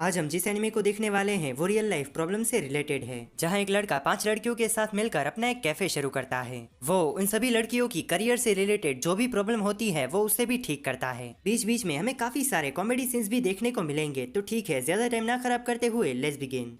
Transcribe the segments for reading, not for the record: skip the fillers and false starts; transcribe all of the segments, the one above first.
आज हम जिस एनिमे को देखने वाले हैं वो रियल लाइफ प्रॉब्लम से रिलेटेड है, जहां एक लड़का 5 लड़कियों के साथ मिलकर अपना एक कैफे शुरू करता है। वो उन सभी लड़कियों की करियर से रिलेटेड जो भी प्रॉब्लम होती है वो उसे भी ठीक करता है। बीच बीच में हमें काफी सारे कॉमेडी सीन्स भी देखने को मिलेंगे, तो ठीक है, ज्यादा टाइम ना खराब करते हुए लेट्स बिगिन।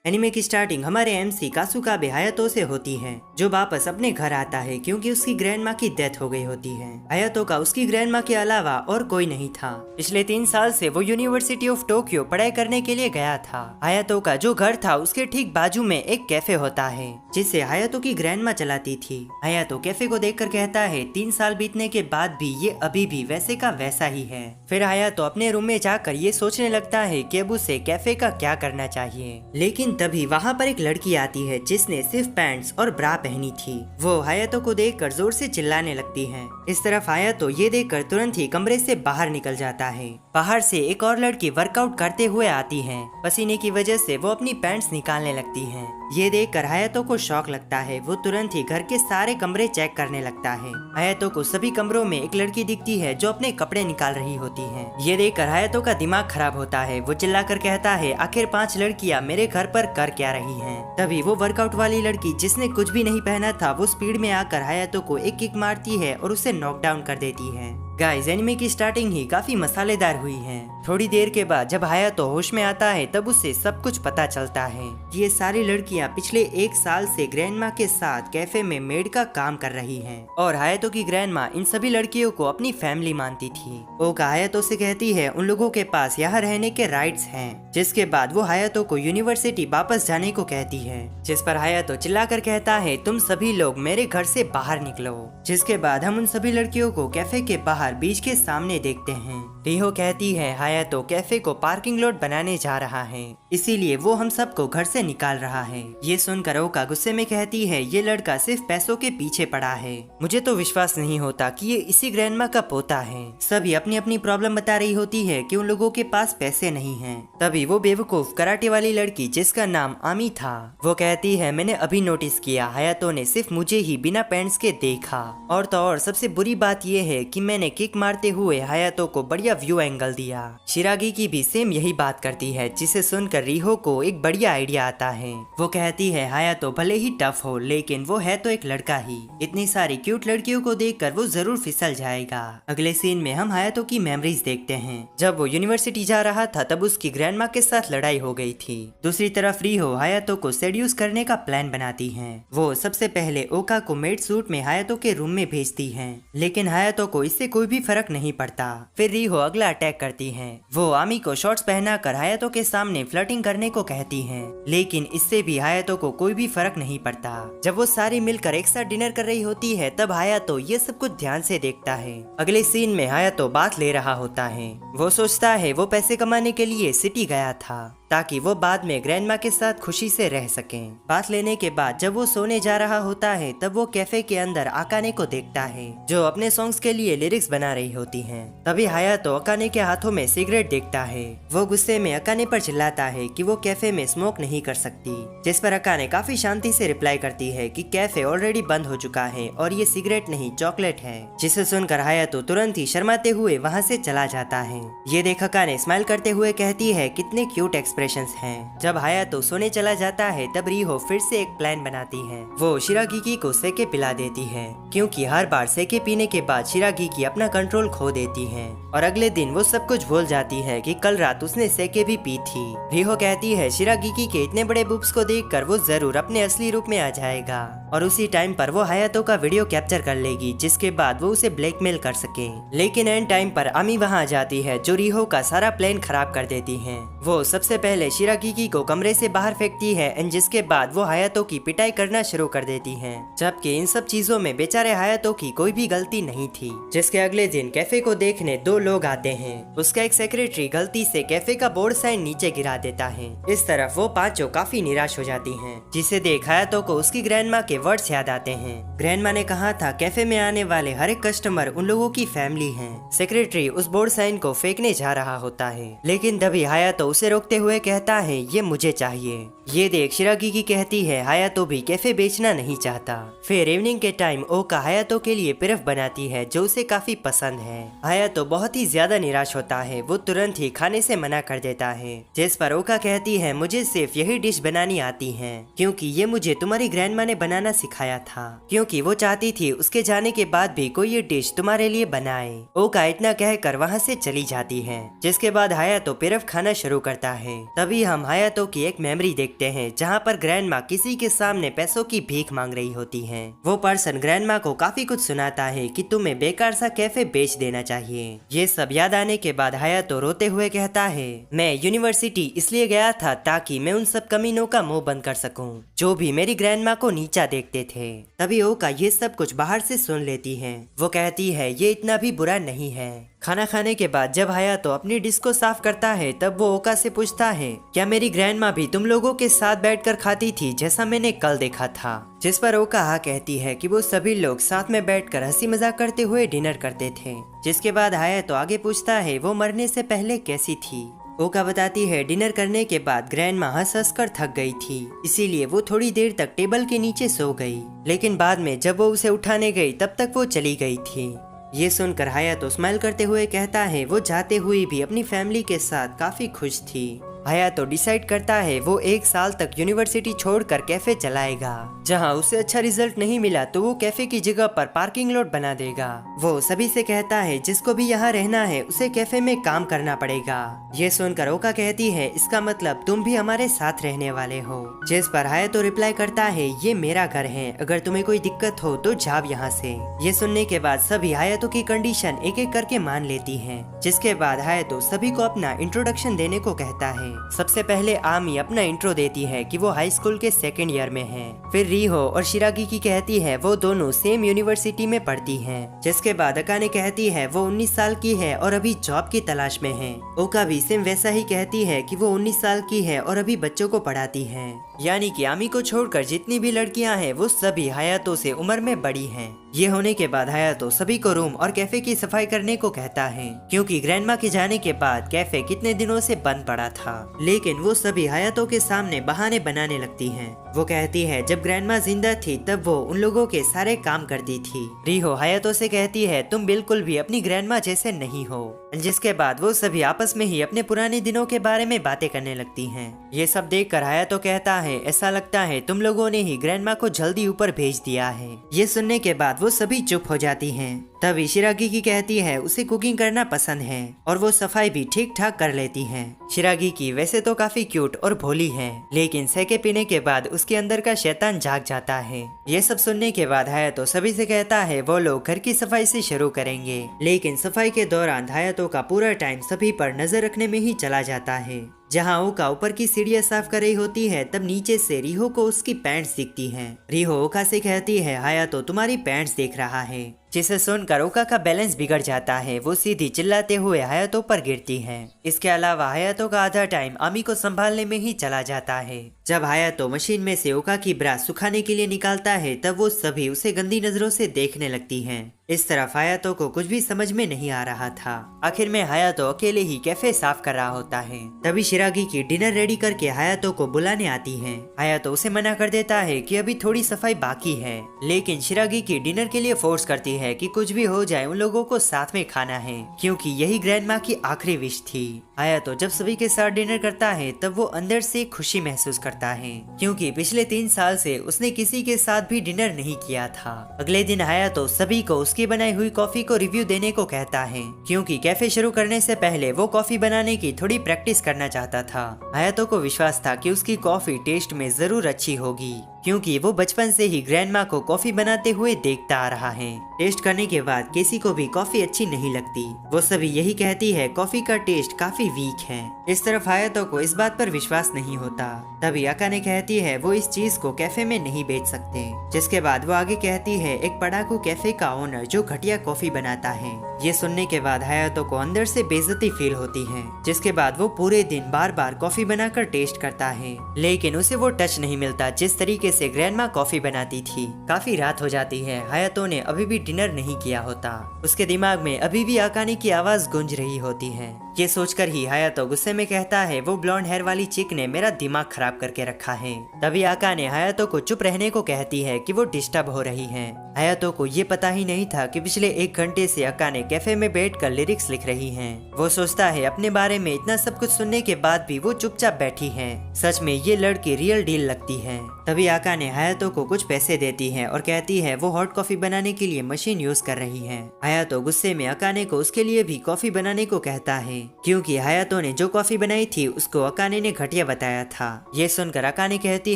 एनिमे की स्टार्टिंग हमारे एमसी कासुकाबे हायातो से होती है, जो वापस अपने घर आता है क्योंकि उसकी ग्रैंड माँ की डेथ हो गई होती है। हायातो का उसकी ग्रैंड माँ के अलावा और कोई नहीं था। पिछले 3 साल से वो यूनिवर्सिटी ऑफ टोक्यो पढ़ाई करने के लिए गया था। हायातो का जो घर था उसके ठीक बाजू में एक कैफे होता है, जिसे हायातो की ग्रैंड माँ चलाती थी। हायातो कैफे को देखकर कहता है 3 साल बीतने के बाद भी ये अभी भी वैसे का वैसा ही है। फिर हायातो अपने रूम में जाकर ये सोचने लगता है कि अब उसे कैफे का क्या करना चाहिए। लेकिन तभी वहाँ पर एक लड़की आती है जिसने सिर्फ पैंट्स और ब्रा पहनी थी। वो हायातो को देखकर जोर से चिल्लाने लगती है। इस तरफ हायातो ये देखकर तुरंत ही कमरे से बाहर निकल जाता है। बाहर से एक और लड़की वर्कआउट करते हुए आती है। पसीने की वजह से वो अपनी पैंट्स निकालने लगती है। ये देखकर हायातो को शॉक लगता है। वो तुरंत ही घर के सारे कमरे चेक करने लगता है। हायातो को सभी कमरों में एक लड़की दिखती है जो अपने कपड़े निकाल रही होती है। ये देखकर हायातो का दिमाग खराब होता है। वो चिल्लाकर कहता है आखिर 5 लड़कियां मेरे घर पर कर क्या रही हैं? तभी वो वर्कआउट वाली लड़की जिसने कुछ भी नहीं पहना था वो स्पीड में आकर हायातो को एक किक मारती है और उसे नॉकडाउन कर देती है। गाइस, एनिमे की स्टार्टिंग ही काफी मसालेदार हुई है। थोड़ी देर के बाद जब हायातो होश में आता है तब उसे सब कुछ पता चलता है कि ये सारी लड़कियां पिछले 1 साल से ग्रैंडमा के साथ कैफे में मेड का काम कर रही हैं। और हायातो की ग्रैंडमा इन सभी लड़कियों को अपनी फैमिली मानती थी। ओका हायातो से कहती है उन लोगों के पास यहाँ रहने के राइट्स हैं। जिसके बाद वो हायातो को यूनिवर्सिटी वापस जाने को कहती है, जिस पर हायातो चिल्लाकर कहता है तुम सभी लोग मेरे घर से बाहर निकलो। जिसके बाद हम उन सभी लड़कियों को कैफे के बाहर बीच के सामने देखते हैं। रिहो कहती है हायातो कैफे को पार्किंग लॉट बनाने जा रहा है, इसीलिए वो हम सबको घर से निकाल रहा है। ये सुनकर ओका गुस्से में कहती है ये लड़का सिर्फ पैसों के पीछे पड़ा है। मुझे तो विश्वास नहीं होता कि ये इसी ग्रैंडमा का पोता है। सभी अपनी अपनी प्रॉब्लम बता रही होती है कि उन लोगों के पास पैसे नहीं हैं। तभी वो बेवकूफ कराटे वाली लड़की जिसका नाम आमी था, वो कहती है मैंने अभी नोटिस किया हायातो ने सिर्फ मुझे ही बिना पैंट्स के देखा। और तो और सबसे बुरी बात ये है कि मैंने किक मारते हुए हायातो को बढ़िया व्यू एंगल दिया। शिरागी की भी सेम यही बात करती है, जिसे सुनकर रिहो को एक बढ़िया आइडिया आता है। वो कहती है हायातो भले ही टफ हो लेकिन वो है तो एक लड़का ही। इतनी सारी क्यूट लड़कियों को देखकर वो जरूर फिसल जाएगा। अगले सीन में हम हायातो की मेमोरीज देखते हैं। जब वो यूनिवर्सिटी जा रहा था तब उसकी ग्रैंडमा के साथ लड़ाई हो गई थी। दूसरी तरफ रिहो हायातो को सेड्यूस करने का प्लान बनाती है। वो सबसे पहले ओका को मेड सूट में हायातो के रूम में भेजती है, लेकिन हायातो को इससे कोई भी फर्क नहीं पड़ता। फिर रिहो अगला अटैक करती है। वो आमी को शॉर्ट्स पहनाकर हायातो के सामने फ्लर्टिंग करने को कहती है, लेकिन इससे भी हायातो को कोई भी फर्क नहीं पड़ता। जब वो सारी मिलकर एक साथ डिनर कर रही होती है तब हायातो ये सब कुछ ध्यान से देखता है। अगले सीन में हायातो बात ले रहा होता है। वो सोचता है वो पैसे कमाने के लिए सिटी गया था ताकि वो बाद में ग्रैंडमा के साथ खुशी से रह सकें। बात लेने के बाद जब वो सोने जा रहा होता है तब वो कैफे के अंदर अकाने को देखता है, जो अपने सॉन्ग्स के लिए लिरिक्स बना रही होती हैं। तभी हायातो अकाने के हाथों में सिगरेट देखता है। वो गुस्से में अकाने पर चिल्लाता है कि वो कैफे में स्मोक नहीं कर सकती, जिस पर अकाने काफी शांति से रिप्लाई करती है कि कैफे ऑलरेडी बंद हो चुका है और ये सिगरेट नहीं चॉकलेट है। जिसे सुनकर हायातो तुरंत ही शर्माते हुए वहाँ से चला जाता है। ये देख अकाने स्माइल करते हुए कहती है कितने क्यूट एक्सप्रेशंस हैं। जब हायातो सोने चला जाता है तब रिहो फिर से एक प्लान बनाती है। वो शिरागिकी को सेके पिला देती है, क्योंकि हर बार सेके पीने के बाद शिरागिकी अपना कंट्रोल खो देती है और अगले दिन वो सब कुछ भूल जाती है कि कल रात उसने सेके भी पी थी। रिहो कहती है शिरागिकी के इतने बड़े बुब्स को देखकर वो जरूर अपने असली रूप में आ जाएगा और उसी टाइम पर वो हायातो का वीडियो कैप्चर कर लेगी, जिसके बाद वो उसे ब्लैकमेल कर सके। लेकिन एंड टाइम पर आमी वहाँ जाती है जो रिहो का सारा प्लान खराब कर देती है। वो सबसे पहले शिरागिकी को कमरे से बाहर फेंकती है एंड जिसके बाद वो हायातो की पिटाई करना शुरू कर देती है, जबकि इन सब चीजों में बेचारे हायातो की कोई भी गलती नहीं थी। जिसके अगले दिन कैफे को देखने 2 लोग आते हैं। उसका एक सेक्रेटरी गलती से कैफे का बोर्ड साइन नीचे गिरा देता है। इस तरफ वो पांचों काफी निराश हो जाती हैं, जिसे देख हायातो को उसकी ग्रैंडमा के वर्ड्स याद आते हैं। ग्रैंडमा ने कहा था कैफे में आने वाले हर एक कस्टमर उन लोगों की फैमिली है। सेक्रेटरी उस बोर्ड साइन को फेंकने जा रहा होता है, लेकिन तभी हायातो उसे रोकते हुए कहता है ये मुझे चाहिए। ये देख शिरागी की कहती है हायातो भी कैफे बेचना नहीं चाहता। फिर इवनिंग के टाइम ओका हायातो के लिए पिरफ बनाती है जो उसे काफी पसंद है। हायातो बहुत ही ज्यादा निराश होता है, वो तुरंत ही खाने से मना कर देता है। जिस पर ओका कहती है मुझे सिर्फ यही डिश बनानी आती है क्योंकि ये मुझे तुम्हारी ग्रैंडमा ने बनाना सिखाया था, क्योंकि वो चाहती थी उसके जाने के बाद भी कोई ये डिश तुम्हारे लिए बनाए। ओका इतना कहकर वहाँ से चली जाती है, जिसके बाद हायातो पिरफ खाना शुरू करता है। तभी हम हायातो की एक मेमोरी देखते हैं जहाँ पर ग्रैंडमा किसी के सामने पैसों की भीख मांग रही होती है। वो पर्सन ग्रैंडमा को काफी कुछ सुनाता है कि तुम्हें बेकार सा कैफे बेच देना चाहिए। ये सब याद आने के बाद हायातो रोते हुए कहता है मैं यूनिवर्सिटी इसलिए गया था ताकि मैं उन सब कमीनों का मुंह बंद कर सकूं जो भी मेरी ग्रैंडमा को नीचा देखते थे। तभी ओका ये सब कुछ बाहर से सुन लेती है। वो कहती है ये इतना भी बुरा नहीं है। खाना खाने के बाद जब हायातो अपनी डिश को साफ करता है तब वो ओका से पूछता है क्या मेरी ग्रैंडमा भी तुम लोगों के साथ बैठकर खाती थी जैसा मैंने कल देखा था। जिस पर ओका हाँ कहती है कि वो सभी लोग साथ में बैठकर हंसी मजाक करते हुए डिनर करते थे। जिसके बाद हायातो आगे पूछता है वो मरने से पहले कैसी थी। ओका बताती है डिनर करने के बाद ग्रैंडमा हंस कर थक गई थी, इसीलिए वो थोड़ी देर तक टेबल के नीचे सो गई, लेकिन बाद में जब वो उसे उठाने गई तब तक वो चली गई थी। ये सुनकर हायातो स्माइल करते हुए कहता है वो जाते हुए भी अपनी फैमिली के साथ काफी खुश थी। हायातो डिसाइड करता है वो 1 साल तक यूनिवर्सिटी छोड़कर कैफे चलाएगा। जहां उसे अच्छा रिजल्ट नहीं मिला तो वो कैफे की जगह पर पार्किंग लॉट बना देगा। वो सभी से कहता है जिसको भी यहाँ रहना है उसे कैफे में काम करना पड़ेगा। ये सुनकर ओका कहती है इसका मतलब तुम भी हमारे साथ रहने वाले हो। जिस पर हायातो रिप्लाई करता है ये मेरा घर है, अगर तुम्हें कोई दिक्कत हो तो जाओ यहाँ से। ये सुनने के बाद सभी हायातो की कंडीशन एक एक करके मान लेती है। जिसके बाद हायातो सभी को अपना इंट्रोडक्शन देने को कहता है। सबसे पहले आमी अपना इंट्रो देती है कि वो हाई स्कूल के 2nd ईयर में है। फिर रीहो और शिरागी की कहती है वो दोनों सेम यूनिवर्सिटी में पढ़ती हैं। जिसके बाद अकाने कहती है वो 19 साल की है और अभी जॉब की तलाश में है। ओका भी सेम वैसा ही कहती है कि वो 19 साल की है और अभी बच्चों को पढ़ाती है। यानी कि आमी को छोड़कर जितनी भी लड़कियां हैं वो सभी हायातो से उम्र में बड़ी हैं। ये होने के बाद हायातो सभी को रूम और कैफे की सफाई करने को कहता है, क्योंकि ग्रैंडमा के जाने के बाद कैफे कितने दिनों से बंद पड़ा था। लेकिन वो सभी हायातो के सामने बहाने बनाने लगती हैं। वो कहती है जब ग्रैंडमा जिंदा थी तब वो उन लोगों के सारे काम करती थी। रीहो हायातो से कहती है तुम बिल्कुल भी अपनी ग्रैंडमा जैसे नहीं हो। जिसके बाद वो सभी आपस में ही अपने पुराने दिनों के बारे में बातें करने लगती हैं। ये सब देखकर हायातो कहता है ऐसा लगता है तुम लोगों ने ही ग्रैंडमा को जल्दी ऊपर भेज दिया है। ये सुनने के बाद वो सभी चुप हो जाती हैं। तभी शिरागी की कहती है उसे कुकिंग करना पसंद है और वो सफाई भी ठीक ठाक कर लेती है। शिरागी की वैसे तो काफी क्यूट और भोली है, लेकिन सेके पीने के बाद उसके अंदर का शैतान जाग जाता है। ये सब सुनने के बाद हायातो सभी से कहता है वो लोग घर की सफाई से शुरू करेंगे, लेकिन सफाई के दौरान हायातो का पूरा टाइम सभी पर नजर रखने में ही चला जाता है। जहां ओका ऊपर की सीढ़ियां साफ कर रही होती है तब नीचे से रीहो को उसकी पैंट्स दिखती हैं। रीहो ओका से कहती है हायातो तुम्हारी पैंट्स देख रहा है। जिसे सुनकर ओका का बैलेंस बिगड़ जाता है, वो सीधी चिल्लाते हुए हायातो पर गिरती है। इसके अलावा हायातो का आधा टाइम आमी को संभालने में ही चला जाता है। जब हायातो मशीन में से ओका की ब्रा सुखाने के लिए निकालता है तब वो सभी उसे गंदी नजरों से देखने लगती हैं। इस तरफ हायातो को कुछ भी समझ में नहीं आ रहा था। आखिर में हायातो अकेले ही कैफे साफ कर रहा होता है। तभी शिरागी की डिनर रेडी करके हायातो को बुलाने आती है। हायातो उसे मना कर देता है कि अभी थोड़ी सफाई बाकी है, लेकिन शिरागी की डिनर के लिए फोर्स करती है कि कुछ भी हो जाए उन लोगों को साथ में खाना है, क्योंकि यही ग्रैंडमा की आखिरी विश थी। हायातो जब सभी के साथ डिनर करता है तब वो अंदर से खुशी महसूस करता है, क्योंकि पिछले 3 साल से उसने किसी के साथ भी डिनर नहीं किया था। अगले दिन हायातो सभी को उसकी बनाई हुई कॉफी को रिव्यू देने को कहता है, क्योंकि कैफे शुरू करने से पहले वो कॉफी बनाने की थोड़ी प्रैक्टिस करना चाहता था। हायातो को विश्वास था कि उसकी कॉफी टेस्ट में जरूर अच्छी होगी, क्योंकि वो बचपन से ही ग्रैंडमा को कॉफी बनाते हुए देखता आ रहा है। टेस्ट करने के बाद किसी को भी कॉफी अच्छी नहीं लगती। वो सभी यही कहती है कॉफी का टेस्ट काफी वीक है। इस तरफ हायातो को इस बात पर विश्वास नहीं होता। तभी अकाने कहती है वो इस चीज को कैफे में नहीं बेच सकते। जिसके बाद वो आगे कहती है एक पढ़ाकू कैफे का ओनर जो घटिया कॉफी बनाता है। ये सुनने के बाद हायातो को अंदर से बेइज्जती फील होती है। जिसके बाद वो पूरे दिन बार बार कॉफी बनाकर टेस्ट करता है, लेकिन उसे वो टच नहीं मिलता जिस तरीके से ग्रैंडमा कॉफी बनाती थी। काफी रात हो जाती है। हायातो ने अभी भी डिनर नहीं किया होता। उसके दिमाग में अभी भी अकाने की आवाज गूंज रही होती है। ये सोचकर ही हायातो गुस्से में कहता है वो ब्लॉन्ड हेयर वाली चिक ने मेरा दिमाग खराब करके रखा है। तभी अकाने हायातो को चुप रहने को कहती है कि वो डिस्टर्ब हो रही है। हायातो को ये पता ही नहीं था कि पिछले 1 घंटे से अकाने कैफे में बैठकर लिरिक्स लिख रही है। वो सोचता है अपने बारे में इतना सब कुछ सुनने के बाद भी वो चुपचाप बैठी है। सच में ये लड़की रियल डील लगती है। तभी अकाने हायातो को कुछ पैसे देती है और कहती है वो हॉट कॉफी बनाने के लिए मशीन यूज कर रही है। हायातो गुस्से में अकाने को उसके लिए भी कॉफी बनाने को कहता है, क्योंकि हायातो ने जो कॉफी बनाई थी उसको अकाने ने घटिया बताया था। ये सुनकर अकाने कहती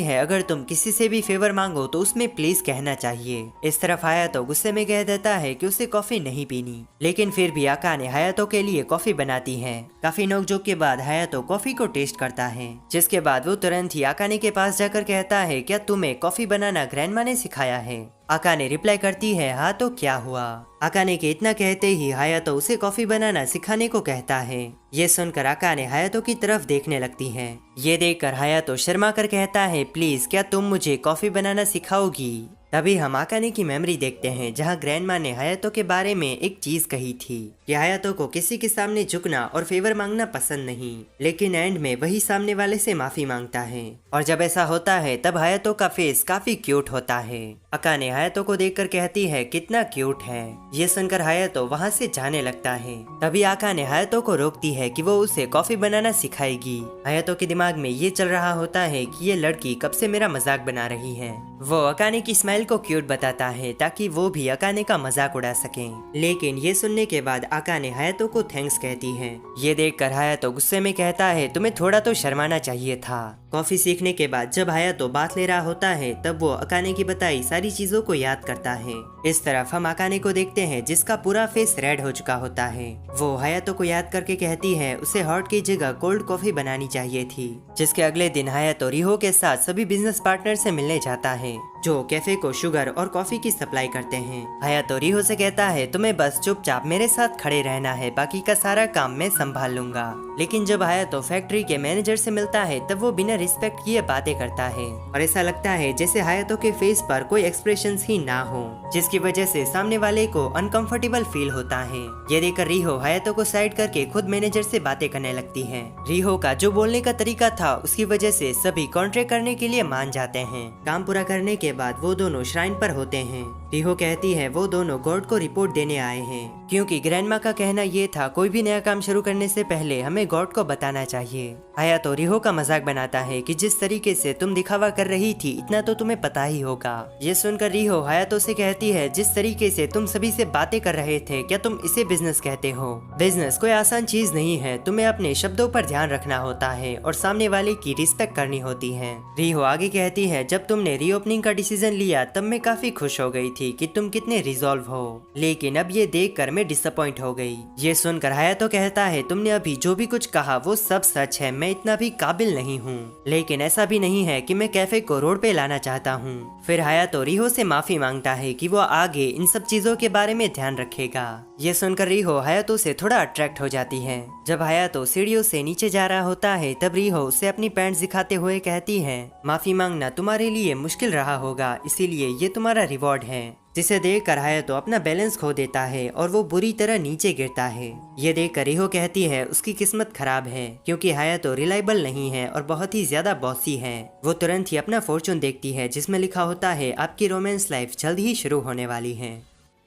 है अगर तुम किसी से भी फेवर मांगो तो उसमें प्लीज कहना चाहिए। इस तरफ हायातो गुस्से में कह देता है कि उसे कॉफी नहीं पीनी, लेकिन फिर भी अकाने हायातो के लिए कॉफी बनाती है। काफी नोकझोंक के बाद हायातो कॉफी को टेस्ट करता है, जिसके बाद वो तुरंत ही अकाने के पास जाकर कहता है क्या तुम्हें कॉफी बनाना ग्रैंडमा ने सिखाया है। अकाने रिप्लाई करती है हाँ तो क्या हुआ। अकाने के इतना कहते ही हायातो उसे कॉफी बनाना सिखाने को कहता है। ये सुनकर अकाने हायातो की तरफ देखने लगती है। ये देखकर हायातो शर्मा कर कहता है प्लीज क्या तुम मुझे कॉफी बनाना सिखाओगी। तभी हम अकाने की मेमोरी देखते हैं, जहाँ ग्रैंडमा ने हायातो के बारे में एक चीज कही थी कि हायातो को किसी के सामने झुकना और फेवर मांगना पसंद नहीं, लेकिन एंड में वही सामने वाले से माफी मांगता है। और जब ऐसा होता है तब हायातो का फेस काफी क्यूट होता है। अकाने हायातो को देखकर कहती है कितना क्यूट है। ये सुनकर हायातो वहाँ से जाने लगता है। तभी अकाने हायातो को रोकती है कि वो उसे कॉफी बनाना सिखाएगी। हायातो के दिमाग में ये चल रहा होता है कि ये लड़की कब से मेरा मजाक बना रही है। वो अकाने की स्माइल को क्यूट बताता है ताकि वो भी अकाने का मजाक उड़ा सके, लेकिन ये सुनने के बाद अकाने हायातो को थैंक्स कहती है। ये देखकर हायातो गुस्से में कहता है तुम्हें थोड़ा तो शर्माना चाहिए था। कॉफी सीखने के बाद जब हायातो बात ले रहा होता है तब वो अकाने की बताई सारी चीजों को याद करता है। इस तरफ हम अकाने को देखते हैं जिसका पूरा फेस रेड हो चुका होता है। वो हायातो को याद करके कहती है उसे हॉट की जगह कोल्ड कॉफी बनानी चाहिए थी। जिसके अगले दिन हायातो रिहो के साथ सभी बिजनेस पार्टनर से मिलने जाता है जो कैफे को शुगर और कॉफी की सप्लाई करते हैं। हायातो रिहो से कहता है तुम्हें बस चुपचाप मेरे साथ खड़े रहना है, बाकी का सारा काम मैं संभाल लूंगा। लेकिन जब हायातो फैक्ट्री के मैनेजर से मिलता है तब वो बिना रिस्पेक्ट किए बातें करता है और ऐसा लगता है जैसे हायातो के फेस पर कोई एक्सप्रेशंस ही ना हो, जिसकी वजह से सामने वाले को अनकंफर्टेबल फील होता है। ये देखकर रिहो हायातो को साइड करके खुद मैनेजर से बातें करने लगती है। रिहो का जो बोलने का तरीका था उसकी वजह से सभी कॉन्ट्रैक्ट करने के लिए मान जाते हैं। काम पूरा करने के बाद वो दोनों श्राइन पर होते हैं। रिहो कहती है वो दोनों गॉड को रिपोर्ट देने आए हैं, क्योंकि ग्रैंडमा का कहना ये था कोई भी नया काम शुरू करने से पहले हमें गॉड को बताना चाहिए। हायातो रिहो का मजाक बनाता है कि जिस तरीके से तुम दिखावा कर रही थी इतना तो तुम्हें पता ही होगा। ये सुनकर रिहो हायातो से कहती है जिस तरीके से तुम सभी से बातें कर रहे थे क्या तुम इसे बिजनेस कहते हो। बिजनेस कोई आसान चीज नहीं है, तुम्हें अपने शब्दों पर ध्यान रखना होता है और सामने वाले की रिस्पेक्ट करनी होती है। रिहो आगे कहती है जब तुमने रीओपनिंग का डिसीजन लिया तब मैं काफी खुश हो गई थी कि तुम कितने रिजॉल्व हो, लेकिन अब ये देखकर मैं डिसअपॉइंट हो गई। ये सुनकर हायातो कहता है तुमने अभी जो भी कुछ कहा वो सब सच है, मैं इतना भी काबिल नहीं हूँ, लेकिन ऐसा भी नहीं है कि मैं कैफे को रोड पे लाना चाहता हूँ। फिर हायातो रिहो से माफी मांगता है कि वो आगे इन सब चीजों के बारे में ध्यान रखेगा। ये सुनकर रिहो हायातो से थोड़ा अट्रैक्ट हो जाती है। जब हायातो सीढ़ियों से नीचे जा रहा होता है तब रिहो उसे अपनी पैंट दिखाते हुए कहती है माफी मांगना तुम्हारे लिए मुश्किल रहा होगा, इसीलिए ये तुम्हारा रिवॉर्ड है। जिसे देखकर हायातो अपना बैलेंस खो देता है और वो बुरी तरह नीचे गिरता है। ये देखकर रिहो कहती है उसकी किस्मत खराब है, क्योंकि हायातो रिलायबल नहीं है और बहुत ही ज्यादा बॉसी है। वो तुरंत ही अपना फॉर्चून देखती है जिसमें लिखा होता है आपकी रोमांस लाइफ जल्द ही शुरू होने वाली है।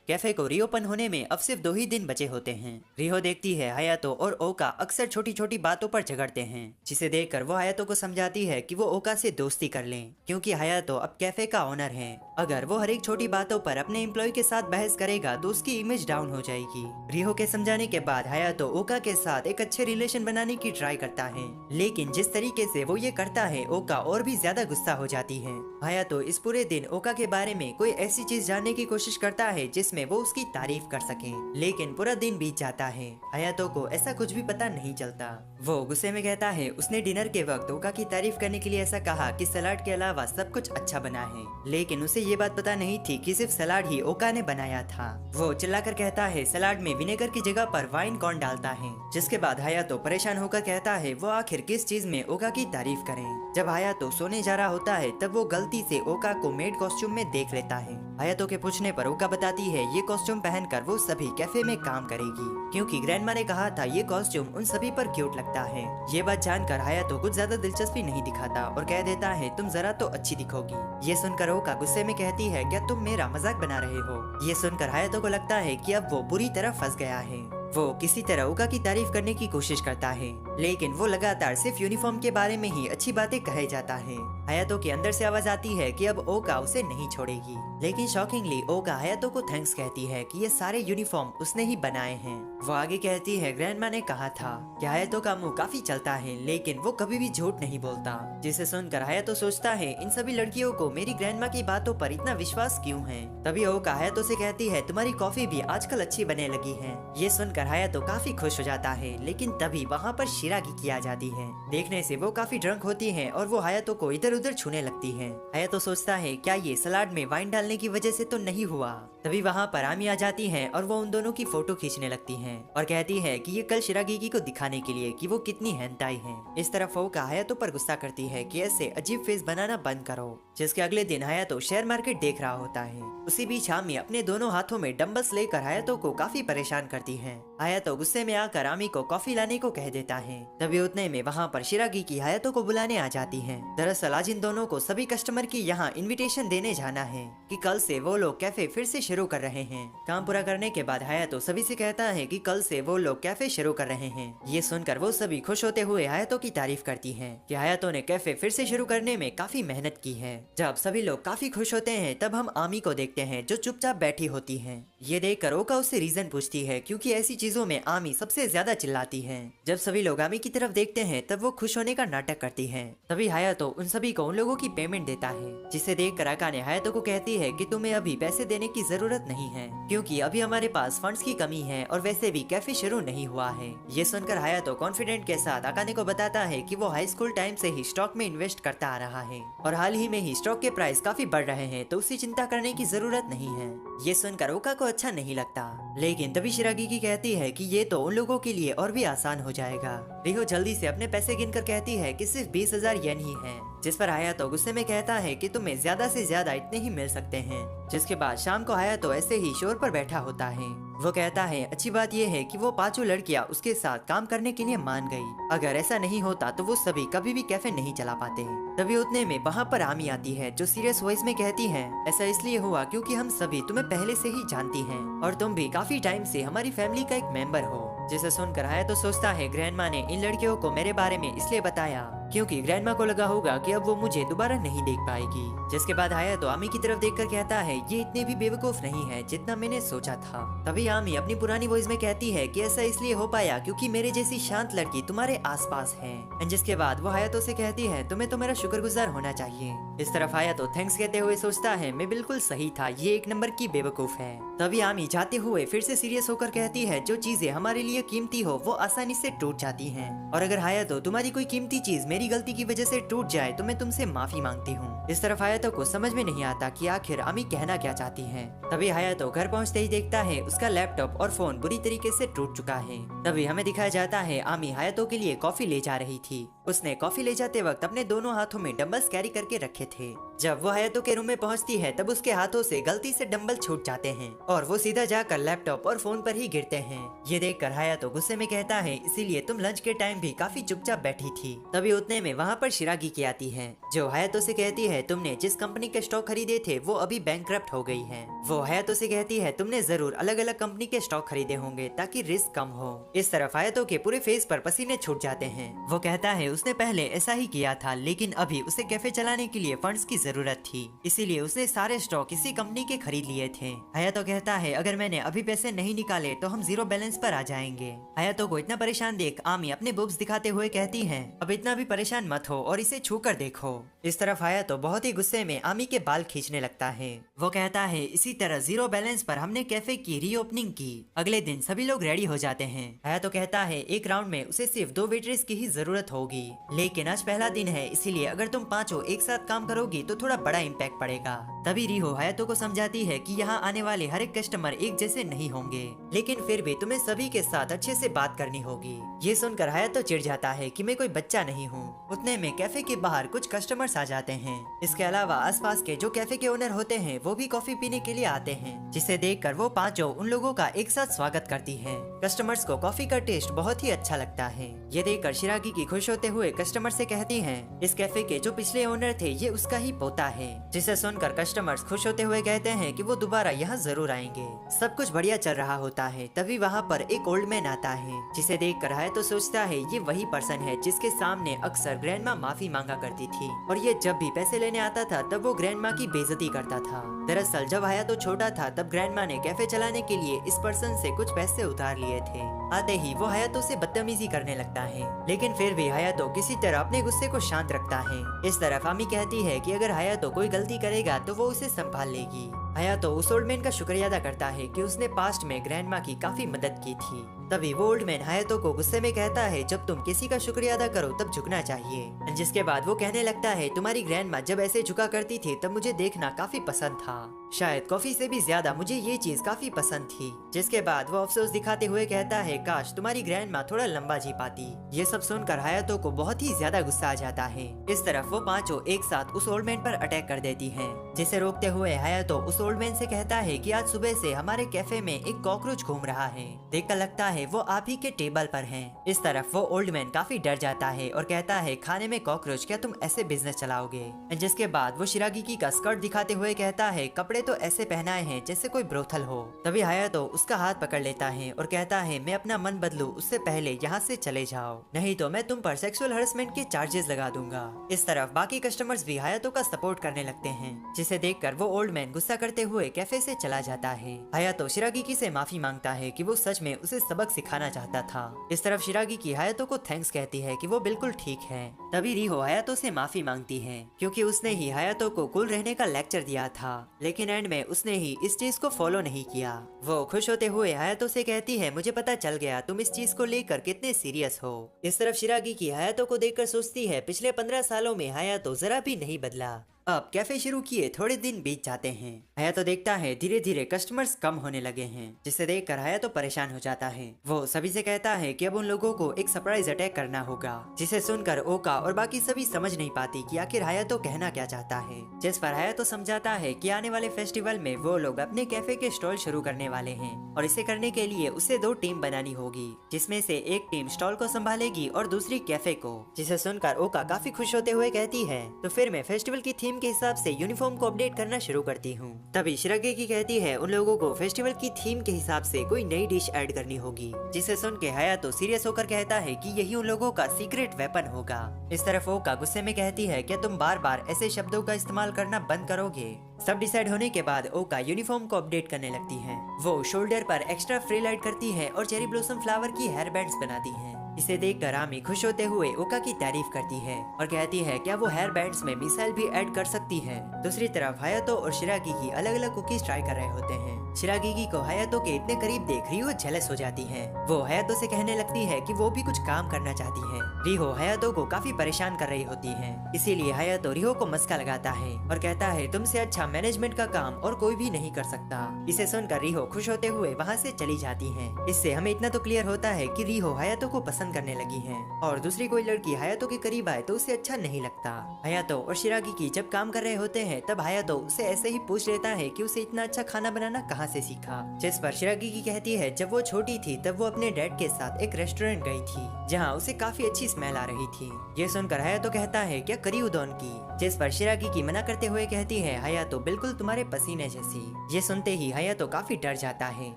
कैफे को रीओपन होने में अब सिर्फ 2 ही दिन बचे होते हैं। रिहो देखती है हायातो और ओका अक्सर छोटी छोटी बातों पर झगड़ते हैं, जिसे देखकर वो हायातो को समझाती है कि वो ओका से दोस्ती कर लें, क्योंकि हायातो अब कैफे का ओनर है। अगर वो हर एक छोटी बातों पर अपने एम्प्लॉय के साथ बहस करेगा तो उसकी इमेज डाउन हो जाएगी। रिहो के समझाने के बाद हायातो ओका के साथ एक अच्छे रिलेशन बनाने की ट्राई करता है, लेकिन जिस तरीके से वो ये करता है ओका और भी ज्यादा गुस्सा हो जाती है। हायातो इस पूरे दिन ओका के बारे में कोई ऐसी चीज जानने की कोशिश करता है जिसमें वो उसकी तारीफ कर सके, लेकिन पूरा दिन बीत जाता है। हायातो को ऐसा कुछ भी पता नहीं चलता। वो गुस्से में कहता है उसने डिनर के वक्त ओका की तारीफ करने के लिए ऐसा कहा कि सलाद के अलावा सब कुछ अच्छा बना है, लेकिन उसे ये बात पता नहीं थी कि सिर्फ सलाद ही ओका ने बनाया था। वो चिल्लाकर कहता है सलाद में विनेगर की जगह पर वाइन कौन डालता है, जिसके बाद हायातो परेशान होकर कहता है वो आखिर किस चीज में ओका की तारीफ करें। जब हायातो सोने जा रहा होता है तब वो गलती से ओका को मेड कॉस्ट्यूम में देख लेता है। हायातो के पूछने पर ओका बताती है ये कॉस्ट्यूम पहनकर वो सभी कैफे में काम करेगी, क्योंकि ग्रैंडमा ने कहा था ये कॉस्ट्यूम उन सभी पर क्यूट लगता है। ये बात जानकर हायातो कुछ ज्यादा दिलचस्पी नहीं दिखाता और कह देता है तुम जरा तो अच्छी दिखोगी। ये सुनकर ओका गुस्से में कहती है क्या तुम मेरा मजाक बना रहे हो। ये सुनकर हायातो को लगता है कि अब वो बुरी तरह फंस गया है। वो किसी तरह ओका की तारीफ करने की कोशिश करता है, लेकिन वो लगातार सिर्फ यूनिफॉर्म के बारे में ही अच्छी बातें कहे जाता है। हायातो के अंदर से आवाज आती है कि अब ओका उसे नहीं छोड़ेगी, लेकिन शॉकिंगली ओका हायातो को थैंक्स कहती है कि ये सारे यूनिफॉर्म उसने ही बनाए हैं। वो आगे कहती है ग्रैंडमा ने कहा था कि हायातो का मुंह काफी चलता है, लेकिन वो कभी भी झूठ नहीं बोलता। जिसे सुनकर हायातो सोचता है इन सभी लड़कियों को मेरी ग्रैंडमा की बातों पर इतना विश्वास क्यों है। तभी ओका हायातो से कहती है तुम्हारी कॉफी भी आजकल अच्छी बनने लगी है। ये सुनकर हायातो काफी खुश हो जाता है, लेकिन तभी वहाँ पर शिरागी की आ जाती है। देखने से वो काफी ड्रंक होती है और वो हायातो को इधर उधर छूने लगती है। हायातो सोचता है क्या ये सलाद में वाइन डालने की वजह से तो नहीं हुआ। तभी वहाँ पर आमी आ जाती है और वो उन दोनों की फोटो खींचने लगती है और कहती है कि ये कल शिरागी को दिखाने के लिए कि वो कितनी हेंटाई है। इस तरफ ओका हायातो पर गुस्सा करती है कि ऐसे अजीब फेस बनाना बंद करो। जिसके अगले दिन हायातो शेयर मार्केट देख रहा होता है। उसी बीच आमी अपने दोनों हाथों में डंबल्स लेकर हायातो को काफी परेशान करती है। हायातो गुस्से में आकर आमी को कॉफी लाने को कह देता है। तभी उतने में वहाँ पर शिरागी की हायातो को बुलाने आ जाती है। दरअसल आज इन दोनों को सभी कस्टमर की यहाँ इनविटेशन देने जाना है कि कल से वो लोग कैफे फिर से शुरू कर रहे हैं। काम पूरा करने के बाद हायातो सभी से कहता है कि कल से वो लोग कैफे शुरू कर रहे हैं। ये सुनकर वो सभी खुश होते हुए हायातो की तारीफ करती हैं कि हायातो ने कैफे फिर से शुरू करने में काफी मेहनत की है। जब सभी लोग काफी खुश होते हैं तब हम आमी को देखते हैं जो चुपचाप बैठी होती है। ये देखकर ओका उससे रीजन पूछती है क्योंकि ऐसी चीजों में आमी सबसे ज्यादा चिल्लाती है। जब सभी लोग आमी की तरफ देखते हैं तब वो खुश होने का नाटक करती है। तभी हायातो उन सभी को उन लोगों की पेमेंट देता है, जिसे देखकर अकाने हायातो को कहती है कि तुम्हें अभी पैसे देने की जरूरत नहीं है, क्योंकि अभी हमारे पास फंड्स की कमी है और वैसे भी कैफे शुरू नहीं हुआ है। ये सुनकर हायातो कॉन्फिडेंट के साथ अकाने को बताता है कि वो हाई स्कूल टाइम से ही स्टॉक में इन्वेस्ट करता आ रहा है और हाल ही में ही स्टॉक के प्राइस काफी बढ़ रहे हैं, तो उसी चिंता करने की जरूरत नहीं है। ये सुनकर ओका को अच्छा नहीं लगता, लेकिन तभी शिरागी की कहती है कि ये तो उन लोगों के लिए और भी आसान हो जाएगा। रिहो जल्दी से अपने पैसे गिनकर कहती है कि सिर्फ 20,000 येन ही है, जिस पर हायातो गुस्से में कहता है कि तुम्हें ज्यादा से ज्यादा इतने ही मिल सकते हैं। जिसके बाद शाम को हायातो ऐसे ही शोर पर बैठा होता है। वो कहता है अच्छी बात यह है कि वो पांचों लड़कियां उसके साथ काम करने के लिए मान गई। अगर ऐसा नहीं होता तो वो सभी कभी भी कैफे नहीं चला पाते। तभी उतने में वहाँ पर आमी आती है जो सीरियस वॉइस में कहती है ऐसा इसलिए हुआ क्योंकि हम सभी तुम्हें पहले से ही जानती हैं और तुम भी काफी टाइम से हमारी फैमिली का एक मेंबर हो। जिसे सुनकर हायातो सोचता है ग्रैंडमा ने इन लड़कियों को मेरे बारे में इसलिए बताया क्योंकि ग्रैंडमा को लगा होगा कि अब वो मुझे दोबारा नहीं देख पाएगी। जिसके बाद हायातो आमी की तरफ देखकर कहता है ये इतने भी बेवकूफ नहीं है जितना मैंने सोचा था। तभी आमी अपनी पुरानी वॉइस में कहती है कि ऐसा इसलिए हो पाया क्योंकि मेरे जैसी शांत लड़की तुम्हारे आसपास है। जिसके बाद वो हायातो से कहती है तुम्हें तो मेरा शुक्रगुजार होना चाहिए। इस तरफ हायातो थैंक्स कहते हुए सोचता है मैं बिल्कुल सही था, ये एक नंबर की बेवकूफ है। तभी आमी जाते हुए फिर से सीरियस होकर कहती है जो चीजें हमारे लिए कीमती हो वो आसानी से टूट जाती हैं और अगर हायातो तुम्हारी कोई कीमती चीज मेरी गलती की वजह से टूट जाए तो मैं तुमसे माफी मांगती हूँ। इस तरफ हायातो को समझ में नहीं आता कि आखिर आमी कहना क्या चाहती है। तभी हायातो घर पहुँचते ही देखता है उसका लैपटॉप और फोन बुरी तरीके से टूट चुका है। तभी हमें दिखाया जाता है आमी हायातो के लिए कॉफी ले जा रही थी। उसने कॉफी ले जाते वक्त अपने दोनों हाथों में डंबल्स कैरी करके रखे थे। जब वो हायातो के रूम में पहुंचती है तब उसके हाथों से गलती से डंबल छूट जाते हैं और वो सीधा जाकर लैपटॉप और फोन पर ही गिरते हैं। ये देखकर हायातो गुस्से में कहता है इसीलिए तुम लंच के टाइम भी काफी चुपचाप बैठी थी। तभी उतने में वहाँ पर शिरागी की आती है जो हायातो से कहती है तुमने जिस कंपनी के स्टॉक खरीदे थे वो अभी बैंकक्रप्ट हो गई है। वो हायातो से कहती है तुमने जरूर अलग अलग कंपनी के स्टॉक खरीदे होंगे ताकि रिस्क कम हो। इस तरफ हायातो के पूरे फेस पर पसीने छूट जाते हैं। वो कहता है उसने पहले ऐसा ही किया था, लेकिन अभी उसे कैफे चलाने के लिए फंड्स की जरूरत थी, इसीलिए उसने सारे स्टॉक इसी कंपनी के खरीद लिए थे। हायातो कहता है अगर मैंने अभी पैसे नहीं निकाले तो हम जीरो बैलेंस पर आ जाएंगे। हायातो को इतना परेशान देख आमी अपने बुक्स दिखाते हुए कहती है अब इतना भी परेशान मत हो और इसे छू कर देखो। इस तरफ हायातो बहुत ही गुस्से में आमी के बाल खींचने लगता है। वो कहता है इसी तरह जीरो बैलेंस पर हमने कैफे की रीओपनिंग की। अगले दिन सभी लोग रेडी हो जाते हैं। हायातो कहता है एक राउंड में उसे सिर्फ 2 वेट्रेस की ही जरूरत होगी, लेकिन आज पहला दिन है इसीलिए अगर तुम पांचों एक साथ काम करोगी तो थोड़ा बड़ा इम्पैक्ट पड़ेगा। तभी रिहो हायातो को समझाती है कि यहाँ आने वाले हर एक कस्टमर एक जैसे नहीं होंगे, लेकिन फिर भी तुम्हें सभी के साथ अच्छे से बात करनी होगी। ये सुनकर हायातो चिढ़ जाता है कि मैं कोई बच्चा नहीं हूँ। उतने में कैफे के बाहर कुछ कस्टमर्स आ जाते हैं। इसके अलावा आसपास के जो कैफे के ओनर होते हैं वो वो भी कॉफी पीने के लिए आते हैं, जिसे देखकर वो पांचों उन लोगों का एक साथ स्वागत करती हैं। कस्टमर्स को कॉफी का टेस्ट बहुत ही अच्छा लगता है। ये देखकर शिरागी की खुश होते हुए कस्टमर से कहती हैं, इस कैफे के जो पिछले ओनर थे ये उसका ही पोता है। जिसे सुनकर कस्टमर्स खुश होते हुए कहते हैं कि वो दोबारा यहाँ जरूर आएंगे। सब कुछ बढ़िया चल रहा होता है, तभी वहाँ पर एक ओल्ड मैन आता है, जिसे देखकर हायातो सोचता है ये वही पर्सन है जिसके सामने अक्सर ग्रैंडमा माफी मांगा करती थी, और ये जब भी पैसे लेने आता था तब वो ग्रैंडमा की बेइज्जती करता था। दरअसल जब हायातो छोटा था तब ग्रैंडमा ने कैफे चलाने के लिए इस पर्सन से कुछ पैसे उधार लिए थे। आते ही वो हायातो से बदतमीजी करने लगता है, लेकिन फिर भी हायातो किसी तरह अपने गुस्से को शांत रखता है। इस तरफ आमी कहती है कि अगर हायातो कोई गलती करेगा तो वो उसे संभाल लेगी। हायातो उस ओल्ड मैन का शुक्रिया अदा करता है कि उसने पास्ट में ग्रैंडमा की काफी मदद की थी। तभी वो ओल्ड मैन हायातो को गुस्से में कहता है, जब तुम किसी का शुक्रिया अदा करो तब झुकना चाहिए। जिसके बाद वो कहने लगता है, तुम्हारी ग्रैंडमा जब ऐसे झुका करती थी तब मुझे देखना काफी पसंद था, शायद कॉफी से भी ज्यादा मुझे ये चीज काफी पसंद थी। जिसके बाद वो अफसोस दिखाते हुए कहता है, काश तुम्हारी ग्रैंडमा थोड़ा लंबा जी पाती। ये सब सुनकर हायातो को बहुत ही ज्यादा गुस्सा आ जाता है। इस तरफ वो पांचों एक साथ उस ओल्ड मैन पर अटैक कर देती हैं। जिसे रोकते हुए हायातो उस ओल्ड मैन से कहता है कि आज सुबह से हमारे कैफे में एक कॉकरोच घूम रहा है, देखकर लगता है वो आप ही के टेबल पर हैं। इस तरफ वो ओल्ड मैन काफी डर जाता है और कहता है, खाने में कॉकरोच, क्या तुम ऐसे बिजनेस चलाओगे? जिसके बाद वो शिरागी का स्कर्ट दिखाते हुए कहता है, कपड़े तो ऐसे पहनाए हैं जैसे कोई ब्रोथल हो। तभी हायातो उसका हाथ पकड़ लेता है और कहता है, मैं अपना मन बदलूं उससे पहले यहाँ से चले जाओ, नहीं तो मैं तुम पर सेक्सुअल हरेसमेंट के चार्जेस लगा दूंगा। इस तरफ बाकी कस्टमर्स भी हायातो का सपोर्ट करने लगते हैं, जिसे देखकर वो ओल्ड मैन गुस्सा करते हुए कैफे से चला जाता है। हायातो शिरागी से माफी मांगता है कि वो सच में उसे सबक सिखाना चाहता था। इस तरफ शिरागी हायातो को थैंक्स कहती है कि वो बिल्कुल ठीक है। तभी रिहो हायातो से माफी मांगती है, क्योंकि उसने ही हायातो को कूल रहने का लेक्चर दिया था, लेकिन एंड में उसने ही इस चीज को फॉलो नहीं किया। वो खुश होते हुए हायातो से कहती है, मुझे पता चल गया तुम इस चीज को लेकर कितने सीरियस हो। इस तरफ शिरागी हायातो को देखकर सोचती है, पिछले 15 सालों में हायातो जरा भी नहीं बदला। अब कैफे शुरू किए थोड़े दिन बीत जाते हैं। हायातो देखता है धीरे धीरे कस्टमर्स कम होने लगे हैं, जिसे देखकर हायातो परेशान हो जाता है। वो सभी से कहता है कि अब उन लोगों को एक सरप्राइज अटैक करना होगा, जिसे सुनकर ओका और बाकी सभी समझ नहीं पाती कि आखिर हायातो कहना क्या चाहता है। जिस पर हायातो समझाता है कि आने वाले फेस्टिवल में वो लोग अपने कैफे के स्टॉल शुरू करने वाले हैं, और इसे करने के लिए उसे 2 टीम बनानी होगी, जिसमें से एक टीम स्टॉल को संभालेगी और दूसरी कैफे को। जिसे सुनकर ओका काफी खुश होते हुए कहती है, तो फिर मैं फेस्टिवल की थीम के हिसाब से यूनिफॉर्म को अपडेट करना शुरू करती हूँ। तभी शिरागी कहती है, उन लोगों को फेस्टिवल की थीम के हिसाब से कोई नई डिश ऐड करनी होगी। जिसे सुन के हायातो सीरियस होकर कहता है कि यही उन लोगों का सीक्रेट वेपन होगा। इस तरफ ओका गुस्से में कहती है, क्या तुम बार बार ऐसे शब्दों का इस्तेमाल करना बंद करोगे? सब डिसाइड होने के बाद ओका यूनिफॉर्म को अपडेट करने लगती है। वो शोल्डर पर एक्स्ट्रा फ्रिल ऐड करती है और चेरी ब्लॉसम फ्लावर की हेयर बैंड्स बनाती है। इसे देखकर आमी खुश होते हुए ओका की तारीफ करती है और कहती है, क्या वो हेयर बैंड्स में मिसाइल भी ऐड कर सकती है? दूसरी तरफ हायातो और शिरागी अलग अलग कुकीज ट्राई कर रहे होते हैं। शिरागी को हायातो के इतने करीब देख रिहो जेलस हो जाती है। वो हायातो से कहने लगती है कि वो भी कुछ काम करना चाहती है। रिहो हायातो को काफी परेशान कर रही होती है, इसीलिए हायातो रिहो को मस्का लगाता है और कहता है, तुमसे अच्छा मैनेजमेंट का काम और कोई भी नहीं कर सकता। इसे सुनकर रिहो खुश होते हुए वहाँ से चली जाती है। इससे हमें इतना तो क्लियर होता है कि रिहो हायातो को पसंद करने लगी है, और दूसरी कोई लड़की हायातो के करीब आए तो उसे अच्छा नहीं लगता। हायातो और शिरागी जब काम कर रहे होते हैं तब हायातो उसे ऐसे ही पूछ लेता है कि उसे इतना अच्छा खाना बनाना कहाँ से सीखा। जिस पर शिरागी कहती है, जब वो छोटी थी तब वो अपने डैड के साथ एक रेस्टोरेंट गई थी, जहाँ उसे काफी अच्छी स्मेल आ रही थी। ये सुनकर हायातो कहता है, क्या करी उदोन की? जिस पर शिरागी मना करते हुए कहती है, हायातो बिल्कुल तुम्हारे पसीने जैसी। ये सुनते ही हायातो काफी डर जाता है।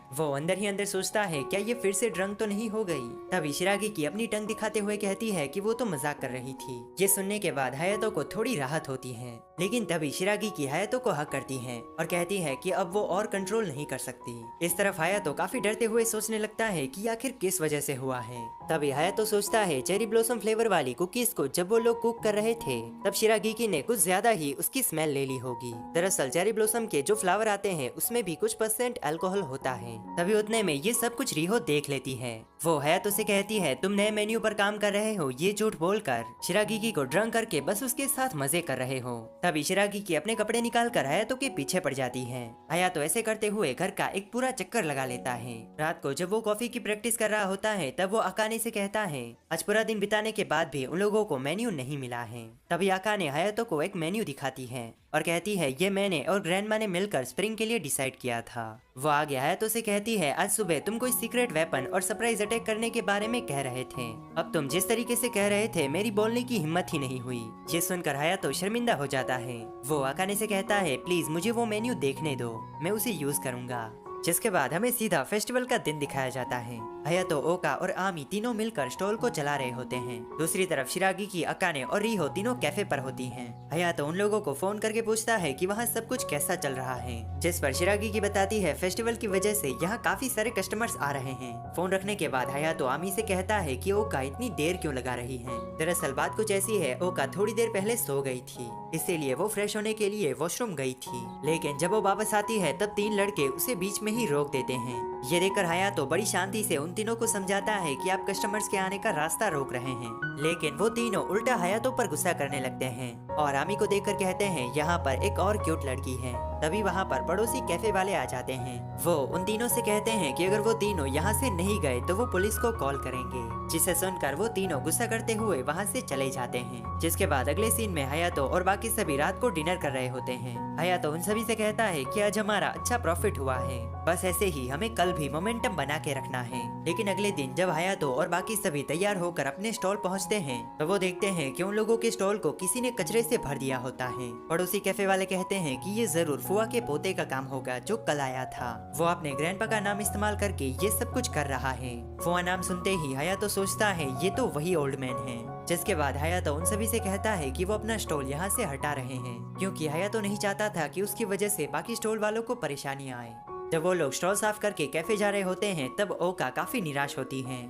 वो अंदर ही अंदर सोचता है, क्या ये फिर से ड्रंक तो नहीं हो गई? तभी शिरागी अपनी टंग दिखाते हुए कहती है कि वो तो मजाक कर रही थी। ये सुनने के बाद हायातो को थोड़ी राहत होती है, लेकिन तभी शिरागी हायातो को हक करती है और कहती है कि अब वो और कंट्रोल नहीं कर सकती। इस तरफ हायातो काफी डरते हुए सोचने लगता है कि आखिर किस वजह से हुआ है। तभी हायातो सोचता है, चेरी ब्लॉसम फ्लेवर वाली कुकीज को जब वो लोग कुक कर रहे थे तब शिरागी ने कुछ ज्यादा ही उसकी स्मेल ले ली होगी। दरअसल चेरी ब्लॉसम के जो फ्लावर आते हैं उसमें भी कुछ % अल्कोहल होता है। तभी उतने में ये सब कुछ रिहो देख लेती है। वो हायातो से कहती है, तुम नए मेन्यू पर काम कर रहे हो ये झूठ बोलकर शिरागी को ड्रंक करके बस उसके साथ मजे कर रहे हो। तभी शिरागी अपने कपड़े निकाल कर हायातो के पीछे पड़ जाती है। हायातो ऐसे करते हुए घर का एक पूरा चक्कर लगा लेता है। रात को जब वो कॉफी की प्रैक्टिस कर रहा होता है तब वो अकाने से कहता है, आज पूरा दिन बिताने के बाद भी उन लोगों को मेन्यू नहीं मिला है। तभी अकाने हायातो को एक मेन्यू दिखाती है और कहती है ये मैंने और ग्रैंडमा ने मिलकर स्प्रिंग के लिए डिसाइड किया था। वो आगे हायातो से कहती है आज सुबह तुम कोई सीक्रेट वेपन और सरप्राइज अटैक करने के बारे में कह रहे थे। अब तुम जिस तरीके से कह रहे थे मेरी बोलने की हिम्मत ही नहीं हुई। ये सुनकर हायातो शर्मिंदा हो जाता है। वो अकाने से कहता है प्लीज मुझे वो मेन्यू देखने दो, मैं उसे यूज करूंगा। जिसके बाद हमें सीधा फेस्टिवल का दिन दिखाया जाता है। हायातो, ओका और आमी तीनों मिलकर स्टॉल को चला रहे होते हैं। दूसरी तरफ शिरागी की अकाने और रीहो तीनों कैफे पर होती हैं। हायातो उन लोगों को फोन करके पूछता है कि वहाँ सब कुछ कैसा चल रहा है, जिस पर शिरागी की बताती है फेस्टिवल की वजह से यहाँ काफी सारे कस्टमर्स आ रहे हैं। फोन रखने के बाद हायातो आमी से कहता है कि ओका इतनी देर क्यों लगा रही है। दरअसल बात कुछ ऐसी है, ओका थोड़ी देर पहले सो गई थी, इसीलिए वो फ्रेश होने के लिए वॉशरूम गई थी। लेकिन जब वो वापस आती है तब 3 लड़के उसे बीच में ही रोक देते हैं। ये देखकर हायातो बड़ी शांति से उन तीनों को समझाता है कि आप कस्टमर्स के आने का रास्ता रोक रहे हैं, लेकिन वो तीनों उल्टा हायातो पर गुस्सा करने लगते हैं और आमी को देखकर कहते हैं यहाँ पर एक और क्यूट लड़की है। तभी वहाँ पर पड़ोसी कैफे वाले आ जाते हैं। वो उन तीनों से कहते हैं कि अगर वो तीनों यहाँ से नहीं गए तो वो पुलिस को कॉल करेंगे, जिसे सुनकर वो तीनों गुस्सा करते हुए वहाँ से चले जाते हैं। जिसके बाद अगले सीन में हायातो और बाकी सभी रात को डिनर कर रहे होते हैं। हायातो उन सभी से कहता है कि आज हमारा अच्छा प्रॉफिट हुआ है, बस ऐसे ही हमें कल भी मोमेंटम बना के रखना है। लेकिन अगले दिन जब हायातो और बाकी सभी तैयार होकर अपने स्टॉल पहुंचते हैं तो वो देखते हैं कि उन लोगों के स्टॉल को किसी ने कचरे से भर दिया होता है। पड़ोसी कैफे वाले कहते हैं कि ये जरूर फुआ के पोते का काम होगा जो कल आया था। वो अपने ग्रैंडपा का नाम इस्तेमाल करके ये सब कुछ कर रहा है। फुआ नाम सुनते ही हायातो सोचता है ये तो वही ओल्ड मैन है। जिसके बाद हायातो उन सभी से कहता है कि वो अपना स्टॉल यहाँ से हटा रहे हैं, क्योंकि हायातो नहीं चाहता था कि उसकी वजह से बाकी स्टॉल वालों को परेशानी आए। जब वो लोग स्टॉल साफ करके कैफे जा रहे होते हैं तब ओका काफी निराश होती है।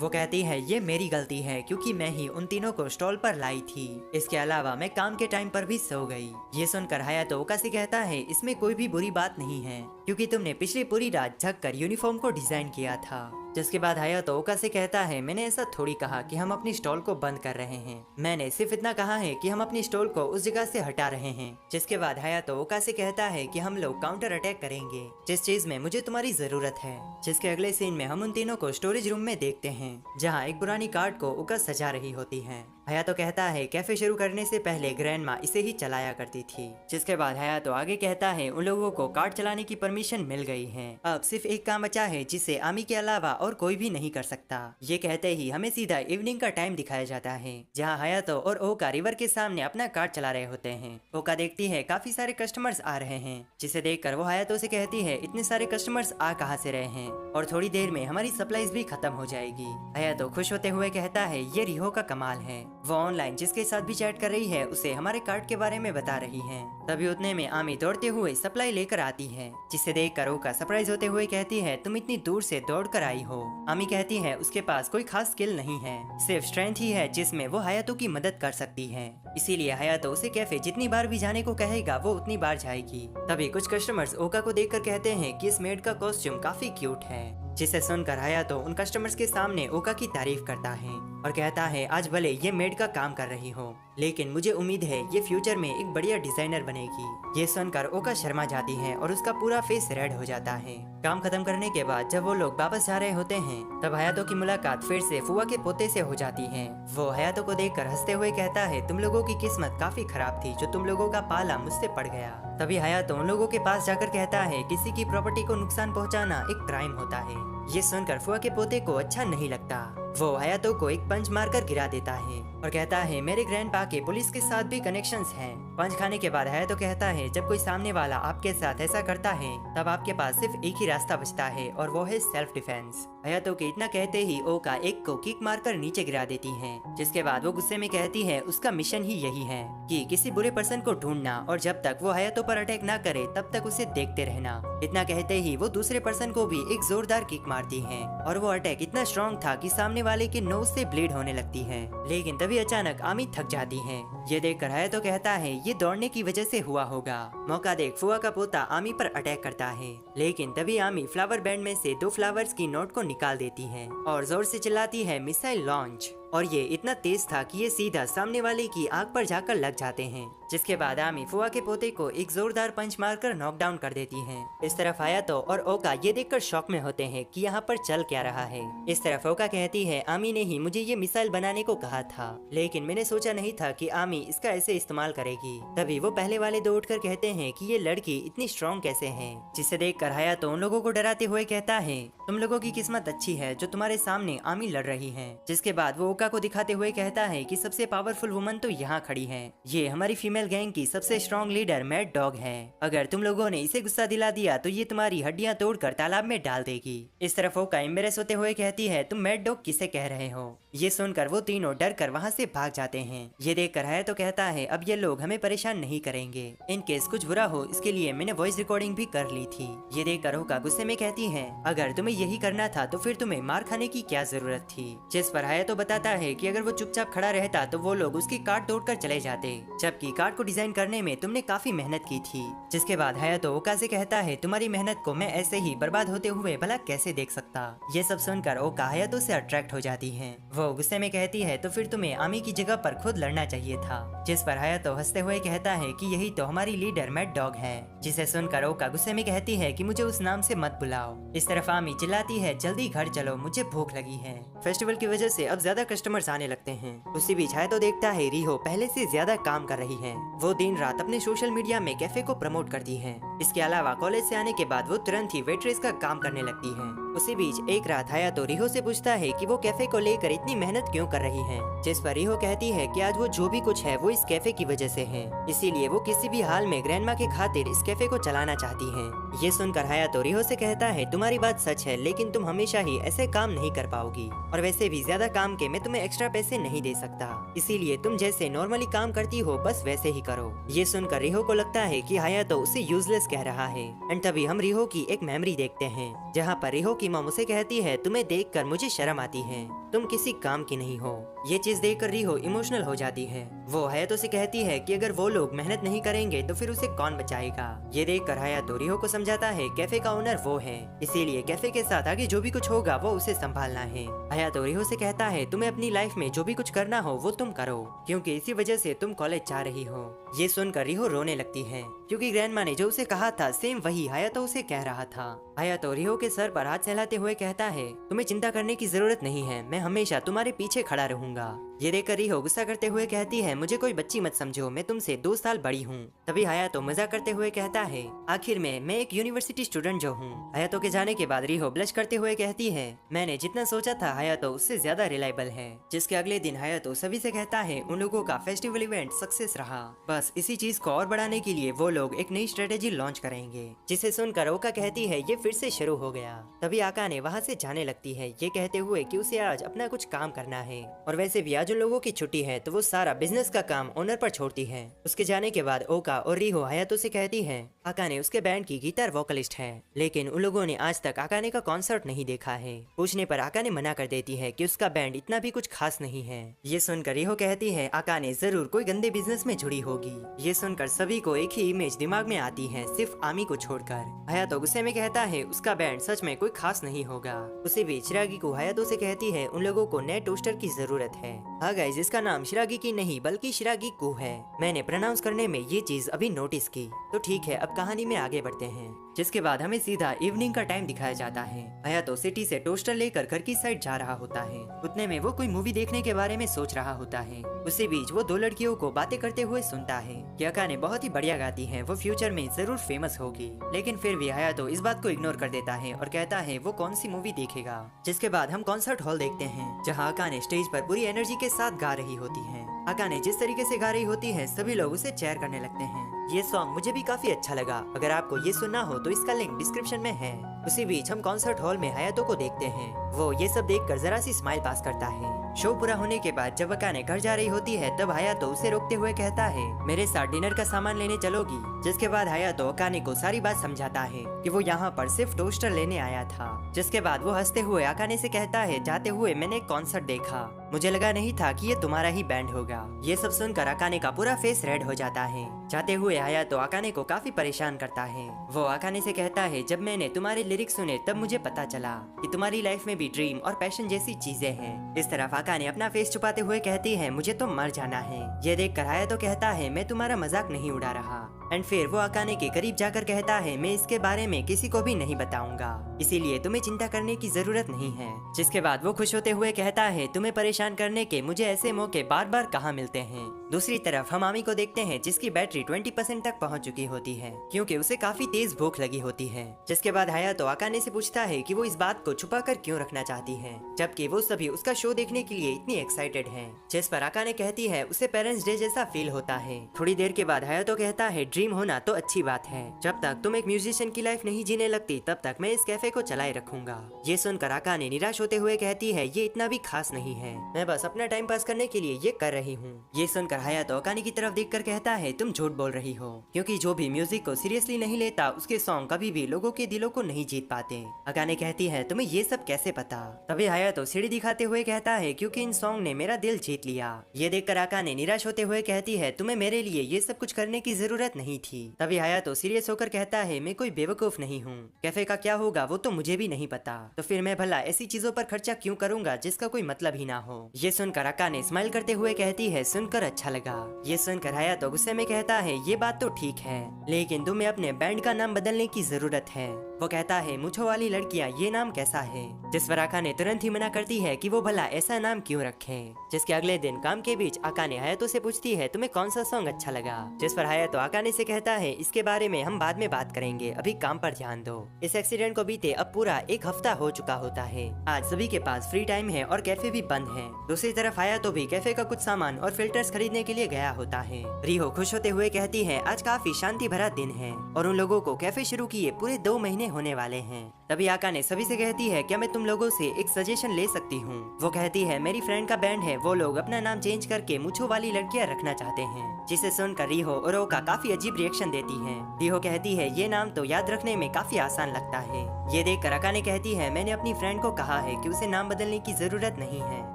वो कहती है ये मेरी गलती है क्योंकि मैं ही उन तीनों को स्टॉल पर लाई थी। इसके अलावा मैं काम के टाइम पर भी सो गई। ये सुनकर हायातो ओका से कहता है इसमें कोई भी बुरी बात नहीं है, क्योंकि तुमने पिछली पूरी रात जग कर यूनिफॉर्म को डिजाइन किया था। जिसके बाद हायातो ओका से कहता है मैंने ऐसा थोड़ी कहा कि हम अपनी स्टॉल को बंद कर रहे हैं, मैंने सिर्फ इतना कहा है कि हम अपनी स्टॉल को उस जगह से हटा रहे हैं। जिसके बाद हायातो ओका से कहता है कि हम लोग काउंटर अटैक करेंगे जिस चीज में मुझे तुम्हारी जरूरत है। जिसके अगले सीन में हम उन तीनों को स्टोरेज रूम में देखते हैं जहाँ एक पुरानी कार्ड को ओका सजा रही होती है। हायातो कहता है कैफे शुरू करने से पहले ग्रैंडमा इसे ही चलाया करती थी। जिसके बाद हायातो आगे कहता है उन लोगों को कार्ड चलाने की परमिशन मिल गई है, अब सिर्फ एक काम बचा है जिसे आमी के अलावा और कोई भी नहीं कर सकता। ये कहते ही हमें सीधा इवनिंग का टाइम दिखाया जाता है जहाँ हायातो और ओका रिवर के सामने अपना कार्ड चला रहे होते हैं। ओका देखती है काफी सारे कस्टमर्स आ रहे हैं, जिसे देखकर वो हायातो से कहती है इतने सारे कस्टमर्स आ कहाँ से रहे हैं और थोड़ी देर में हमारी सप्लाईज भी खत्म हो जाएगी। हायातो खुश होते हुए कहता है ये रीहो का कमाल है, वो ऑनलाइन जिसके साथ भी चैट कर रही है उसे हमारे कार्ड के बारे में बता रही है। तभी उतने में आमी दौड़ते हुए सप्लाई लेकर आती है, जिसे देखकर ओका सरप्राइज होते हुए कहती है तुम इतनी दूर से दौड़ कर आई हो। आमी कहती है उसके पास कोई खास स्किल नहीं है, सिर्फ स्ट्रेंथ ही है जिसमें वो हायातो की मदद कर सकती है। इसीलिए हायातो उसे कैफे जितनी बार भी जाने को कहेगा वो उतनी बार जाएगी। तभी कुछ कस्टमर्स ओका को देखकर कहते हैं कि इस मेड का कॉस्ट्यूम काफी क्यूट है, जिसे सुनकर हायातो उन कस्टमर्स के सामने ओका की तारीफ करता है और कहता है आज भले ये मेड का काम कर रही हो, लेकिन मुझे उम्मीद है ये फ्यूचर में एक बढ़िया डिजाइनर बनेगी। ये सुनकर ओका शर्मा जाती है और उसका पूरा फेस रेड हो जाता है। काम खत्म करने के बाद जब वो लोग वापस जा रहे होते हैं तब हायातो की मुलाकात फिर से फुआ के पोते से हो जाती है। वो हायातो को देखकर हंसते हुए कहता है तुम लोगों की किस्मत काफी खराब थी जो तुम लोगों का पाला मुझसे पड़ गया। तभी हायातो उन लोगों के पास जाकर कहता है किसी की प्रॉपर्टी को नुकसान पहुंचाना एक क्राइम होता है। ये सुनकर फुआ के पोते को अच्छा नहीं लगता। वो हायातो को एक पंच मारकर गिरा देता है और कहता है मेरे ग्रैंडपा के पुलिस के साथ भी कनेक्शंस हैं। पंच खाने के बाद हायातो कहता है जब कोई सामने वाला आपके साथ ऐसा करता है तब आपके पास सिर्फ एक ही रास्ता बचता है और वो है सेल्फ डिफेंस। हायातो के इतना कहते ही ओका एक को किक मारकर नीचे गिरा देती है। जिसके बाद वो गुस्से में कहती है उसका मिशन ही यही है कि किसी बुरे पर्सन को ढूंढना और जब तक वो हायातो पर अटैक ना करे तब तक उसे देखते रहना। इतना कहते ही वो दूसरे पर्सन को भी एक जोरदार किक मारती है और वो अटैक इतना स्ट्रॉन्ग था कि सामने वाले की नोज से ब्लीड होने लगती है। लेकिन तभी अचानक आमी थक जाती है। ये देखकर हायातो कहता है ये दौड़ने की वजह से हुआ होगा। मौका देख फुआ का पोता आमी पर अटैक करता है, लेकिन तभी आमी फ्लावर बैंड में से 2 फ्लावर्स की नोट को निकाल देती है और जोर से चिल्लाती है मिसाइल लॉन्च। और ये इतना तेज था कि ये सीधा सामने वाले की आंख पर जाकर लग जाते हैं। जिसके बाद आमी फुआ के पोते को एक जोरदार पंच मारकर नॉकडाउन कर देती हैं। इस तरफ हायातो और ओका ये देखकर शॉक में होते हैं कि यहाँ पर चल क्या रहा है। इस तरफ ओका कहती है, आमी ने ही मुझे ये मिसाइल बनाने को कहा था, लेकिन मैंने सोचा नहीं था कि आमी इसका ऐसे इस्तेमाल करेगी। तभी वो पहले वाले दो उठकर कहते हैं कि ये लड़की इतनी स्ट्रॉन्ग कैसे है, जिसे देखकर हायातो उन लोगों को डराते हुए कहता है, तुम लोगों की किस्मत अच्छी है जो तुम्हारे सामने आमी लड़ रही है। जिसके बाद वो ओका को दिखाते हुए कहता है कि सबसे पावरफुल वुमन तो यहाँ खड़ी है, ये हमारी फीमेल गैंग की सबसे स्ट्रॉन्ग लीडर मैड डॉग है। अगर तुम लोगों ने इसे गुस्सा दिला दिया तो ये तुम्हारी हड्डियां तोड़कर तालाब में डाल देगी। इस तरफ ओका एम्बेरस होते हुए कहती है, तुम मैड डॉग किसे कह रहे हो। ये सुनकर वो तीनों डर कर वहाँ से भाग जाते हैं। ये देख कर हायातो कहता है, अब ये लोग हमें परेशान नहीं करेंगे, इन केस कुछ बुरा हो इसके लिए मैंने वॉइस रिकॉर्डिंग भी कर ली थी। ये देख कर ओका गुस्से में कहती है, अगर तुम्हें यही करना था तो फिर तुम्हें मार खाने की क्या जरूरत थी। जिस पर हायातो बताता है कि अगर वो चुपचाप खड़ा रहता तो वो लोग उसकी कार्ड तोड़कर चले जाते, जबकि कार्ड को डिजाइन करने में तुमने काफी मेहनत की थी। जिसके बाद हायातो ओका से कहता है, तुम्हारी मेहनत को मैं ऐसे ही बर्बाद होते हुए भला कैसे देख सकता। ये सब सुनकर ओका हायातो से अट्रैक्ट हो जाती है। वो गुस्से में कहती है, तो फिर तुम्हें आमी की जगह पर खुद लड़ना चाहिए था। जिस पर हायातो हंसते हुए कहता है कि यही तो हमारी लीडर मैड डॉग है। जिसे सुनकर ओका गुस्से में कहती है कि मुझे उस नाम से मत बुलाओ। इस तरफ आमी चिल्लाती है, जल्दी घर चलो, मुझे भूख लगी है। फेस्टिवल की वजह से अब ज्यादा कस्टमर्स आने लगते हैं। उसी बीच हायातो देखता है रिहो पहले से ज्यादा काम कर रही है। वो दिन रात अपने सोशल मीडिया में कैफे को प्रमोट करती है। इसके अलावा कॉलेज से आने के बाद वो तुरंत ही वेट्रेस का काम करने लगती है। उसी बीच एक रात हायातो रिहो से पूछता है कि वो कैफे को लेकर इतनी मेहनत क्यों कर रही है। जिस पर रिहो कहती है कि आज वो जो भी कुछ है वो इस कैफे की वजह से है, इसीलिए वो किसी भी हाल में ग्रैंडमा के खातिर इस कैफे को चलाना चाहती है। ये सुनकर हायातो रिहो से कहता है, तुम्हारी बात सच है, लेकिन तुम हमेशा ही ऐसे काम नहीं कर पाओगी, और वैसे भी ज्यादा काम के मैं तुम्हें एक्स्ट्रा पैसे नहीं दे सकता, इसीलिए तुम जैसे नॉर्मली काम करती हो बस वैसे ही करो। ये सुनकर रिहो को लगता है कि हायातो उसे यूजलेस कह रहा है। एंड तभी हम रिहो की एक मेमोरी देखते हैं, जहाँ पर रिहो की मॉम उसे कहती है, तुम्हें देखकर मुझे शर्म आती है, तुम किसी काम की नहीं हो। ये चीज देखकर रिहो इमोशनल हो जाती है। वो हायातो से कहती है कि अगर वो लोग मेहनत नहीं करेंगे तो फिर उसे कौन बचाएगा। ये देखकर हायातो रिहो को समझाता है, कैफे का ओनर वो है, इसीलिए कैफे के साथ आगे जो भी कुछ होगा वो उसे संभालना है। हायातो रिहो से कहता है, तुम्हें अपनी लाइफ में जो भी कुछ करना हो वो तुम करो, क्योंकि इसी वजह से तुम कॉलेज जा रही हो। ये सुनकर रिहो रोने लगती है, क्योंकि ग्रैंडमा ने जो उसे कहा था सेम वही हायातो उसे कह रहा था। हायातो रिहो के सर पर हाथ सहलाते हुए कहता है, तुम्हें चिंता करने की जरूरत नहीं है, मैं हमेशा तुम्हारे पीछे खड़ा रहूंगा। ये देखकर रिहो गुस्सा करते हुए कहती है, मुझे कोई बच्ची मत समझो, मैं तुमसे 2 साल बड़ी हूँ। तभी हायातो मजाक करते हुए कहता है, आखिर में मैं एक यूनिवर्सिटी स्टूडेंट जो हूँ। हायातो के जाने के बाद रिहो ब्लश करते हुए कहती है, मैंने जितना सोचा था हायातो उससे ज्यादा रिलायबल है। जिसके अगले दिन हायातो सभी से कहता है, उन लोगों का फेस्टिवल इवेंट सक्सेस रहा, बस इसी चीज को और बढ़ाने के लिए वो लोग एक नई स्ट्रेटेजी लॉन्च करेंगे। जिसे सुनकर ओका कहती है, ये फिर से शुरू हो गया। तभी आकाने वहाँ से जाने लगती है, ये कहते हुए कि उसे आज अपना कुछ काम करना है, और वैसे भी आज उन लोगों की छुट्टी है तो वो सारा बिजनेस का काम ओनर पर छोड़ती है। उसके जाने के बाद ओका और रिहो हायातो से कहती है, आकाने उसके बैंड की गिटार वोकलिस्ट है, लेकिन उन लोगों ने आज तक आकाने का कॉन्सर्ट नहीं देखा है। पूछने पर आकाने मना कर देती है कि उसका बैंड इतना भी कुछ खास नहीं है। ये सुनकर रिहो कहती है, आकाने जरूर कोई गंदे बिजनेस में जुड़ी होगी। ये सुनकर सभी को एक ही इमेज दिमाग में आती है, सिर्फ आमी को छोड़कर। हायातो गुस्से में कहता है, उसका बैंड सच में कोई खास नहीं होगा। उसी बीच शिरागी को हायातो से कहती है, उन लोगों को नए टोस्टर की जरूरत है। हाँ गाइस, जिसका नाम शिरागी की नहीं बल्कि शिरागी को है। मैंने प्रोनाउंस करने में ये चीज अभी नोटिस की। तो ठीक है, अब कहानी में आगे बढ़ते हैं। जिसके बाद हमें सीधा इवनिंग का टाइम दिखाया जाता है। हायातो सिटी से टोस्टर लेकर घर की साइड जा रहा होता है। उतने में वो कोई मूवी देखने के बारे में सोच रहा होता है। उसी बीच वो 2 लड़कियों को बातें करते हुए सुनता है कि अकाने बहुत ही बढ़िया गाती है, वो फ्यूचर में जरूर फेमस होगी। लेकिन फिर भी हायातो इस बात को इग्नोर कर देता है और कहता है वो कौन सी मूवी देखेगा। जिसके बाद हम कॉन्सर्ट हॉल देखते हैं, जहाँ अकाने स्टेज पर पूरी एनर्जी के साथ गा रही होती है। अकाने जिस तरीके से गा रही होती है, सभी लोग उसे चेयर करने लगते हैं। ये सॉन्ग मुझे भी काफी अच्छा लगा। अगर आपको ये सुनना हो तो इसका लिंक डिस्क्रिप्शन में है। उसी बीच हम कॉन्सर्ट हॉल में हायातो को देखते हैं। वो ये सब देखकर जरा सी स्माइल पास करता है। शो पूरा होने के बाद जब अकाने घर जा रही होती है, तब हायातो उसे रोकते हुए कहता है, मेरे साथ डिनर का सामान लेने चलोगी। जिसके बाद हायातो अकाने को सारी बात समझाता है कि वो यहाँ पर सिर्फ टोस्टर लेने आया था। जिसके बाद वो हंसते हुए अकाने से कहता है, जाते हुए मैंने एक कॉन्सर्ट देखा, मुझे लगा नहीं था कि ये तुम्हारा ही बैंड होगा। ये सब सुनकर अकाने का पूरा फेस रेड हो जाता है। जाते हुए हायातो अकाने को काफी परेशान करता है। वो अकाने से कहता है, जब मैंने तुम्हारे लिरिक्स सुने तब मुझे पता चला कि तुम्हारी लाइफ में भी ड्रीम और पैशन जैसी चीजें हैं। इस तरफ अकाने अपना फेस छुपाते हुए कहती है, मुझे तो मर जाना है। ये देखकर हायातो कहता है, मैं तुम्हारा मजाक नहीं उड़ा रहा। एंड फिर वो अकाने के करीब जाकर कहता है, मैं इसके बारे में किसी को भी नहीं बताऊंगा, इसीलिए तुम्हें चिंता करने की जरूरत नहीं है। जिसके बाद वो खुश होते हुए कहता है, तुम्हें परेशान करने के मुझे ऐसे मौके बार बार कहाँ मिलते हैं। दूसरी तरफ हम आमी को देखते हैं, जिसकी बैटरी 20% तक पहुंच चुकी होती है, क्योंकि उसे काफी तेज भूख लगी होती है। जिसके बाद हायातो अकाने से पूछता है कि वो इस बात को छुपा कर क्यों रखना चाहती है, जबकि वो सभी उसका शो देखने के लिए इतनी एक्साइटेड हैं। जिस पर अकाने कहती है, उसे पेरेंट्स डे जैसा फील होता है। थोड़ी देर के बाद हायातो कहता है, ड्रीम होना तो अच्छी बात है, जब तक तुम एक म्यूजिशियन की लाइफ नहीं जीने लगती तब तक मैं इस कैफे को चलाए रखूंगा। ये सुनकर अकाने निराश होते हुए कहती है, ये इतना भी खास नहीं है, मैं बस अपना टाइम पास करने के लिए ये कर रही हूँ। ये सुनकर हायातो अकाने की तरफ देखकर कहता है, तुम झूठ बोल रही हो, क्योंकि जो भी म्यूजिक को सीरियसली नहीं लेता उसके सॉन्ग कभी भी लोगों के दिलों को नहीं जीत पाते। अकाने कहती है, तुम्हें ये सब कैसे पता? तभी हायातो सीढ़ी दिखाते हुए कहता है, क्योंकि इन सॉन्ग ने मेरा दिल जीत लिया। ये देखकर अकाने निराश होते हुए कहती है, तुम्हें मेरे लिए ये सब कुछ करने की जरूरत नहीं थी। तभी हायातो सीरियस होकर कहता है, मैं कोई बेवकूफ नहीं हूँ, कैफे का क्या होगा वो तो मुझे भी नहीं पता, तो फिर मैं भला ऐसी चीजों पर खर्चा क्यों करूंगा जिसका कोई मतलब ही ना हो। ये सुनकर अकाने स्माइल करते हुए कहती है, सुनकर अच्छा लगा। ये सुनकर हायातो गुस्से में कहता है, ये बात तो ठीक है, लेकिन तुम्हें अपने बैंड का नाम बदलने की जरूरत है। वो कहता है, मुझो वाली लड़कियां, ये नाम कैसा है? जिस पर अकाने तुरंत ही मना करती है कि वो भला ऐसा नाम क्यों रखे। जिसके अगले दिन काम के बीच अकाने हायातो से पूछती है, तुम्हें कौन सा सॉन्ग अच्छा लगा? जिस पर हायातो अकाने से कहता है, इसके बारे में हम बाद में बात करेंगे, अभी काम पर ध्यान दो। इस एक्सीडेंट को बीते अब पूरा एक हफ्ता हो चुका होता है। आज सभी के पास फ्री टाइम है और कैफे भी बंद है। दूसरी तरफ हायातो भी कैफे का कुछ सामान और फिल्टर्स खरीदने के लिए गया होता है। रिहो खुश होते हुए कहती है, आज काफी शांति भरा दिन है और उन लोगों को कैफे शुरू किए पूरे 2 महीने होने वाले हैं। तभी अकाने सभी से कहती है, क्या मैं तुम लोगों से एक सजेशन ले सकती हूँ? वो कहती है, मेरी फ्रेंड का बैंड है, वो लोग अपना नाम चेंज करके मुछो वाली लड़कियाँ रखना चाहते हैं। जिसे सुनकर रिहो और ओका काफी अजीब रिएक्शन देती है। रिहो कहती है, ये नाम तो याद रखने में काफी आसान लगता है। ये देखकर अकाने कहती है, मैंने अपनी फ्रेंड को कहा है कि उसे नाम बदलने की जरूरत नहीं है।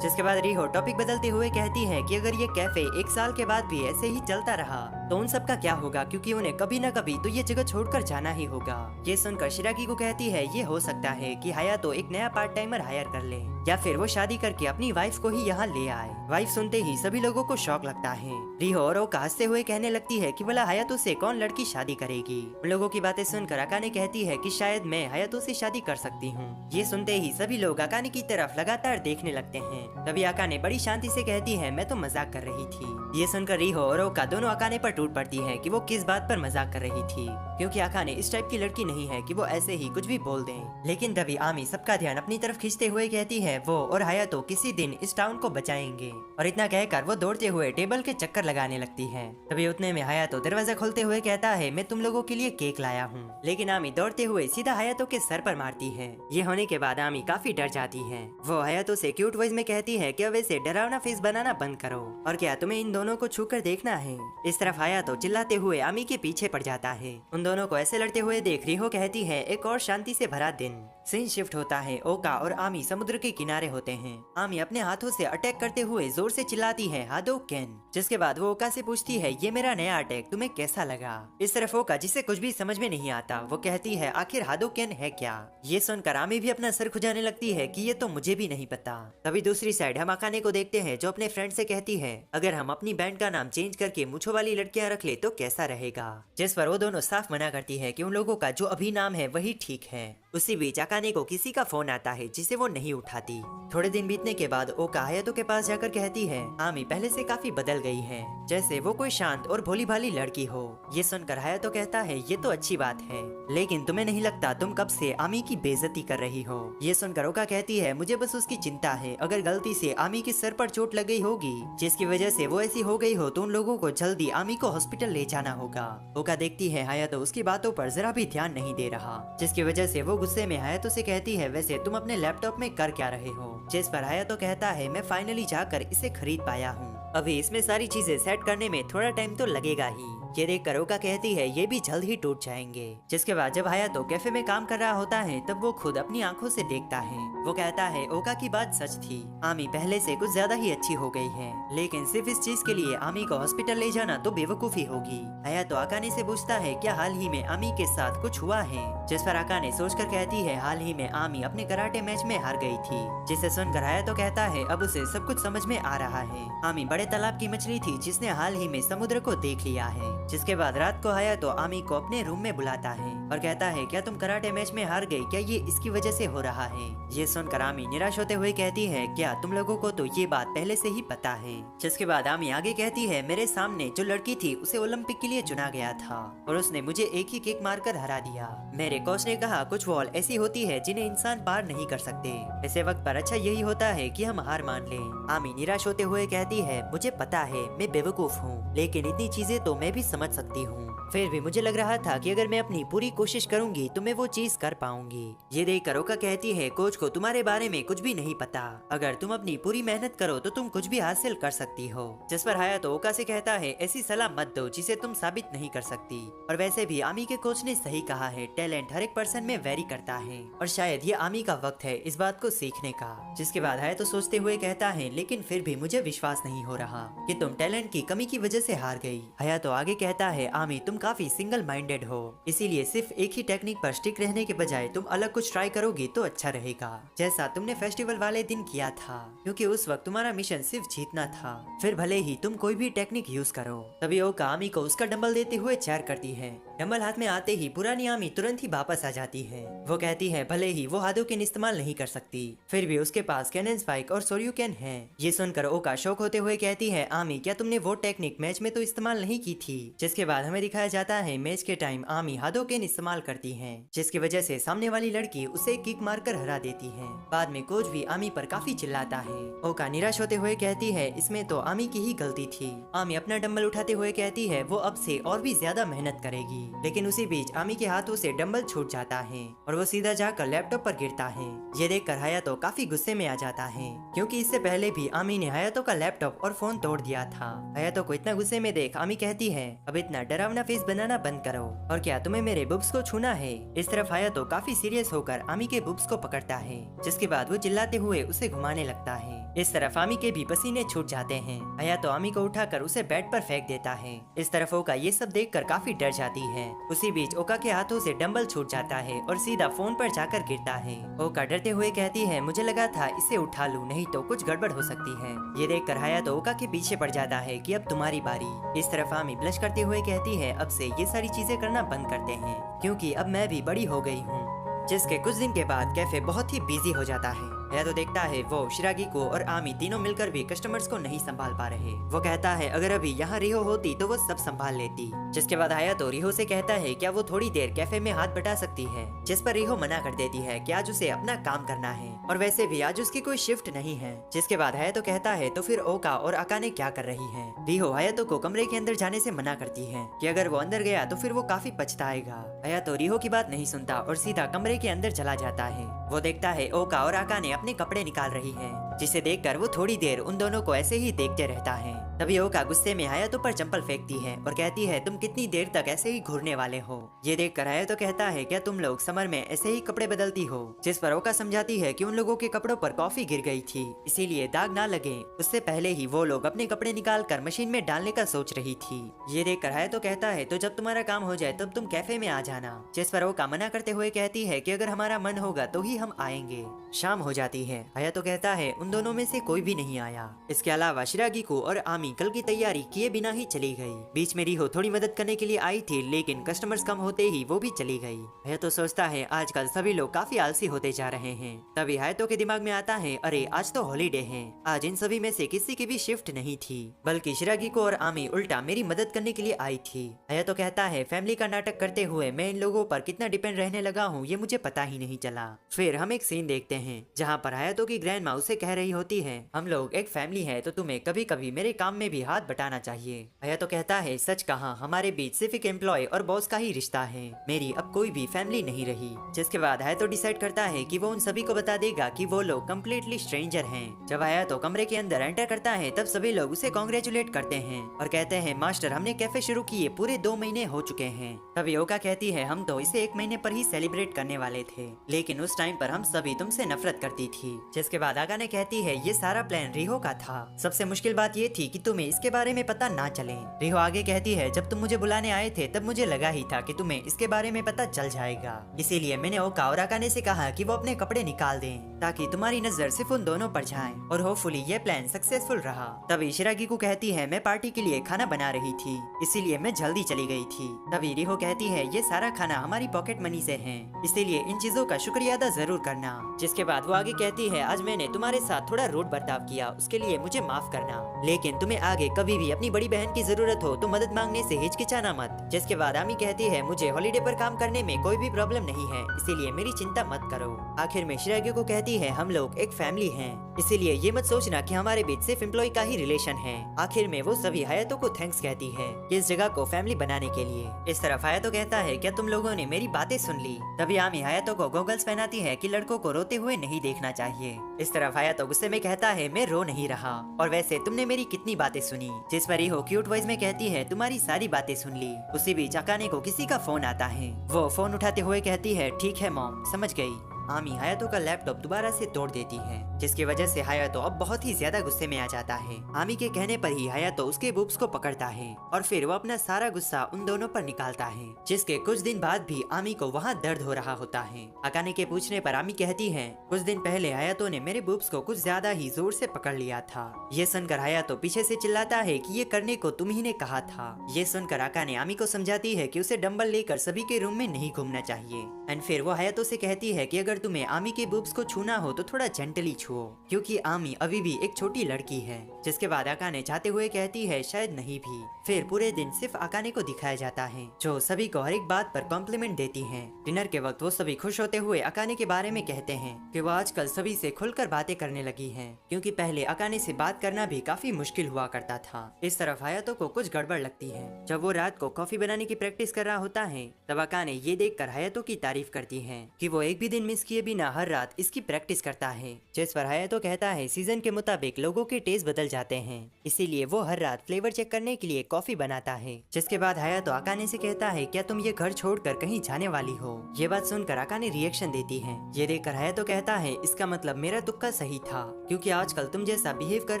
जिसके बाद रिहो टॉपिक बदलते हुए कहती है कि अगर ये कैफे 1 साल के बाद भी ऐसे ही चलता रहा तो उन सबका क्या होगा, क्योंकि उन्हें कभी न कभी तो ये जगह छोड़कर जाना ही होगा। ये सुनकर शिराकी को कहती है, ये हो सकता है कि हायातो एक नया पार्ट टाइमर हायर कर ले, या फिर वो शादी करके अपनी वाइफ को ही यहाँ ले आए। वाइफ सुनते ही सभी लोगों को शौक लगता है। रिहो और ओका हंसते हुए कहने लगती है कि भला हायातो से कौन लड़की शादी करेगी। उन लोगों की बातें सुनकर अकाने कहती है कि शायद मैं हायातो से शादी कर सकती हूँ। ये सुनते ही सभी लोग अकाने की तरफ लगातार देखने लगते हैं। तभी अकाने बड़ी शांति से कहती है, मैं तो मजाक कर रही थी। ये सुनकर रिहो और ओका दोनों अकाने पर टूट पड़ती है कि वो किस बात पर मजाक कर रही थी, क्योंकि अकाने इस टाइप की लड़की नहीं है कि वो ऐसे ही कुछ भी बोल दें। लेकिन तभी आमी सबका ध्यान अपनी तरफ खींचते हुए कहती है, वो और हायातो किसी दिन इस टाउन को बचाएंगे। और इतना कहकर वो दौड़ते हुए टेबल के चक्कर लगाने लगती है। तभी उतने में हायातो दरवाजा खोलते हुए कहता है, मैं तुम लोगों के लिए केक लाया हूँ। लेकिन आमी दौड़ते हुए सीधा हायातो के सर पर मारती है। ये होने के बाद आमी काफी डर जाती है। वो हायातो से क्यूट वॉइस में कहती है कि अब ऐसे डरावना फेस बनाना बंद करो, और क्या तुम्हें इन दोनों को छूकर देखना है? इस तरफ हायातो चिल्लाते हुए आमी के पीछे पड़ जाता है। उन दोनों को ऐसे लड़ते हुए देख रिहो कहती है, एक और शांति से भरा दिन। सीन शिफ्ट होता है। ओका और आमी समुद्र के किनारे होते हैं। आमी अपने हाथों से अटैक करते हुए जोर से चिल्लाती है, हादोकेन। जिसके बाद वो ओका से पूछती है, ये मेरा नया अटैक तुम्हें कैसा लगा? इस तरफ ओका, जिसे कुछ भी समझ में नहीं आता, वो कहती है, आखिर हादोकेन है क्या? ये सुनकर आमी भी अपना सर खुजाने लगती है कि ये तो मुझे भी नहीं पता। तभी दूसरी साइड हम अकाने को देखते हैं, जो अपने फ्रेंड से कहती है, अगर हम अपनी बैंड का नाम चेंज करके मुछो वाली लड़कियां रख ले तो कैसा रहेगा? जिस पर वो दोनों साफ मना करती है कि उन लोगों का जो अभी नाम है वही ठीक है। उसी बीच अकाने को किसी का फोन आता है, जिसे वो नहीं उठाती। थोड़े दिन बीतने के बाद ओका हायातो के पास जाकर कहती है, आमी पहले से काफी बदल गई है, जैसे वो कोई शांत और भोली भाली लड़की हो। ये सुनकर हायातो कहता है, ये तो अच्छी बात है, लेकिन तुम्हें नहीं लगता तुम कब से आमी की बेइज्जती कर रही हो? ये सुनकर ओका कहती है, मुझे बस उसकी चिंता है, अगर गलती से आमी के सर पर चोट लग गई होगी, जिसकी वजह से वो ऐसी हो गई हो, तो उन लोगों को जल्दी आमी को हॉस्पिटल ले जाना होगा। ओका देखती है हायातो उसकी बातों पर जरा भी ध्यान नहीं दे रहा, जिसकी वजह से वो गुस्से में हायातो से कहती है, वैसे तुम अपने लैपटॉप में कर क्या रहे हो? जिस पर हायातो कहता है, मैं फाइनली जाकर इसे खरीद पाया हूँ, अभी इसमें सारी चीजें सेट करने में थोड़ा टाइम तो लगेगा ही। ये देख कर ओका कहती है ये भी जल्द ही टूट जाएंगे। जिसके बाद जब हायातो कैफे में काम कर रहा होता है तब वो खुद अपनी आंखों से देखता है। वो कहता है ओका की बात सच थी, आमी पहले से कुछ ज्यादा ही अच्छी हो गई है, लेकिन सिर्फ इस चीज के लिए आमी को हॉस्पिटल ले जाना तो बेवकूफी होगी। हायातो अकाने से पूछता है क्या हाल ही में आमी के साथ कुछ हुआ है, जिस पर अकाने सोचकर कहती है हाल ही में आमी अपने कराटे मैच में हार गई थी। जिसे सुनकर हायातो कहता है अब उसे सब कुछ समझ में आ रहा है, आमी बड़े तालाब की मछली थी जिसने हाल ही में समुद्र को देख लिया है। जिसके बाद रात को हायातो आमी को अपने रूम में बुलाता है और कहता है क्या तुम कराटे मैच में हार गई, क्या ये इसकी वजह से हो रहा है। ये सुनकर आमी निराश होते हुए कहती है क्या तुम लोगों को तो ये बात पहले से ही पता है। जिसके बाद आमी आगे कहती है मेरे सामने जो लड़की थी उसे ओलंपिक के लिए चुना गया था और उसने मुझे एक ही किक मारकर हरा दिया। मेरे कोच ने कहा कुछ वॉल ऐसी होती है जिन्हें इंसान पार नहीं कर सकते, ऐसे वक्त पर अच्छा यही होता है कि हम हार मान लें। आमी निराश होते हुए कहती है मुझे पता है मैं बेवकूफ हूँ, लेकिन इतनी चीजें तो मैं भी समझ सकती हूँ, फिर भी मुझे लग रहा था कि अगर मैं अपनी पूरी कोशिश करूंगी तो मैं वो चीज कर पाऊंगी। ये देखकर ओका कहती है कोच को तुम्हारे बारे में कुछ भी नहीं पता, अगर तुम अपनी पूरी मेहनत करो तो तुम कुछ भी हासिल कर सकती हो। जिस पर हायातो ओका से कहता है ऐसी सलाह मत दो जिसे तुम साबित नहीं कर सकती, और वैसे भी आमी के कोच ने सही कहा है टैलेंट हर एक पर्सन में वेरी करता है और शायद ये आमी का वक्त है इस बात को सीखने का। जिसके बाद हायातो सोचते हुए कहता है लेकिन फिर भी मुझे विश्वास नहीं हो रहा कि तुम टैलेंट की कमी की वजह से हार गई। हायातो आगे कहता है आमी तुम काफी सिंगल माइंडेड हो, इसीलिए सिर्फ एक ही टेक्निक पर स्टिक रहने के बजाय तुम अलग कुछ ट्राई करोगी तो अच्छा रहेगा, जैसा तुमने फेस्टिवल वाले दिन किया था, क्योंकि उस वक्त तुम्हारा मिशन सिर्फ जीतना था, फिर भले ही तुम कोई भी टेक्निक यूज करो। तभी ओका आमी को उसका डंबल देते हुए चेयर करती है। डंबल हाथ में आते ही पुरानी आमी तुरंत ही वापस आ जाती है। वो कहती है भले ही वो हादोकेन इस्तेमाल नहीं कर सकती, फिर भी उसके पास कैनन स्पाइक और सोर्युकेन है। ये सुनकर ओका शौक होते हुए कहती है आमी क्या तुमने वो टेक्निक मैच में तो इस्तेमाल नहीं की थी। जिसके बाद हमें दिखाया जाता है मैच के टाइम आमी हादोकेन इस्तेमाल करती है, जिसकी वजह से सामने वाली लड़की उसे किक मारकर हरा देती है। बाद में कोच भी आमी पर काफी चिल्लाता है। ओका निराश होते हुए कहती है इसमें तो आमी की ही गलती थी। आमी अपना डंबल उठाते हुए कहती है वो अब से और भी ज्यादा मेहनत करेगी, लेकिन उसी बीच आमी के हाथों से डंबल छूट जाता है और वो सीधा जाकर लैपटॉप पर गिरता है। ये देखकर हायातो काफी गुस्से में आ जाता है, क्योंकि इससे पहले भी आमी ने हायातो का लैपटॉप और फोन तोड़ दिया था। हायातो को इतना गुस्से में देख आमी कहती है अब इतना डरावना फेस बनाना बंद करो, और क्या तुम्हें मेरे बुक्स को छूना है। इस तरफ हायातो काफी सीरियस होकर आमी के बुक्स को पकड़ता है, जिसके बाद वो चिल्लाते हुए उसे घुमाने लगता है। इस तरफ आमी के भी पसीने छूट जाते हैं। हायातो आमी को उठाकर उसे बेड पर फेंक देता है। इस तरफ ओका ये सब देखकर काफी डर जाती है। उसी बीच ओका के हाथों से डंबल छूट जाता है और सीधा फोन पर जाकर गिरता है। ओका डरते हुए कहती है मुझे लगा था इसे उठा लूं, नहीं तो कुछ गड़बड़ हो सकती है। ये देखकर हायातो ओका के पीछे पड़ जाता है कि अब तुम्हारी बारी। इस तरफ आमी ब्लश करते हुए कहती है अब से ये सारी चीजें करना बंद करते हैं, क्योंकि अब मैं भी बड़ी हो गई हूँ। जिसके कुछ दिन के बाद कैफे बहुत ही बिजी हो जाता है। हायातो देखता है वो शिरागिको और आमी तीनों मिलकर भी कस्टमर्स को नहीं संभाल पा रहे। वो कहता है अगर अभी यहाँ रिहो होती तो वो सब संभाल लेती। जिसके बाद हायातो रिहो से कहता है क्या वो थोड़ी देर कैफे में हाथ बटा सकती है, जिस पर रिहो मना कर देती है कि आज उसे अपना काम करना है और वैसे भी आज उसकी कोई शिफ्ट नहीं है। जिसके बाद हायातो कहता है तो फिर ओका और अकाने क्या कर रही है। रिहो हायातो को कमरे के अंदर जाने से मना करती है कि अगर वो अंदर गया तो फिर वो काफी पछताएगा। हायातो रिहो की बात नहीं सुनता और सीधा कमरे के अंदर चला जाता है। वो देखता है ओका और अकाने अपने कपड़े निकाल रही है, जिसे देखकर वो थोड़ी देर उन दोनों को ऐसे ही देखते रहता है। तभी ओका गुस्से में हायातो पर चंपल फेंकती है और कहती है तुम कितनी देर तक ऐसे ही घूरने वाले हो। ये देखकर हायातो कहता है क्या तुम लोग समर में ऐसे ही कपड़े बदलती हो। जिस पर ओका समझाती है कि उन लोगों के कपड़ों पर कॉफी गिर गई थी, इसीलिए दाग ना लगे उससे पहले ही वो लोग अपने कपड़े निकाल कर मशीन में डालने का सोच रही थी। ये देखकर हायातो कहता है तो जब तुम्हारा काम हो जाए तब तुम कैफे में आ जाना। जिस पर ओका मना करते हुए कहती है कि अगर हमारा मन होगा तो ही हम आएंगे। शाम हो जाती है। हायातो कहता है उन दोनों में से कोई भी नहीं आया। इसके अलावा शिरागिको और आमी कल की तैयारी किए बिना ही चली गई। बीच में रिहो थोड़ी मदद करने के लिए आई थी, लेकिन कस्टमर्स कम होते ही वो भी चली गई। हायातो सोचता है आजकल सभी लोग काफी आलसी होते जा रहे हैं। तभी हायातो के दिमाग में आता है अरे आज तो हॉलीडे है, आज इन सभी में से किसी की भी शिफ्ट नहीं थी, बल्कि शिरागिको और आमी उल्टा मेरी मदद करने के लिए आई थी। हायातो कहता है फैमिली का नाटक करते हुए मैं इन लोगों पर कितना डिपेंड रहने लगा हूँ ये मुझे पता ही नहीं चला। फिर हम एक सीन देखते हैं जहाँ पर हायातो की ग्रैंडमा उसे कह रही होती है हम लोग एक फैमिली है तो तुम्हें कभी कभी मेरे काम में भी हाथ बटाना चाहिए। हयातो कहता है सच कहा, हमारे बीच सिर्फ एक एम्प्लॉय और बॉस का ही रिश्ता है, मेरी अब कोई भी फैमिली नहीं रही। जिसके बाद हयातो डिसाइड करता है कि वो उन सभी को बता देगा कि वो लोग कम्प्लीटली स्ट्रेंजर हैं। जब हयातो कमरे के अंदर एंटर करता है तब सभी लोग उसे कॉन्ग्रेचुलेट करते हैं और कहते हैं मास्टर हमने कैफे शुरू किए पूरे 2 महीने हो चुके हैं। तभी ओका कहती है हम तो इसे 1 महीने पर ही सेलिब्रेट करने वाले थे, लेकिन उस टाइम पर हम सभी तुमसे नफरत करती थी। जिसके बाद आकाने कहती है ये सारा प्लान रिहो का था, सबसे मुश्किल बात ये थी कि तुम्हें इसके बारे में पता ना चले। रिहो आगे कहती है जब तुम मुझे बुलाने आए थे तब मुझे लगा ही था कि तुम्हें इसके बारे में पता चल जाएगा, इसीलिए मैंने ओका और आकाने से कहा कि वो अपने कपड़े निकाल दें ताकि तुम्हारी नजर सिर्फ उन दोनों पर जाए और होपफुली ये प्लान सक्सेसफुल रहा। तभी शिरागी को कहती है मैं पार्टी के लिए खाना बना रही थी, इसीलिए मैं जल्दी चली गई थी। तभी रिहो कहती है ये सारा खाना हमारी पॉकेट मनी से है, इसीलिए इन चीजों का शुक्रिया अदा जरूर करना। जिसके बाद वो आगे कहती है आज मैंने तुम्हारे साथ थोड़ा रूड बर्ताव किया, उसके लिए मुझे माफ करना, लेकिन तुम्हें आगे कभी भी अपनी बड़ी बहन की जरूरत हो तो मदद मांगने से हिचकिचाना मत। जिसके बाद आमी कहती है मुझे हॉलीडे पर काम करने में कोई भी प्रॉब्लम नहीं है, इसीलिए मेरी चिंता मत करो। आखिर में शिरागी को कहती है हम लोग एक फैमिली हैं, इसीलिए ये मत सोचना कि हमारे बीच सिर्फ एम्प्लॉय का ही रिलेशन है। आखिर में वो सभी हयातो को थैंक्स कहती है इस जगह को फैमिली बनाने के लिए। इस तरफ हयातो कहता है क्या तुम लोगों ने मेरी बातें सुन ली। तभी आमी हयातो को गॉगल्स पहनाती है कि लड़कों को रोते हुए नहीं देखना चाहिए। इस तरफ हयातो गुस्से में कहता है मैं रो नहीं रहा, और वैसे तुमने मेरी कितनी बातें सुनी। जिस पर रिहो क्यूट वॉइस में कहती है तुम्हारी सारी बातें सुन ली। उसी बीच आकाने को किसी का फोन आता है, वो फोन उठाते हुए कहती है ठीक है मॉम, समझ गई। आमी हयातो का लैपटॉप दोबारा से तोड़ देती है, जिसकी वजह से हयातो अब बहुत ही ज्यादा गुस्से में आ जाता है। आमी के कहने पर ही हयातो उसके बूब्स को पकड़ता है और फिर वो अपना सारा गुस्सा उन दोनों पर निकालता है। जिसके कुछ दिन बाद भी आमी को वहाँ दर्द हो रहा होता है। अकाने के पूछने पर आमी कहती है कुछ दिन पहले हयातो ने मेरे बूब्स को कुछ ज्यादा ही जोर से पकड़ लिया था। ये सुनकर हयातो पीछे से चिल्लाता है कि ये करने को तुम ही ने कहा था। ये सुनकर अकाने आमी को समझाती है कि उसे डंबल लेकर सभी के रूम में नहीं घूमना चाहिए। एंड फिर वो हयातो से कहती है कि अगर तुम्हें आमी के बूब्स को छूना हो तो थोड़ा जेंटली छुओ, क्योंकि आमी अभी भी एक छोटी लड़की है। जिसके बाद अकाने चाहते हुए कहती है शायद नहीं भी। फिर पूरे दिन सिर्फ अकाने को दिखाया जाता है जो सभी को हर एक बात पर कॉम्प्लीमेंट देती है। डिनर के वक्त वो सभी खुश होते हुए अकाने के बारे में कहते हैं कि वो आजकल सभी से खुलकर बातें करने लगी है, क्योंकि पहले अकाने से बात करना भी काफी मुश्किल हुआ करता था। इस तरफ हयातो को कुछ गड़बड़ लगती है। जब वो रात को कॉफी बनाने की प्रैक्टिस कर रहा होता है तब अकाने ये देखकर हयातो की तारीफ करती है कि वो एक भी दिन मिस किए बिना हर रात इसकी प्रैक्टिस करता है। जिस पर हयातो कहता है सीजन के मुताबिक लोगों के टेस्ट बदल जाते हैं, इसीलिए वो हर रात फ्लेवर चेक करने के लिए कॉफी बनाता है। जिसके बाद हयातो अकाने से कहता है क्या तुम ये घर छोड़कर कहीं जाने वाली हो। ये बात सुनकर अकाने रिएक्शन देती है। ये देखकर हयातो कहता है इसका मतलब मेरा तुक्का सही था, क्योंकि आजकल तुम जैसा बिहेव कर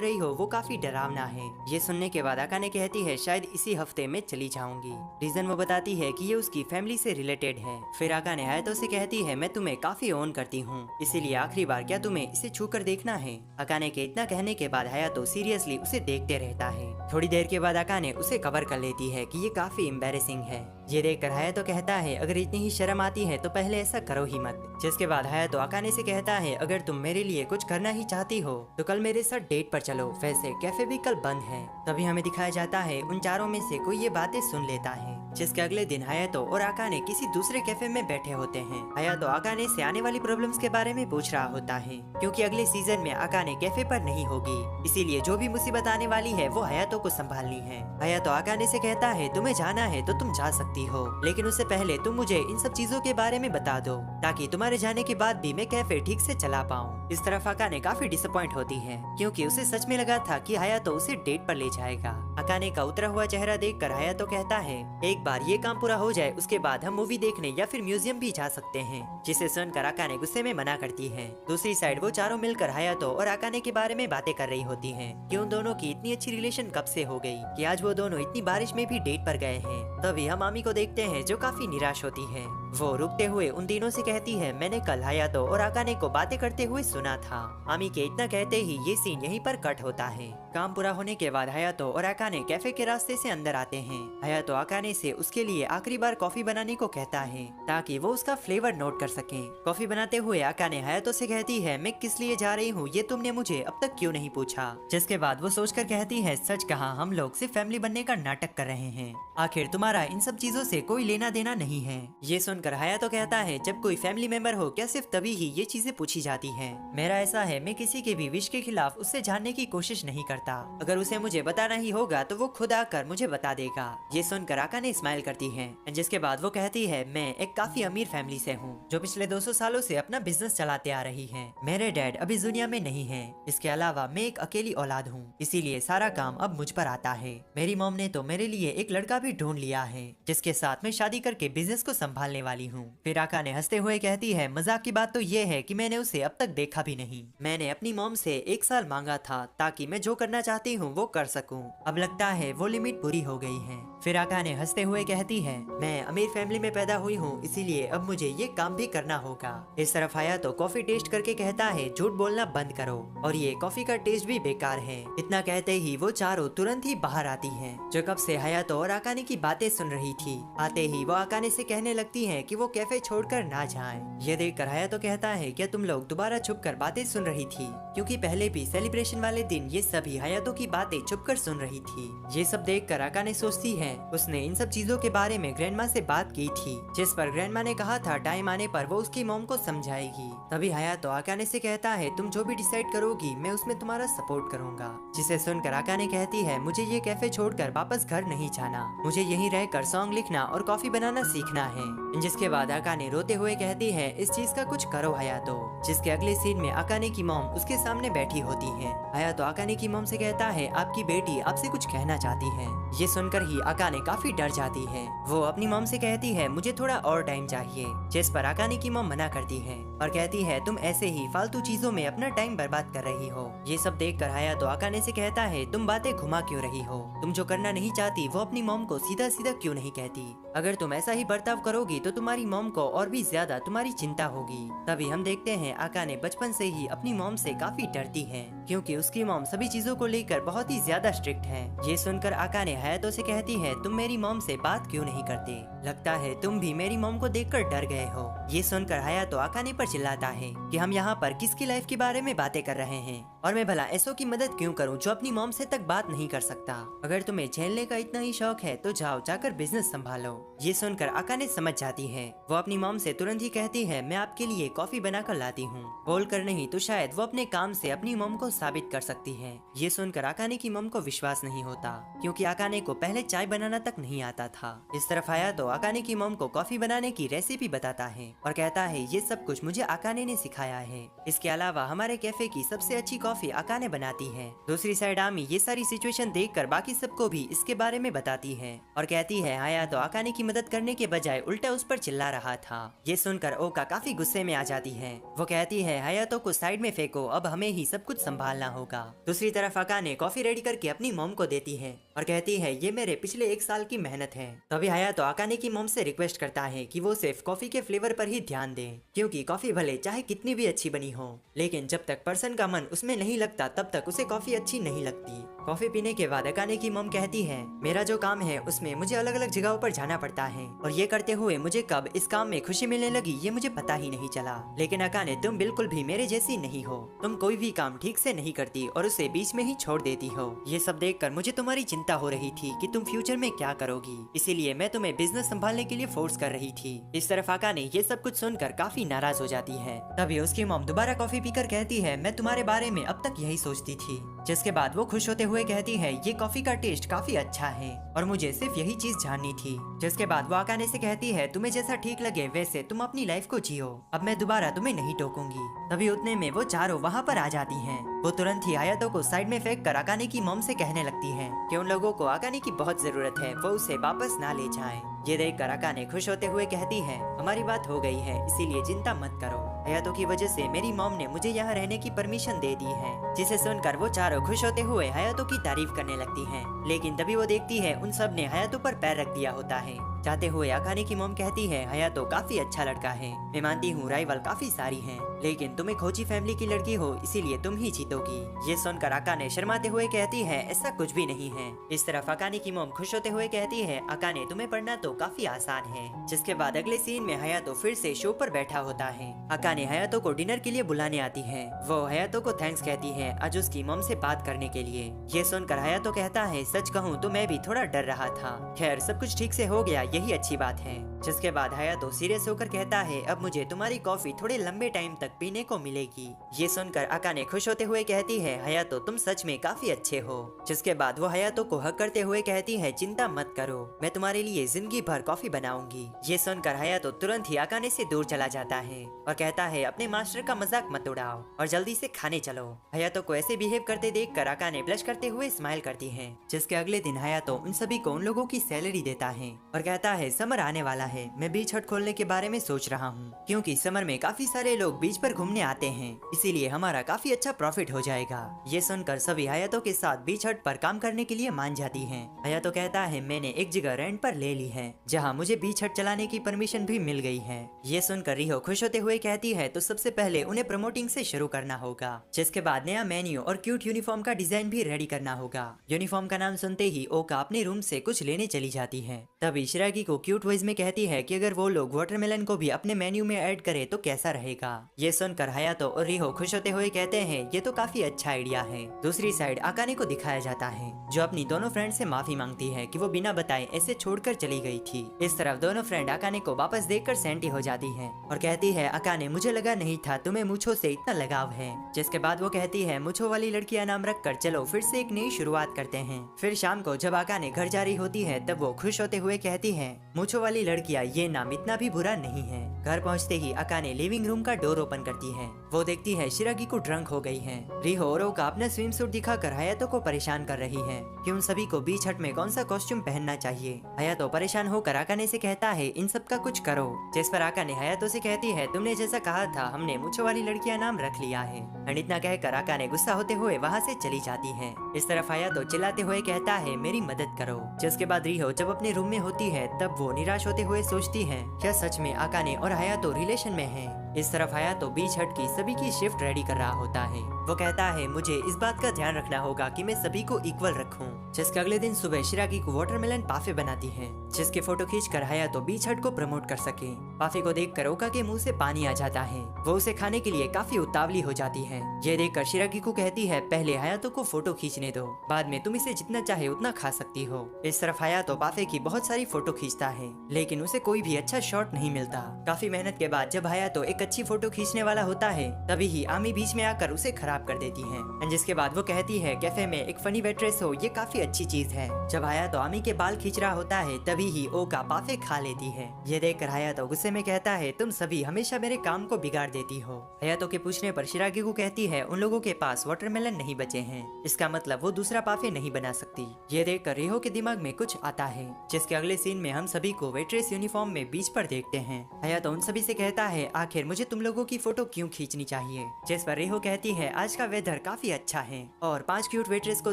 रही हो वो काफी डरावना है। ये सुनने के बाद अकाने कहती है शायद इसी हफ्ते में चली जाऊंगी। रीजन वो बताती है कि ये उसकी फैमिली से रिलेटेड है। फिर अकाने हयातो से कहती है मैं तुम्हें काफी ओन करती हूँ, इसीलिए आखिरी बार क्या तुम्हें इसे छू कर देखना है। अकाने के इतना कहने के बाद हयातो सीरियसली उसे देखते रहता है। थोड़ी देर के बाद अकाने उसे कवर कर लेती है कि ये काफी एम्बैरेसिंग है। ये देखकर हयातो कहता है अगर इतनी ही शर्म आती है तो पहले ऐसा करो ही मत। जिसके बाद हयातो अकाने से कहता है अगर तुम मेरे लिए कुछ करना ही चाहती हो तो कल मेरे साथ डेट पर चलो, वैसे कैफे भी कल बंद है। तभी हमें दिखाया जाता है उन चारों में से कोई ये बातें सुन लेता है। जिसके अगले दिन हयातो और अकाने किसी दूसरे कैफे में बैठे होते हैं। हयातो अकाने से आने वाली प्रॉब्लम्स के बारे में पूछ रहा होता है, क्योंकि अगले सीजन में अकाने कैफे पर नहीं होगी, इसीलिए जो भी मुसीबत आने वाली है वो हयातो को संभालनी है। हयातो अकाने से कहता है तुम्हें जाना है तो तुम जा सकती हो, लेकिन उससे पहले तुम मुझे इन सब चीजों के बारे में बता दो ताकि तुम्हारे जाने के बाद भी मैं कैफे ठीक से चला पाऊँ। इस तरफ अकाने काफी डिसअपॉइंट होती है, क्योंकि उसे सच में लगा था कि हयातो उसे डेट पर ले जाएगा। अकाने का उतरा हुआ चेहरा देखकर हयातो कहता है एक बार ये काम पूरा हो जाए उसके बाद हम मूवी देखने या फिर म्यूजियम भी जा सकते हैं। जिसे सुनकर अकाने गुस्से में मना करती है। दूसरी साइड वो चारों मिलकर हयातो और अकाने के बारे में बातें कर रही होती हैं कि उन दोनों की इतनी अच्छी रिलेशन कब से हो गई कि आज वो दोनों इतनी बारिश में भी डेट पर गए हैं। तभी हम आमी को देखते हैं जो काफी निराश होती है। वो रुकते हुए उन तीनों से कहती है मैंने कल हयातो और अकाने को बातें करते हुए सुना था। आमी के इतना कहते ही ये सीन यहीं पर कट होता है। काम पूरा होने के बाद हयातो और अकाने कैफे के रास्ते से अंदर आते हैं। हयातो अकाने से उसके लिए आखिरी बार कॉफी बनाने को कहता है ताकि वो उसका फ्लेवर नोट कर सके। कॉफी बनाते हुए अकाने हयातो से कहती है मैं किस लिए जा रही हूँ ये तुमने मुझे अब तक क्यों नहीं पूछा। जिसके बाद वो सोचकर कहती है सच कहा हम लोग सिर्फ फैमिली बनने का नाटक कर रहे हैं। आखिर तुम्हारा इन सब चीजों चीजों से कोई लेना देना नहीं है। ये सुनकर हयातो कहता है जब कोई फैमिली मेंबर हो क्या सिर्फ तभी ही ये चीजें पूछी जाती हैं। मेरा ऐसा है मैं किसी के भी विश के खिलाफ उससे जानने की कोशिश नहीं करता। अगर उसे मुझे बताना ही होगा तो वो खुद आकर मुझे बता देगा। ये सुनकर आकाने स्माइल करती है, जिसके बाद वो कहती है मैं एक काफी अमीर फैमिली से हूँ जो पिछले 200 सालों से अपना बिजनेस चलाते आ रही है। मेरे डैड अभी दुनिया में नहीं है। इसके अलावा मैं एक अकेली औलाद हूँ, इसीलिए सारा काम अब मुझ पर आता है। मेरी मॉम ने तो मेरे लिए एक लड़का भी ढूंढ लिया है जिसके साथ मैं शादी करके बिजनेस को संभालने वाली हूँ। फिर आकाने हंसते हुए कहती है मजाक की बात तो ये है कि मैंने उसे अब तक देखा भी नहीं। मैंने अपनी मॉम से 1 साल मांगा था ताकि मैं जो करना चाहती हूँ वो कर सकूँ। अब लगता है वो लिमिट पूरी हो गई है। फिर आकाने हंसते हुए कहती है मैं अमीर फैमिली में पैदा हुई हूँ, इसीलिए अब मुझे ये काम भी करना होगा। इस तरफ आया तो कॉफी टेस्ट करके कहता है झूठ बोलना बंद करो और ये कॉफी का टेस्ट भी बेकार है। इतना कहते ही वो चारों तुरंत ही बाहर आती हैं। जो कब से हयातो और आकाने की बातें सुन रही थी, आते ही वो आकाने से कहने लगती है कि वो कैफे छोड़कर ना जाएं। ये देखकर हयातो कहता है क्या तुम लोग दोबारा छुपकर बातें सुन रही थी, क्योंकि पहले भी सेलिब्रेशन वाले दिन ये सभी हयातो की बातें छुपकर सुन रही थी। ये सब देखकर आकाने सोचती है उसने इन सब चीजों के बारे में ग्रैंडमा से बात की थी, जिस पर ग्रैंडमा ने कहा था टाइम आने पर वो उसकी मॉम को समझाएगी। तभी हयातो आकाने से कहता है तुम जो भी डिसाइड करोगी मैं उसमें तुम्हारा सपोर्ट करूंगा। जिसे सुनकर आकाने कहती है मुझे ये कैफे छोड़कर वापस घर नहीं जाना, मुझे यहीं रहकर सॉन्ग लिखना और कॉफी बनाना सीखना है। जिसके बाद आकाने रोते हुए कहती है इस चीज का कुछ करो हयातो। जिसके अगले सीन में आकाने की मॉम उसके सामने बैठी होती है। हयातो आकाने की मॉम से कहता है आपकी बेटी आपसे कुछ कहना चाहती है। ये सुनकर ही आकाने काफी डर जाती है। वो अपनी मॉम से कहती है मुझे थोड़ा और टाइम चाहिए, जिस पर आकाने की मॉम मना करती है और कहती है तुम ऐसे ही फालतू चीजों में अपना टाइम बर्बाद कर रही हो। ये सब देखकर हयातो आकाने से कहता है तुम बातें घुमा क्यों रही हो, तुम जो करना नहीं चाहती वो अपनी मॉम को सीधा सीधा क्यों नहीं कहती। अगर तुम ऐसा ही बर्ताव करोगी तो तुम्हारी मॉम को और भी ज्यादा तुम्हारी चिंता होगी। तभी हम देखते हैं आकाने बचपन से ही अपनी मॉम से काफी डरती है, क्योंकि उसकी मॉम सभी चीजों को लेकर बहुत ही ज्यादा स्ट्रिक्ट है। ये सुनकर आकाने हयातो से कहती है तुम मेरी मॉम से बात क्यों नहीं करते, लगता है तुम भी मेरी मॉम को देखकर डर गए हो। ये सुनकर हयातो आकाने पर चिल्लाता है कि हम यहाँ पर किसकी लाइफ के बारे में बातें कर रहे हैं और मैं भला ऐसो की मदद क्यों करूँ जो अपनी मॉम से तक बात नहीं कर सकता। अगर तुम्हें झेलने का इतना ही शौक है तो जाओ जाकर बिजनेस संभालो। ये सुनकर आकाने समझ जाती है। वो अपनी मॉम से तुरंत ही कहती है मैं आपके लिए कॉफी बनाकर लाती हूँ। बोलकर नहीं तो शायद वो अपने काम से अपनी मॉम को साबित कर सकती है। ये सुनकर आकाने की मॉम को विश्वास नहीं होता, क्योंकि आकाने को पहले चाय बनाना तक नहीं आता था। इस तरफ आया तो आकाने की मॉम को कॉफी बनाने की रेसिपी बताता है और कहता है ये सब कुछ मुझे आकाने ने सिखाया है। इसके अलावा हमारे कैफे की सबसे अच्छी कॉफी आकाने बनाती है। दूसरी साइड आमी ये सारी सिचुएशन देखकर बाकी सबको भी इसके बारे में बताती है और कहती है आया तो आकाने की मदद करने के बजाय उल्टा उस पर चिल्ला रहा था। ये सुनकर ओका काफी गुस्से में आ जाती है। वो कहती है हयातो को साइड में फेंको, अब हमें ही सब कुछ संभालना होगा। दूसरी तरफ आकाने कॉफी रेडी करके अपनी मॉम को देती है और कहती है ये मेरे पिछले 1 साल की मेहनत है। तभी हयातो आकाने की मॉम से रिक्वेस्ट करता है कि वो सिर्फ कॉफी के फ्लेवर पर ही ध्यान दें, क्योंकि कॉफी भले चाहे कितनी भी अच्छी बनी हो, लेकिन जब तक पर्सन का मन उसमें नहीं लगता तब तक उसे कॉफी अच्छी नहीं लगती। कॉफी पीने के बाद आकाने की मॉम कहती है मेरा जो काम है उसमें मुझे अलग अलग जगहों पर जाना पड़ता है और ये करते हुए मुझे कब इस काम में खुशी मिलने लगी ये मुझे पता ही नहीं चला। लेकिन आकाने तुम बिल्कुल भी मेरे जैसी नहीं हो, तुम कोई भी काम ठीक से नहीं करती और उसे बीच में ही छोड़ देती हो। ये सब देखकर मुझे तुम्हारी चिंता हो रही थी कि तुम फ्यूचर में क्या करोगी, इसीलिए मैं तुम्हें बिजनेस संभालने के लिए फोर्स कर रही थी। इस तरफ आकाने ये सब कुछ सुनकर काफी नाराज हो जाती है। तभी उसकी मॉम दोबारा कॉफी पीकर कहती है मैं तुम्हारे बारे में अब तक यही सोचती थी। जिसके बाद वो खुश होते हुए कहती है ये कॉफी का टेस्ट काफी अच्छा है और मुझे सिर्फ यही चीज जाननी थी। जिसके बाद वो आकाने से कहती है तुम्हें जैसा ठीक लगे वैसे तुम अपनी लाइफ को जियो, अब मैं दोबारा तुम्हें नहीं टोकूंगी। तभी उतने में वो चारों वहाँ पर आ जाती हैं। वो तुरंत ही हयातो को साइड में फेंक कर आकाने की मॉम से कहने लगती है कि उन लोगों को आकाने की बहुत जरूरत है, वो उसे वापस ना ले जाएं। ये देखकर आकाने खुश होते हुए कहती है हमारी बात हो गई है, इसीलिए चिंता मत करो। हयातो की वजह से मेरी मॉम ने मुझे यहाँ रहने की परमिशन दे दी है। जिसे सुनकर वो चारों खुश होते हुए हयातो की तारीफ करने लगती हैं। लेकिन तभी वो देखती है उन सब ने हयातो पर पैर रख दिया होता है। जाते हुए आकाने की मॉम कहती है हयातो काफी अच्छा लड़का है, मैं मानती हूँ राइवल काफी सारी हैं, लेकिन तुम एक खोजी फैमिली की लड़की हो इसीलिए तुम ही जीतोगी। ये सुनकर आकाने शर्माते हुए कहती है ऐसा कुछ भी नहीं है। इस तरफ आकाने की मॉम खुश होते हुए कहती है आकाने तुम्हें पढ़ना तो काफी आसान है। जिसके बाद अगले सीन में हयातो फिर से शो पर बैठा होता है। आकाने हयातो को डिनर के लिए बुलाने आती है। वो हयातो को थैंक्स कहती है आज उसकी मॉम से बात करने के लिए। ये सुनकर हयातो कहता है सच कहूँ तो मैं भी थोड़ा डर रहा था, खैर सब कुछ ठीक से हो गया यही अच्छी बात है। जिसके बाद हयातो सीरियस होकर कहता है अब मुझे तुम्हारी कॉफी थोड़े लंबे टाइम तक पीने को मिलेगी। ये सुनकर अकाने खुश होते हुए कहती है हयातो तुम सच में काफी अच्छे हो। जिसके बाद वो हयातो को हक करते हुए कहती है चिंता मत करो, मैं तुम्हारे लिए जिंदगी भर कॉफी बनाऊंगी। ये सुनकर हयातो तुरंत ही अकाने से दूर चला जाता है और कहता है अपने मास्टर का मजाक मत उड़ाओ और जल्दी से खाने चलो। हयातो को ऐसे बिहेव करते देख कर अकाने ब्लश करते हुए स्माइल करती है। जिसके अगले दिन हयातो उन सभी को उन लोगों की सैलरी देता है और कहता है समर आने वाला है, मैं बीच हट खोलने के बारे में सोच रहा हूँ क्योंकि समर में काफी सारे लोग बीच पर घूमने आते हैं, इसीलिए हमारा काफी अच्छा प्रॉफिट हो जाएगा। ये सुनकर सभी हयातो के साथ बीच हट पर काम करने के लिए मान जाती हैं। हयातो कहता है मैंने एक जगह रेंट पर ले ली है जहाँ मुझे बीच हट चलाने की परमिशन भी मिल गई है। ये सुनकर रिहो खुश होते हुए कहती है तो सबसे पहले उन्हें प्रमोटिंग से शुरू करना होगा। जिसके बाद नया मेन्यू और क्यूट यूनिफॉर्म का डिजाइन भी रेडी करना होगा। यूनिफॉर्म का नाम सुनते ही ओका अपने रूम से कुछ लेने चली जाती है। तभी शिरागी को क्यूट वॉइस में कहती है कि अगर वो लोग वाटरमेलन को भी अपने मेन्यू में ऐड करे तो कैसा रहेगा। ये सुनकर हयातो और रिहो खुश होते हुए कहते हैं ये तो काफी अच्छा आइडिया है। दूसरी साइड अकाने को दिखाया जाता है जो अपनी दोनों फ्रेंड से माफी मांगती है कि वो बिना बताए ऐसे छोड़कर चली गई थी। इस तरफ दोनों फ्रेंड अकाने को वापस देखकर सेंटी हो जाती है और कहती है अकाने मुझे लगा नहीं था तुम्हें मूंछों से इतना लगाव है। जिसके बाद वो कहती है मूंछों वाली लड़कियां नाम रखकर चलो फिर से एक नई शुरुआत करते हैं। फिर शाम को जब अकाने घर जा रही होती है तब वो खुश होते हुए कहती है मूंछों वाली लड़कियां ये नाम इतना भी बुरा नहीं है। घर पहुंचते ही अकाने लिविंग रूम का डोर ओपन करती है। वो देखती है शिरागी को ड्रंक हो गई है। रिहो और ओका अपना स्विम सूट दिखाकर हयातो को परेशान कर रही है कि उन सभी को बीच हट में कौन सा कॉस्ट्यूम पहनना चाहिए। हयातो परेशान होकर अकाने से कहता है इन सब का कुछ करो। जिस पर अकाने हयातो से कहती है तुमने जैसा कहा था हमने मूंछों वाली लड़कियां नाम रख लिया है। और इतना कहकर अकाने गुस्सा होते हुए वहाँ से चली जाती है। इस तरफ हयातो चिल्लाते हुए कहता है मेरी मदद करो। जिसके बाद रिहो जब अपने रूम में होती है तब वो निराश होते हुए सोचती है क्या सच में अकाने और हयातो रिलेशन में है। इस तरफ हयातो बीच हट की सभी की शिफ्ट रेडी कर रहा होता है। वो कहता है मुझे इस बात का ध्यान रखना होगा कि मैं सभी को इक्वल रखूं। जिसके अगले दिन सुबह शिरागी को वाटरमेलन पाफे बनाती है जिसके फोटो खींचकर हयातो बीच हट को प्रमोट कर सके। पाफे को देखकर ओका के मुंह से पानी आ जाता है। वो उसे खाने के लिए काफी उतावली हो जाती है। ये देखकर शिरागी को कहती है पहले हयातो को फोटो खींचने दो, बाद में तुम इसे जितना चाहे उतना खा सकती हो। इस तरफ हयातो पाफे की बहुत सारी फोटो खींचता है लेकिन उसे कोई भी अच्छा शॉट नहीं मिलता। काफी मेहनत के बाद जब हयातो एक अच्छी फोटो खींचने वाला होता है तभी ही आमी बीच में आकर उसे खराब कर देती है। जिसके बाद वो कहती है कैफे में एक फनी वेट्रेस हो ये काफी अच्छी चीज है। जब हयातो आमी के बाल खींच रहा होता है तभी ही ओका पाफे खा लेती है। ये देखकर हयातो गुस्से में कहता है तुम सभी हमेशा मेरे काम को बिगाड़ देती हो। हयातो के पूछने पर शिरागी को कहती है उन लोगों के पास वाटरमेलन नहीं बचे हैं, इसका मतलब वो दूसरा पाफे नहीं बना सकती। ये देखकर रिहो के दिमाग में कुछ आता है। जिसके अगले सीन में हम सभी को वेट्रेस यूनिफॉर्म में बीच पर देखते हैं। हयातो उन सभी से कहता है आखिर मुझे तुम लोगों की फोटो क्यों खींचनी चाहिए। जिस पर रिहो कहती है आज का वेदर काफी अच्छा है और 5 क्यूट वेट्रेस को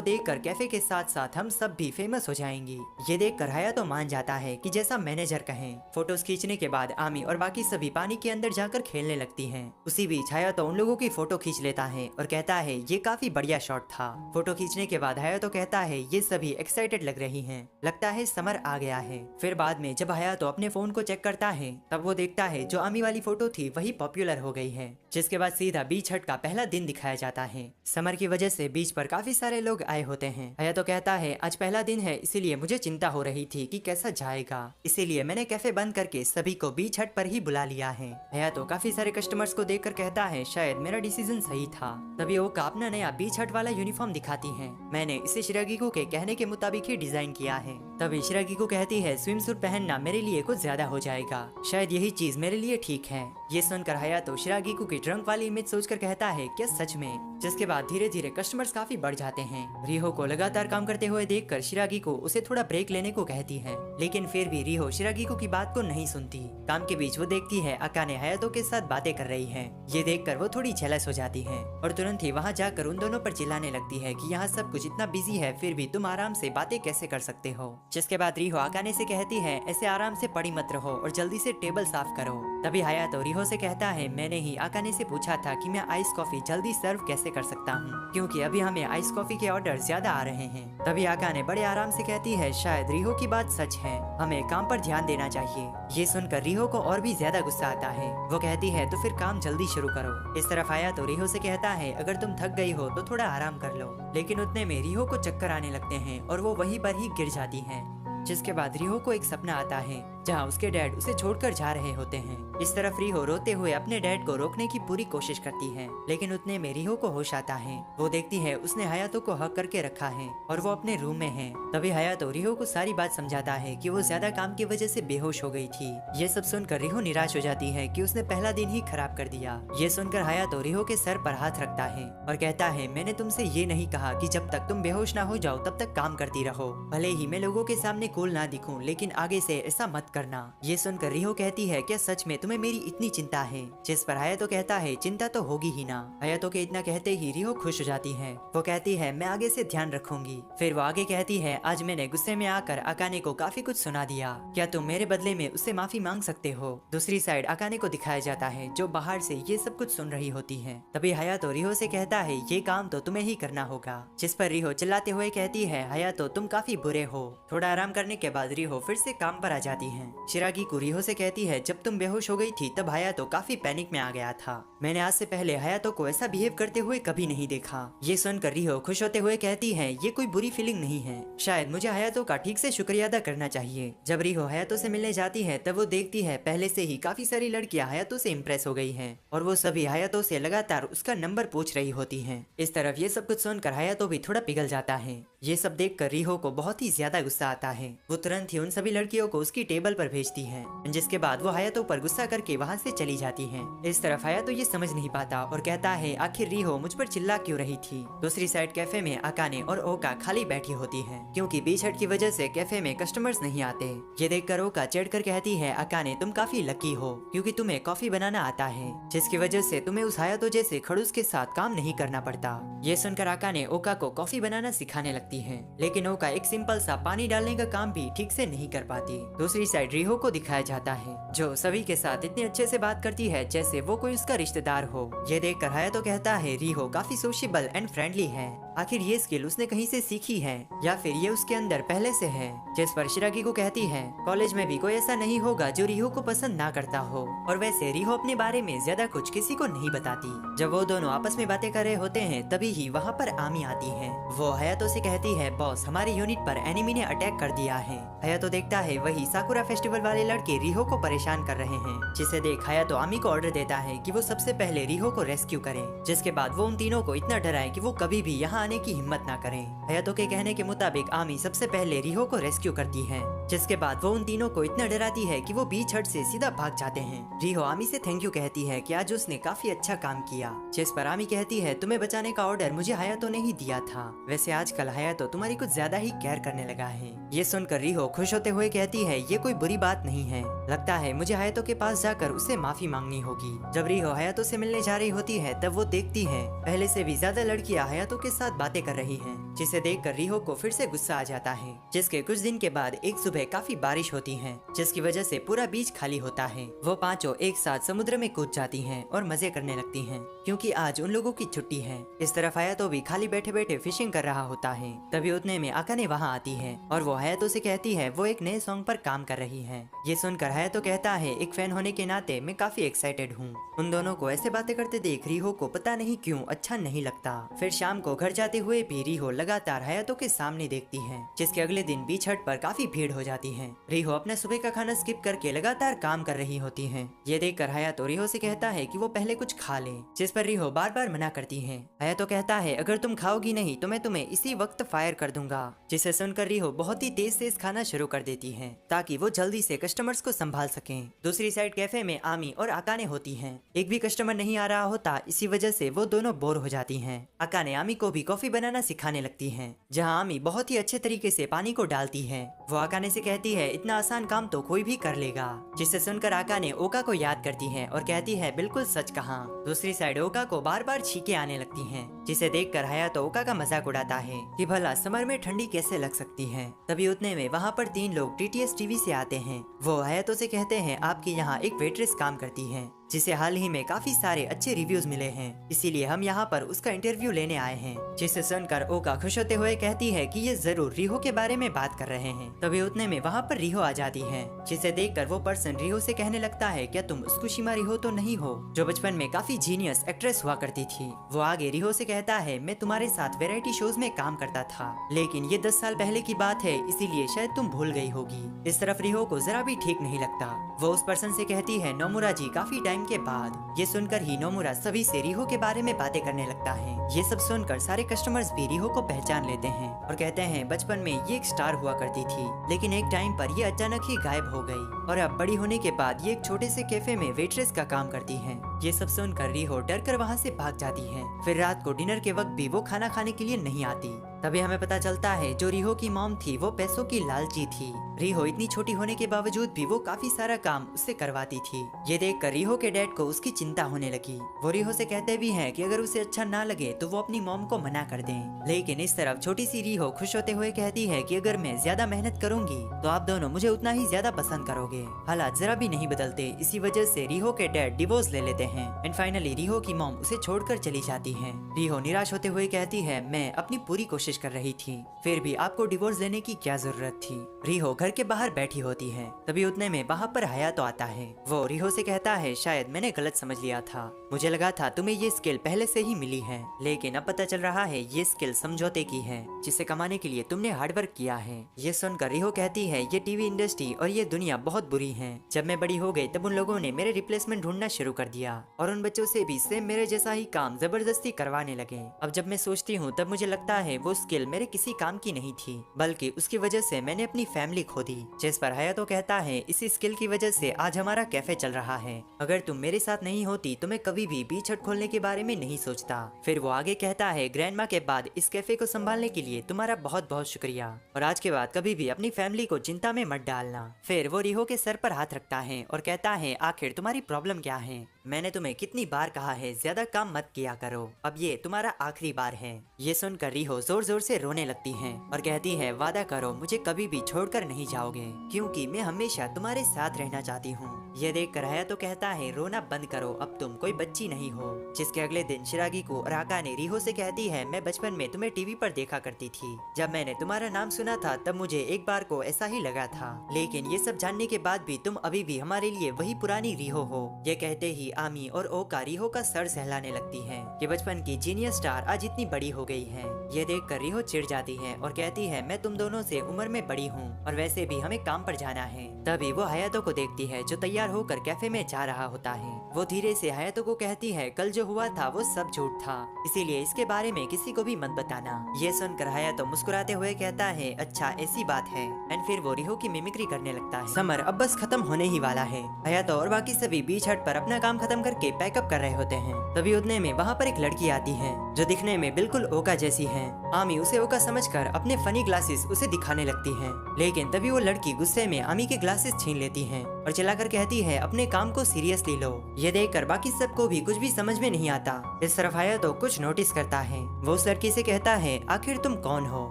देखकर कैफे के साथ साथ हम सब भी फेमस हो जाएंगी। ये देखकर हयातो मान जाता है कि जैसा मैनेजर कहें। फोटोज खींचने के बाद आमी और बाकी सभी पानी के अंदर जाकर खेलने लगती हैं। उसी बीच हयातो उन लोगों की फोटो खींच लेता है और कहता है ये काफी बढ़िया शॉट था। फोटो खींचने के बाद हयातो कहता है ये सभी एक्साइटेड लग रही हैं, लगता है समर आ गया है। फिर बाद में जब हयातो अपने फोन को चेक करता है तब वो देखता है जो आमी वाली फोटो थी वही पॉपुलर हो गई है। जिसके बाद सीधा बीच हट का पहला दिन दिखाया जाता है। समर की वजह से बीच पर काफी सारे लोग आए होते हैं। हयातो कहता है आज पहला दिन है इसीलिए मुझे चिंता हो रही थी कि कैसा जाएगा, इसीलिए मैंने कैफे बंद करके सभी को बीच हट पर ही बुला लिया है। हयातो काफी सारे कस्टमर्स को देखकर कहता है शायद मेरा डिसीजन सही था। तभी ओका अपना नया बीच हट वाला यूनिफॉर्म दिखाती है। मैंने इसे शिरागिको के कहने के मुताबिक ही डिजाइन किया है। तभी शिरागिको कहती है स्विम सूट पहनना मेरे लिए कुछ ज्यादा हो जाएगा, शायद यही चीज मेरे लिए ठीक है। ये सुनकर हयातो शिरागिको की ड्रंक वाली इमेज सोचकर कहता है क्या सच में। जिसके बाद धीरे धीरे कस्टमर्स काफी बढ़ जाते हैं। रिहो को लगातार काम करते हुए देखकर शिरागिको उसे थोड़ा ब्रेक लेने को कहती है लेकिन फिर भी रिहो शिरागिको की बात को नहीं सुनती। काम के बीच वो देखती है अकाने हयातो के साथ बातें कर रही है। ये देखकर वो थोड़ी जेलस हो जाती है और तुरंत ही वहाँ जाकर उन दोनों पर चिल्लाने लगती है कि यहाँ सब कुछ इतना बिजी है फिर भी तुम आराम से बातें कैसे कर सकते हो। जिसके बाद रिहो अकाने से कहती है ऐसे आराम से पड़ी मत रहो और जल्दी से टेबल साफ करो। तभी हयातो रिहो से कहता है मैंने ही अकाने से पूछा था कि मैं आइस कॉफी जल्दी सर्व कैसे कर सकता हूँ क्योंकि अभी हमें आइस कॉफी के ऑर्डर ज्यादा आ रहे हैं। तभी अकाने बड़े आराम से कहती है शायद रिहो की बात सच है, हमें काम पर ध्यान देना चाहिए। ये सुनकर रिहो को और भी ज्यादा गुस्सा आता है। वो कहती है तो फिर काम जल्दी शुरू करो। इस तरफ हयातो रिहो से कहता है अगर तुम थक गई हो तो थोड़ा आराम कर लो, लेकिन उतने में रिहो को चक्कर आने लगते हैं और वो वहीं पर ही गिर जाती है। जिसके बाद रिहो को एक सपना आता है जहाँ उसके डैड उसे छोड़कर जा रहे होते हैं। इस तरफ रिहो रोते हुए अपने डैड को रोकने की पूरी कोशिश करती है, लेकिन उतने में रिहो को होश आता है। वो देखती है उसने हयातो को हक करके रखा है और वो अपने रूम में है। तभी हयातो रिहो को सारी बात समझाता है कि वो ज्यादा काम की वजह से बेहोश हो गई थी। ये सब सुनकर रिहो निराश हो जाती है कि उसने पहला दिन ही खराब कर दिया। ये सुनकर हयातो रिहो के सर पर हाथ रखता है और कहता है, मैंने तुमसे ये नहीं कहा कि जब तक तुम बेहोश ना हो जाओ तब तक काम करती रहो। भले ही मैं लोगों के सामने कूल ना दिखूं, लेकिन आगे से ऐसा मत करना। ये सुनकर रिहो कहती है, क्या सच में तुम्हें मेरी इतनी चिंता है? जिस पर हयातो कहता है, चिंता तो होगी ही ना। हयातो के इतना कहते ही रिहो खुश हो जाती है। वो कहती है, मैं आगे से ध्यान रखूंगी। फिर वो आगे कहती है, आज मैंने गुस्से में आकर अकाने को काफी कुछ सुना दिया, क्या तुम मेरे बदले में उससे माफी मांग सकते हो? दूसरी साइड अकाने को दिखाया जाता है जो बाहर से ये सब कुछ सुन रही होती है। तभी हयातो रिहो से कहता है, ये काम तो तुम्हें ही करना होगा। जिस पर रिहो चिल्लाते हुए कहती है, हयातो तुम काफी बुरे हो। थोड़ा आराम करने के बाद रिहो फिर से काम पर आ जाती है। शिरागी को रिहो से कहती है, जब तुम बेहोश हो गई थी तब हयातो काफी पैनिक में आ गया था। मैंने आज से पहले हयातो को ऐसा बिहेव करते हुए कभी नहीं देखा। ये सुनकर रिहो खुश होते हुए कहती है, ये कोई बुरी फीलिंग नहीं है, शायद मुझे हयातो का ठीक से शुक्रिया अदा करना चाहिए। जब रिहो हयातो से मिलने जाती है तब वो देखती है पहले से ही काफी सारी लड़कियां हयातो से इम्प्रेस हो गई हैं और वो सभी हयातो से लगातार उसका नंबर पूछ रही होती हैं। इस तरफ ये सब कुछ सुनकर हयातो भी थोड़ा पिघल जाता है। ये सब देखकर रिहो को बहुत ही ज्यादा गुस्सा आता है। वो तुरंत ही उन सभी लड़कियों को उसकी टेबल पर भेजती है, जिसके बाद वो हयातो पर गुस्सा करके वहाँ से चली जाती है। इस तरफ हयातो ये समझ नहीं पाता और कहता है, आखिर रिहो मुझ पर चिल्ला क्यों रही थी? दूसरी साइड कैफे में अकाने और ओका खाली बैठी होती है, क्योंकि बीच हट की वजह से कैफे में कस्टमर्स नहीं आते। ये देखकर ओका चिढ़कर कहती है, अकाने तुम काफी लकी हो क्योंकि तुम्हें कॉफी बनाना आता है, जिसकी वजह से तुम्हें उस हयातो जैसे खड़ूस के साथ काम नहीं करना पड़ता। ये सुनकर अकाने ओका को कॉफी बनाना सिखाने लगती है, लेकिन ओका एक सिंपल सा पानी डालने का काम भी ठीक से नहीं कर पाती। दूसरी साइड रिहो को दिखाया जाता है जो सभी के साथ इतने अच्छे से बात करती है जैसे वो कोई उसका रिश्तेदार हो। ये देखकर हयातो कहता है, रिहो काफी सोशेबल एंड फ्रेंडली है। आखिर ये स्किल उसने कहीं से सीखी है या फिर ये उसके अंदर पहले से है? जिस पर शिरागी को कहती है, कॉलेज में भी कोई ऐसा नहीं होगा जो रिहो को पसंद ना करता हो, और वैसे रिहो अपने बारे में ज्यादा कुछ किसी को नहीं बताती। जब वो दोनों आपस में बातें कर रहे होते हैं तभी ही वहाँ पर आमी आती है। वो हयातो से कहती है, बॉस हमारे यूनिट पर एनिमी ने अटैक कर दिया है। हयातो देखता है वही साकुरा फेस्टिवल वाले लड़के रिहो को परेशान कर रहे हैं, जिसे देख हयातो आमी को ऑर्डर देता है कि वो सबसे पहले रिहो को रेस्क्यू करे, जिसके बाद वो उन तीनों को इतना डराए कि वो कभी भी यहाँ आने की हिम्मत ना करें। हयातो के कहने के मुताबिक आमी सबसे पहले रिहो को रेस्क्यू करती है, जिसके बाद वो उन तीनों को इतना डराती है कि वो बीच हट से सीधा भाग जाते हैं। रिहो आमी से थैंक यू कहती है कि आज उसने काफी अच्छा काम किया, जिस पर आमी कहती है, तुम्हें बचाने का ऑर्डर मुझे हयातो ने ही दिया था। वैसे आजकल हयातो तुम्हारी कुछ ज्यादा ही केयर करने लगा है। ये सुनकर रिहो खुश होते हुए कहती है, ये कोई बुरी बात नहीं है, लगता है मुझे हयातो के पास जाकर उससे माफी मांगनी होगी। जब रिहो हयातो से मिलने जा रही होती है तब वो देखती है पहले से भी ज्यादा लड़कियां हयातो के साथ बातें कर रही हैं, जिसे देखकर रिहो को फिर से गुस्सा आ जाता है। जिसके कुछ दिन के बाद एक सुबह काफी बारिश होती है, जिसकी वजह से पूरा बीच खाली होता है। वो पांचों एक साथ समुद्र में कूद जाती हैं और मजे करने लगती हैं, क्योंकि आज उन लोगों की छुट्टी है। इस तरफ हयातो भी खाली बैठे बैठे फिशिंग कर रहा होता है। तभी उतने में अकाने वहाँ आती है और वो हयातो से कहती है वो एक नए सॉन्ग पर काम कर रही है। ये सुनकर हयातो कहता है, एक फैन होने के नाते मैं काफी एक्साइटेड हूँ। उन दोनों को ऐसे बातें करते देख रिहो को पता नहीं क्यों अच्छा नहीं लगता। फिर शाम को घर जाते हुए भी रिहो लगातार हयातो के सामने देखती है, जिसके अगले दिन बीच हट पर काफी भीड़ हो जाती है। रिहो अपना सुबह का खाना स्किप करके लगातार काम कर रही होती है। ये देखकर हयातो रिहो से कहता है कि वो पहले कुछ खा ले, जिस पर रिहो बार बार मना करती है। हयातो कहता है, अगर तुम खाओगी नहीं तो मैं तुम्हें इसी वक्त फायर कर दूंगा, जिसे सुनकर रिहो बहुत ही तेज तेज खाना शुरू कर देती है ताकि वो जल्दी से कस्टमर्स को संभाल सकें। दूसरी साइड कैफे में आमी और अकाने होती हैं। एक भी कस्टमर नहीं आ रहा होता, इसी वजह से वो दोनों बोर हो जाती हैं। अकाने आमी को भी कॉफी बनाना सिखाने लगती है, जहां आमी बहुत ही अच्छे तरीके से पानी को डालती है। वो अकाने से कहती है, इतना आसान काम तो कोई भी कर लेगा, जिसे सुनकर अकाने ओका को याद करती है और कहती है, बिल्कुल सच कहा। दूसरी साइड ओका को बार बार छींके आने लगती हैं, जिसे देखकर हयातो ओका का मजाक उड़ाता है कि भला समर में ठंडी कैसे लग सकती है। तभी उतने में वहाँ पर तीन लोग टीटीएस टीवी से आते हैं। वो हयातो से कहते हैं, आपके यहाँ एक वेट्रेस काम करती है, जिसे हाल ही में काफी सारे अच्छे रिव्यूज मिले हैं, इसीलिए हम यहाँ पर उसका इंटरव्यू लेने आए हैं। जिसे सुनकर ओका खुश होते हुए कहती है कि ये जरूर रिहो के बारे में बात कर रहे हैं। तभी उतने में वहाँ पर रिहो आ जाती है, जिसे देखकर वो पर्सन रिहो से कहने लगता है, क्या तुम त्सुकुशिमा रिहो तो नहीं हो जो बचपन में काफी जीनियस एक्ट्रेस हुआ करती थी। वो आगे रिहो से कहता है, मैं तुम्हारे साथ वैरायटी शोज में काम करता था, लेकिन ये 10 साल पहले की बात है, इसीलिए शायद तुम भूल गई होगी। इस तरफ रिहो को जरा भी ठीक नहीं लगता। वो उस पर्सन से कहती है, नोमुरा जी काफी टाइम के बाद। ये सुनकर ही नोमुरा सभी से रिहो के बारे में बातें करने लगता है। ये सब सुनकर सारे कस्टमर्स भी रिहो को पहचान लेते हैं और कहते हैं, बचपन में ये एक स्टार हुआ करती थी, लेकिन एक टाइम पर ये अचानक ही गायब हो गई और अब बड़ी होने के बाद ये एक छोटे से कैफे में वेट्रेस का काम करती है। ये सब सुनकर रिहो डर कर वहाँ से भाग जाती है। फिर रात को डिनर के वक्त भी वो खाना खाने के लिए नहीं आती। तभी हमें पता चलता है जो रिहो की मॉम थी वो पैसों की लालची थी। रिहो इतनी छोटी होने के बावजूद भी वो काफी सारा काम उससे करवाती थी। ये देखकर रिहो के डैड को उसकी चिंता होने लगी। वो रिहो से कहते भी हैं कि अगर उसे अच्छा ना लगे तो वो अपनी मॉम को मना कर दें। लेकिन इस तरफ छोटी सी रिहो खुश होते हुए कहती है कि अगर मैं ज्यादा मेहनत करूंगी तो आप दोनों मुझे उतना ही ज्यादा पसंद करोगे। हालात जरा भी नहीं बदलते, इसी वजह से रिहो के डैड डिवोर्स ले लेते हैं एंड फाइनली रिहो की मॉम उसे छोड़कर चली जाती है। रिहो निराश होते हुए कहती है, मैं अपनी पूरी कोशिश कर रही थी, फिर भी आपको डिवोर्स लेने की क्या जरूरत थी। रिहो घर के बाहर बैठी होती है। तभी उतने में वहाँ पर हयातो आता है। वो रिहो से कहता है, शायद मैंने गलत समझ लिया था, मुझे लगा था तुम्हें ये स्किल पहले से ही मिली है, लेकिन अब पता चल रहा है ये स्किल समझौते की है, जिसे कमाने के लिए तुमने हार्डवर्क किया है। ये सुनकर रिहो कहती है, ये टीवी इंडस्ट्री और ये दुनिया बहुत बुरी है। जब मैं बड़ी हो गई तब उन लोगों ने मेरे रिप्लेसमेंट ढूंढना शुरू कर दिया और उन बच्चों से भी सेम मेरे जैसा ही काम जबरदस्ती करवाने लगे। अब जब मैं सोचती हूँ तब मुझे लगता है वो स्किल मेरे किसी काम की नहीं थी, बल्कि उसकी वजह से मैंने अपनी फैमिली खो दी। जिस पर हयातो कहता है, इसी स्किल की वजह से आज हमारा कैफे चल रहा है। अगर तुम मेरे साथ नहीं होती तो मैं कभी भी बीच हट खोलने के बारे में नहीं सोचता। फिर वो आगे कहता है, ग्रैंडमा के बाद इस कैफे को संभालने के लिए तुम्हारा बहुत बहुत शुक्रिया और आज के बाद कभी भी अपनी फैमिली को चिंता में मत डालना। फिर वो रिहो के सर पर हाथ रखता है और कहता है, आखिर तुम्हारी प्रॉब्लम क्या है? मैंने तुम्हें कितनी बार कहा है ज्यादा काम मत किया करो, अब ये तुम्हारा आखिरी बार है। ये सुनकर रिहो जोर जोर से रोने लगती है और कहती है, वादा करो मुझे कभी भी छोड़कर नहीं जाओगे, क्योंकि मैं हमेशा तुम्हारे साथ रहना चाहती हूँ। ये देख कर हयातो कहता है, रोना बंद करो, अब तुम कोई बच्ची नहीं हो। जिसके अगले दिन शिरागी को राका ने रिहो से कहती है, मैं बचपन में तुम्हें टीवी पर देखा करती थी, जब मैंने तुम्हारा नाम सुना था तब मुझे एक बार को ऐसा ही लगा था, लेकिन ये सब जानने के बाद भी तुम अभी भी हमारे लिए वही पुरानी रिहो हो। ये कहते ही आमी और ओका रिहो का सर सहलाने लगती है कि बचपन की जीनियस स्टार आज इतनी बड़ी हो गई है। ये देखकर रिहो चिढ़ जाती है और कहती है, मैं तुम दोनों से उम्र में बड़ी हूँ और वैसे भी हमें काम पर जाना है। तभी वो हयातो को देखती है जो तैयार होकर कैफे में जा रहा होता है। वो धीरे से हयातो को कहती है, कल जो हुआ था वो सब झूठ था, इसीलिए इसके बारे में किसी को भी मत बताना। ये सुनकर हयातो मुस्कुराते हुए कहता है, अच्छा ऐसी बात है। एंड फिर वो रिहो की मिमिक्री करने लगता है। समर अब बस खत्म होने ही वाला है। हयातो और बाकी सभी बीच हट पर अपना काम खत्म करके पैकअप कर रहे होते हैं। तभी उतने में वहाँ पर एक लड़की आती है जो दिखने में बिल्कुल ओका जैसी है। आमी उसे ओका समझकर अपने फनी ग्लासेस उसे दिखाने लगती है, लेकिन तभी वो लड़की गुस्से में आमी के ग्लासेस छीन लेती है और चिल्लाकर कहती है, अपने काम को सीरियसली लो। ये देखकर बाकी सबको भी कुछ भी समझ में नहीं आता। इस तरफ हयातो कुछ नोटिस करता है। वो उस लड़की से कहता है, आखिर तुम कौन हो?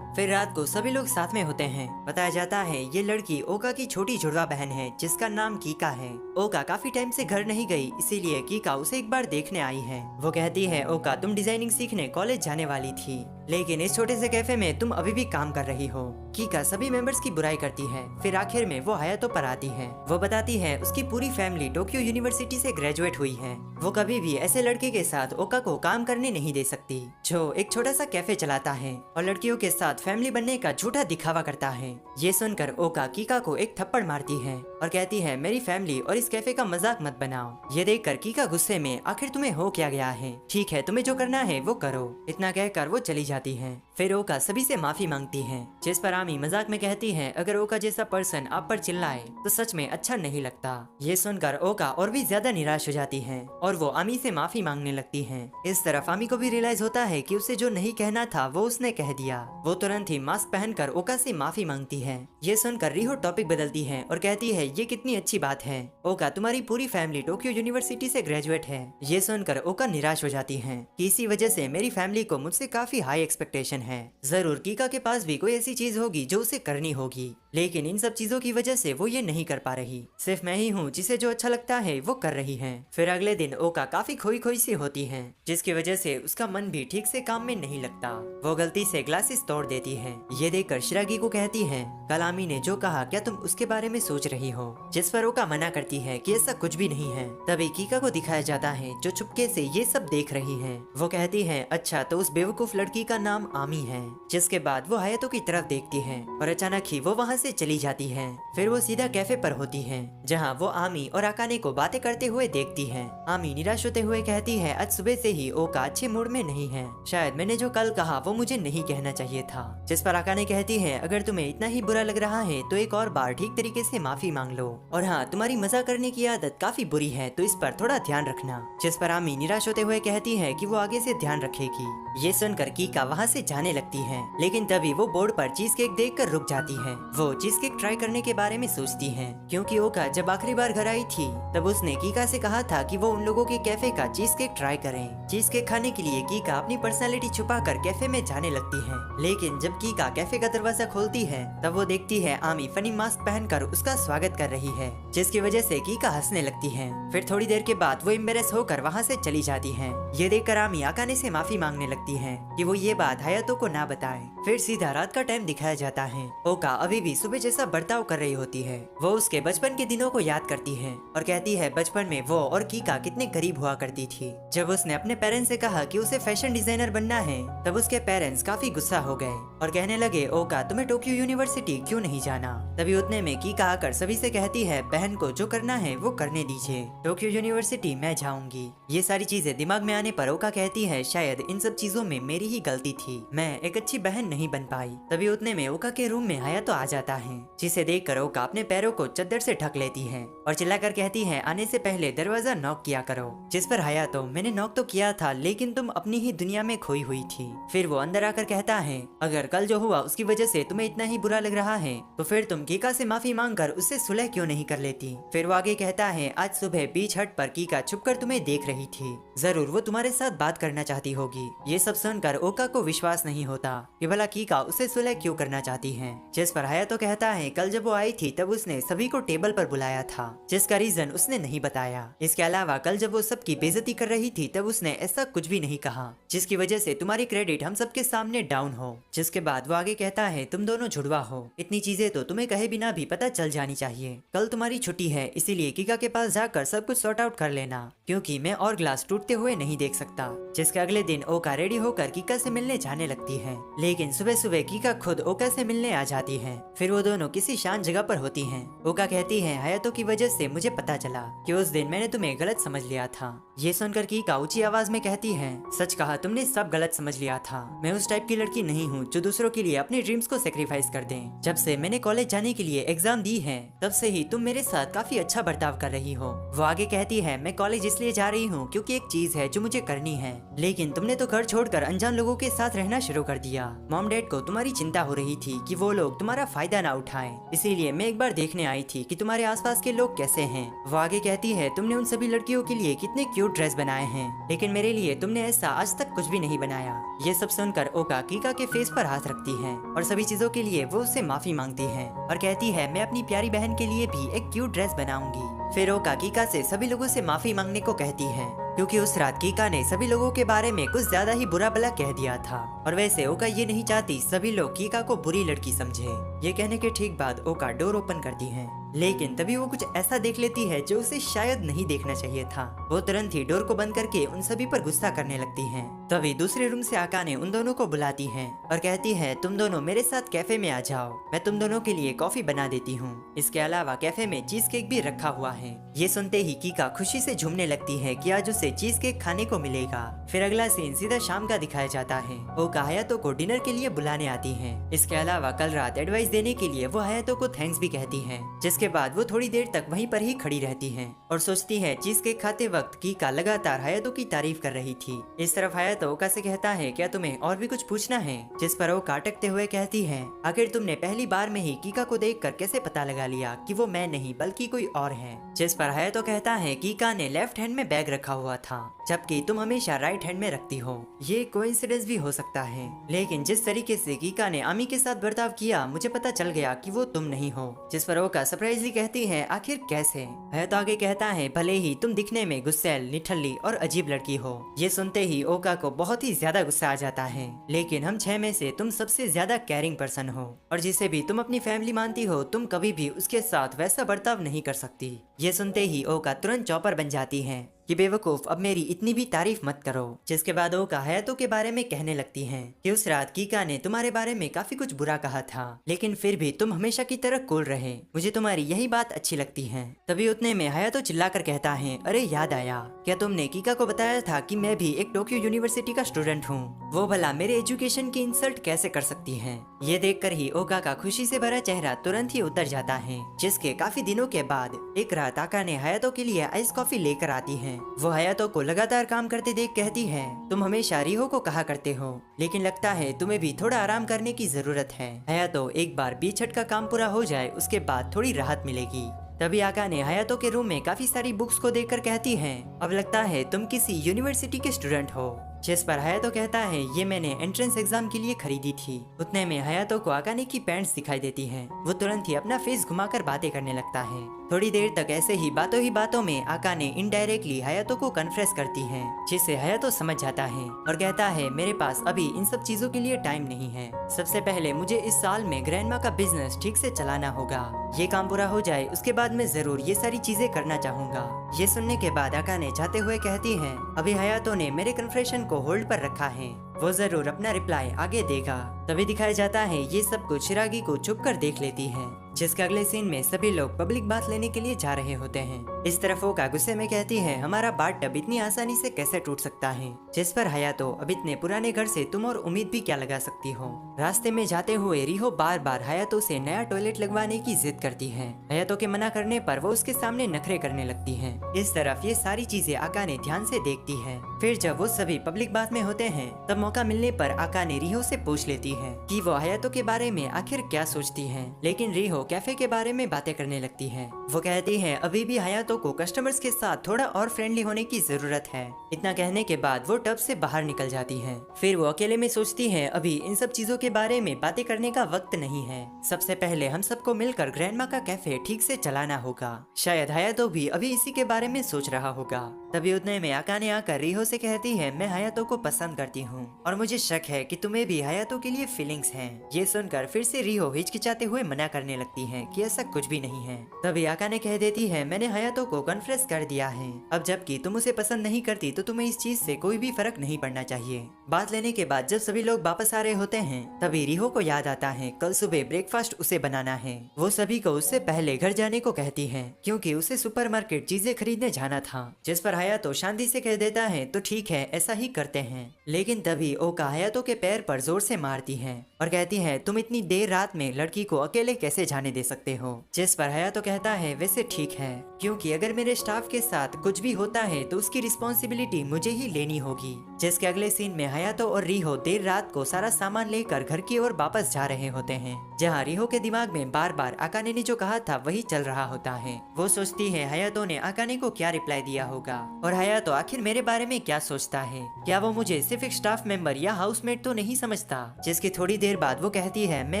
फिर रात को सभी लोग साथ में होते हैं। बताया जाता है ये लड़की ओका की छोटी जुड़वा बहन है जिसका नाम कीका है। ओका काफी टाइम से घर नहीं गई, इसीलिए कीका उसे एक बार देखने आई है। वो कहती है, ओका तुम डिजाइनिंग सीखने कॉलेज जाने वाली थी, लेकिन इस छोटे से कैफे में तुम अभी भी काम कर रही हो। कीका सभी मेंबर्स की बुराई करती है। फिर आखिर में वो हयातो पर आती है। वो बताती है उसकी पूरी फैमिली टोक्यो यूनिवर्सिटी से ग्रेजुएट हुई है। वो कभी भी ऐसे लड़के के साथ ओका को काम करने नहीं दे सकती जो एक छोटा सा कैफे चलाता है और लड़कियों के साथ फैमिली बनने का झूठा दिखावा करता है। ये सुनकर ओका कीका को एक थप्पड़ मारती है और कहती है, मेरी फैमिली और इस कैफे का मजाक मत बनाओ। ये देखकर कीका गुस्से में, आखिर तुम्हें हो क्या गया है? ठीक है, तुम्हें जो करना है वो करो। इतना कहकर वो चली जाती है। फिर ओका सभी से माफी मांगती है, जिस पर आमी मजाक में कहती है, अगर ओका जैसा पर्सन आप पर चिल्लाए तो सच में अच्छा नहीं लगता। ये सुनकर ओका और भी ज्यादा निराश हो जाती है और वो आमी से माफी मांगने लगती है। इस तरफ आमी को भी रियलाइज होता है कि उसे जो नहीं कहना था वो उसने कह दिया। वो तुरंत ही मास्क पहनकर ओका से माफी मांगती है। ये सुनकर रिहो टॉपिक बदलती है और कहती है, ये कितनी अच्छी बात है ओका, तुम्हारी पूरी फैमिली टोक्यो यूनिवर्सिटी से ग्रेजुएट है। ये सुनकर ओका निराश हो जाती है कि इसी वजह से मेरी फैमिली को मुझसे काफी हाई एक्सपेक्टेशन है। जरूर कीका के पास भी कोई ऐसी चीज होगी जो उसे करनी होगी, लेकिन इन सब चीजों की वजह से वो ये नहीं कर पा रही। सिर्फ मैं ही हूँ जिसे जो अच्छा लगता है वो कर रही है। फिर अगले दिन ओका काफी खोई खोई सी होती है, जिसकी वजह से उसका मन भी ठीक से काम में नहीं लगता। वो गलती से ग्लासेस तोड़ देती है। ये देखकर शिरागी को कहती है, कल आमी ने जो कहा क्या तुम उसके बारे में सोच रही हो? जिस पर ओका मना करती है कि ऐसा कुछ भी नहीं है। तभी कीका को दिखाया जाता है जो चुपके से ये सब देख रही है। वो कहती है, अच्छा तो उस बेवकूफ लड़की का नाम आमी है। जिसके बाद वो हायातो की तरफ देखती है और अचानक ही वो वहाँ से चली जाती है। फिर वो सीधा कैफे पर होती है, जहाँ वो आमी और अकाने को बातें करते हुए देखती है। आमी निराश होते हुए कहती है, आज सुबह से ही ओका अच्छे मूड में नहीं है। शायद मैंने जो कल कहा वो मुझे नहीं कहना चाहिए था। जिस पर अकाने कहती है, अगर तुम्हें इतना ही बुरा लग रहा है तो एक और बार ठीक तरीके से माफी मांग लो। और हाँ, तुम्हारी मजाक करने की आदत काफी बुरी है तो इस पर थोड़ा ध्यान रखना। जिस पर आमी निराश होते हुए कहती है कि वो आगे से ध्यान रखेगी। ये सुनकर कीका वहाँ से जाने लगती है, लेकिन तभी वो बोर्ड पर चीज केक देखकर रुक जाती है। वो चीज केक ट्राई करने के बारे में सोचती है, क्योंकि ओका जब आखिरी बार घर आई थी तब उसने कीका से कहा था कि वो उन लोगों के कैफे का चीज केक ट्राई करें। चीज केक खाने के लिए कीका अपनी पर्सनालिटी छुपाकर कैफे में जाने लगती है। लेकिन जब कीका कैफे का दरवाजा खोलती है तब वो देखती है आमी फनी मास्क पहनकर उसका स्वागत कर रही है, जिसकी वजह से कीका हंसने लगती है। फिर थोड़ी देर के बाद वो एम्बेरस होकर वहाँ से चली जाती है। ये देखकर आमी अकाने से माफी मांगने लगती है कि वो ये बात हायातो को ना बताए। फिर सीधा रात का टाइम दिखाया जाता है। ओका अभी भी सुबह जैसा बर्ताव कर रही होती है। वो उसके बचपन के दिनों को याद करती है और कहती है बचपन में वो और कीका कितने करीब हुआ करती थी। जब उसने अपने पेरेंट्स से कहा कि उसे फैशन डिजाइनर बनना है तब उसके पेरेंट्स काफी गुस्सा हो गए और कहने लगे, ओका तुम्हें टोक्यो यूनिवर्सिटी क्यों नहीं जाना? तभी उतने में कीका आकर सभी से कहती है, बहन को जो करना है वो करने दीजिए, टोक्यो यूनिवर्सिटी मैं जाऊंगी। ये सारी चीजें दिमाग में आने पर ओका कहती है, शायद इन सब चीजों में मेरी ही गलती थी, मैं एक अच्छी बहन नहीं बन पाई। तभी उतने में ओका के रूम में हायातो आ जाता है, जिसे देखकर ओका अपने पैरों को चद्दर से ढक लेती है और चिल्लाकर कहती है, आने से पहले दरवाजा नॉक किया करो। जिस पर हायातो, मैंने नॉक तो किया था लेकिन तुम अपनी ही दुनिया में खोई हुई थी। फिर वो अंदर आकर कहता है, अगर कल जो हुआ उसकी वजह से तुम्हें इतना ही बुरा लग रहा है तो फिर तुम कीका से माफी मांगकर उससे सुलह क्यों नहीं कर लेती? फिर वो आगे कहता है, आज सुबह बीच हट पर कीका छुपकर तुम्हें देख रही थी, जरूर वो तुम्हारे साथ बात करना चाहती होगी। ये सब सुनकर ओका को विश्वास नहीं होता कि भला कीका उससे सुलह क्यों करना चाहती है। जिस पर हायातो कहता है, कल जब वो आई थी तब उसने सभी को टेबल पर बुलाया था, जिसका रीजन उसने नहीं बताया। इसके अलावा कल जब वो सबकी बेइज्जती कर रही थी तब उसने ऐसा कुछ भी नहीं कहा, जिसकी वजह से तुम्हारी क्रेडिट हम सबके सामने डाउन हो। जिसके बाद वो आगे कहता है, तुम दोनों जुड़वा हो, इतनी चीजें तो तुम्हें कहे बिना भी पता चल जानी चाहिए। कल तुम्हारी छुट्टी है, इसीलिए कीका के पास जाकर सब कुछ सॉर्ट आउट कर लेना, क्योंकि मैं और ग्लास टूटते हुए नहीं देख सकता। जिसके अगले दिन ओका रेडी होकर कीका से मिलने जाने लगती है, लेकिन सुबह सुबह कीका खुद ओका से मिलने आ जाती है। फिर वो दोनों किसी शांत जगह पर होती हैं। ओका कहती है, हायातो की वजह से मुझे पता चला कि उस दिन मैंने तुम्हें गलत समझ लिया था। ये सुनकर कीका ऊंची आवाज में कहती है, सच कहा, तुमने सब गलत समझ लिया था। मैं उस टाइप की लड़की नहीं हूँ जो दूसरों के लिए अपने ड्रीम्स को सेक्रीफाइस कर दे। जब से मैंने कॉलेज जाने के लिए एग्जाम दी है तब से ही तुम मेरे साथ काफी अच्छा बर्ताव कर रही हो। वो आगे कहती है, मैं कॉलेज इसलिए जा रही हूँ क्योंकि एक चीज है जो मुझे करनी है, लेकिन तुमने तो घर छोड़कर अनजान लोगों के साथ रहना शुरू कर दिया। मॉम डैड को तुम्हारी चिंता हो रही थी कि वो लोग तुम्हारा फायदा ना उठाएं, इसीलिए मैं एक बार देखने आई थी कि तुम्हारे आसपास के लोग कैसे हैं। वो आगे कहती है, तुमने उन सभी लड़कियों के लिए कितने क्यूट ड्रेस बनाए हैं, लेकिन मेरे लिए तुमने ऐसा आज तक कुछ भी नहीं बनाया। ये सब सुनकर ओका कीका के फेस पर हाथ रखती है और सभी चीजों के लिए वो उससे माफी मांगती है और कहती है, मैं अपनी प्यारी बहन के लिए भी एक क्यूट ड्रेस बनाऊंगी। फिर ओका कीका से सभी लोगों से माफी मांगने को कहती है, क्योंकि उस रात कीका ने सभी लोगों के बारे में कुछ ज्यादा ही बुरा भला कह दिया था और वैसे ओका ये नहीं चाहती सभी लोग कीका को बुरी लड़की समझे। ये कहने के ठीक बाद ओका डोर ओपन करती है, लेकिन तभी वो कुछ ऐसा देख लेती है जो उसे शायद नहीं देखना चाहिए था। वो तुरंत ही डोर को बंद करके उन सभी पर गुस्सा करने लगती है। तभी दूसरे रूम से अकाने उन दोनों को बुलाती है और कहती है, तुम दोनों मेरे साथ कैफे में आ जाओ, मैं तुम दोनों के लिए कॉफी बना देती हूँ। इसके अलावा कैफे में चीज केक भी रखा हुआ है। ये सुनते ही कीका खुशी से झूमने लगती है कि आज उसे चीज केक खाने को मिलेगा। फिर अगला सीन सीधा शाम का दिखाया जाता है। ओका हायातो को डिनर के लिए बुलाने आती है। इसके अलावा कल रात एडवाइस देने के लिए वो हायातो को थैंक्स भी कहती है। जिसके बाद वो थोड़ी देर तक वहीं पर ही खड़ी रहती है और सोचती है चीज केक खाते वक्त कीका लगातार हायातो की तारीफ कर रही थी। इस तरफ हायातो ओका से कहता है, क्या तुम्हें और भी कुछ पूछना है? जिस पर ओका अटकते हुए कहती है, आखिर तुमने पहली बार में ही कीका को देखकर कैसे पता लगा लिया कि वो मैं नहीं बल्कि कोई और है? जिस पर हायातो कहता है, कीका ने लेफ्ट हैंड में बैग रखा हुआ था जबकि तुम हमेशा राइट हैंड में रखती हो। ये कोइंसिडेंस भी हो सकता है, लेकिन जिस तरीके से कीका ने आमी के साथ बर्ताव किया मुझे पता चल गया कि वो तुम नहीं हो। जिस पर ओका सरप्राइजली कहती है आखिर कैसे। हयातो आगे कहता है भले ही तुम दिखने में गुस्सैल, निठल्ली और अजीब लड़की हो। ये सुनते ही ओका को बहुत ही ज्यादा गुस्सा आ जाता है, लेकिन हम 6 में से तुम सबसे ज्यादा केयरिंग पर्सन हो और जिसे भी तुम अपनी फैमिली मानती हो तुम कभी भी उसके साथ वैसा बर्ताव नहीं कर सकती। ये सुनते ही ओका तुरंत चौपर बन जाती है कि बेवकूफ अब मेरी इतनी भी तारीफ मत करो। जिसके बाद ओका हयातो के बारे में कहने लगती हैं कि उस रात कीका ने तुम्हारे बारे में काफी कुछ बुरा कहा था, लेकिन फिर भी तुम हमेशा की तरह कूल रहे। मुझे तुम्हारी यही बात अच्छी लगती है। तभी उतने में हयातो चिल्लाकर कहता है अरे याद आया, क्या तुमने कीका को बताया था कि मैं भी एक टोक्यो यूनिवर्सिटी का स्टूडेंट हूँ? वो भला मेरे एजुकेशन की इंसल्ट कैसे कर सकती है? ये देखकर ही ओका का खुशी से भरा चेहरा तुरंत ही उतर जाता है। जिसके काफी दिनों के बाद एक रात आका ने हयातो के लिए आइस कॉफी लेकर आती है। वो हयातो को लगातार काम करते देख कहती है तुम हमेशा रिहो को कहा करते हो, लेकिन लगता है तुम्हें भी थोड़ा आराम करने की जरूरत है। हयातो एक बार B-छठ का काम पूरा हो जाए उसके बाद थोड़ी राहत मिलेगी। तभी आका ने हयातो के रूम में काफी सारी बुक्स को देखकर कहती है अब लगता है तुम किसी यूनिवर्सिटी के स्टूडेंट हो। जिस पर हयातो कहता है ये मैंने एंट्रेंस एग्जाम के लिए खरीदी थी। उतने में हयातो को आकाने की पैंट्स दिखाई देती हैं। वो तुरंत ही अपना फेस घुमाकर बातें करने लगता है। थोड़ी देर तक ऐसे ही बातों में आकाने इनडायरेक्टली हयातो को कन्फ्रेस करती है, जिससे हयातो समझ जाता है और कहता है मेरे पास अभी इन सब चीजों के लिए टाइम नहीं है। सबसे पहले मुझे इस साल में ग्रैंडमा का बिजनेस ठीक से चलाना होगा। ये काम पूरा हो जाए उसके बाद मैं जरूर ये सारी चीजें करना चाहूंगा। ये सुनने के बाद आकाने जाते हुए कहती है अभी हयातो ने मेरे कन्फ्रेशन को होल्ड पर रखा है, वो जरूर अपना रिप्लाई आगे देगा। तभी दिखाया जाता है ये सब कुछ शिरागी को छुप कर देख लेती है। जिसके अगले सीन में सभी लोग पब्लिक बात लेने के लिए जा रहे होते हैं। इस तरफ ओका गुस्से में कहती है हमारा बाथटब इतनी आसानी से कैसे टूट सकता है? जिस पर हयातो अब इतने पुराने घर से तुम और उम्मीद भी क्या लगा सकती हो? रास्ते में जाते हुए रिहो बार बार हयातो से नया टॉयलेट लगवाने की जिद करती है। हयातो के मना करने पर वो उसके सामने नखरे करने लगती है। इस तरफ ये सारी चीजें आकाने ध्यान से देखती है। फिर जब वो सभी पब्लिक बात में होते हैं तब मौका मिलने पर आकाने रिहो से पूछ लेती है कि वो हयातो के बारे में आखिर क्या सोचती है, लेकिन रिहो कैफे के बारे में बातें करने लगती है। वो कहती है अभी भी हयातो को कस्टमर्स के साथ थोड़ा और फ्रेंडली होने की जरूरत है। इतना कहने के बाद वो टब से बाहर निकल जाती है। फिर वो अकेले में सोचती है अभी इन सब चीजों के बारे में बातें करने का वक्त नहीं है। सबसे पहले हम सबको मिलकर ग्रैंडमा का कैफे ठीक से चलाना होगा। शायद हयातो भी अभी इसी के बारे में सोच रहा होगा। तभी उतने में आकाने आकर रिहो से कहती है मैं हयातो को पसंद करती हूँ और मुझे शक है कि तुम्हें भी हयातो के लिए फीलिंग्स हैं। ये सुनकर फिर से रिहो हिचकिचाते हुए मना करने लगती है कि ऐसा कुछ भी नहीं है। तभी आकाने कह देती है मैंने हयातो को कन्फ्रेस कर दिया है। अब जबकि तुम उसे पसंद नहीं करती तो तुम्हें इस चीज से कोई भी फर्क नहीं पड़ना चाहिए। बात लेने के बाद जब सभी लोग वापस आ रहे होते हैं तभी रिहो को याद आता है कल सुबह ब्रेकफास्ट उसे बनाना है। वो सभी को उससे पहले घर जाने को कहती है क्योंकि उसे सुपरमार्केट चीजें खरीदने जाना था। जिस पर हयातो शांति से कह देता है तो ठीक है ऐसा ही करते हैं। लेकिन तभी ओका हयातो के पैर पर जोर से मारती है और कहती है तुम इतनी देर रात में लड़की को अकेले कैसे जाने दे सकते हो? जिस पर हयातो कहता है वैसे ठीक है, क्योंकि अगर मेरे स्टाफ के साथ कुछ भी होता है तो उसकी रिस्पॉन्सिबिलिटी मुझे ही लेनी होगी। जिसके अगले सीन में हयातो और रिहो देर रात को सारा सामान लेकर घर की ओर वापस जा रहे होते हैं, जहाँ रिहो के दिमाग में बार बार आकाने ने जो कहा था वही चल रहा होता है। वो सोचती है हयातो ने आकाने को क्या रिप्लाई दिया होगा और हयातो आखिर मेरे बारे में क्या सोचता है? क्या वो मुझे सिर्फ एक स्टाफ मेंबर या हाउसमेट तो नहीं समझता? जिसकी थोड़ी देर बाद वो कहती है मैं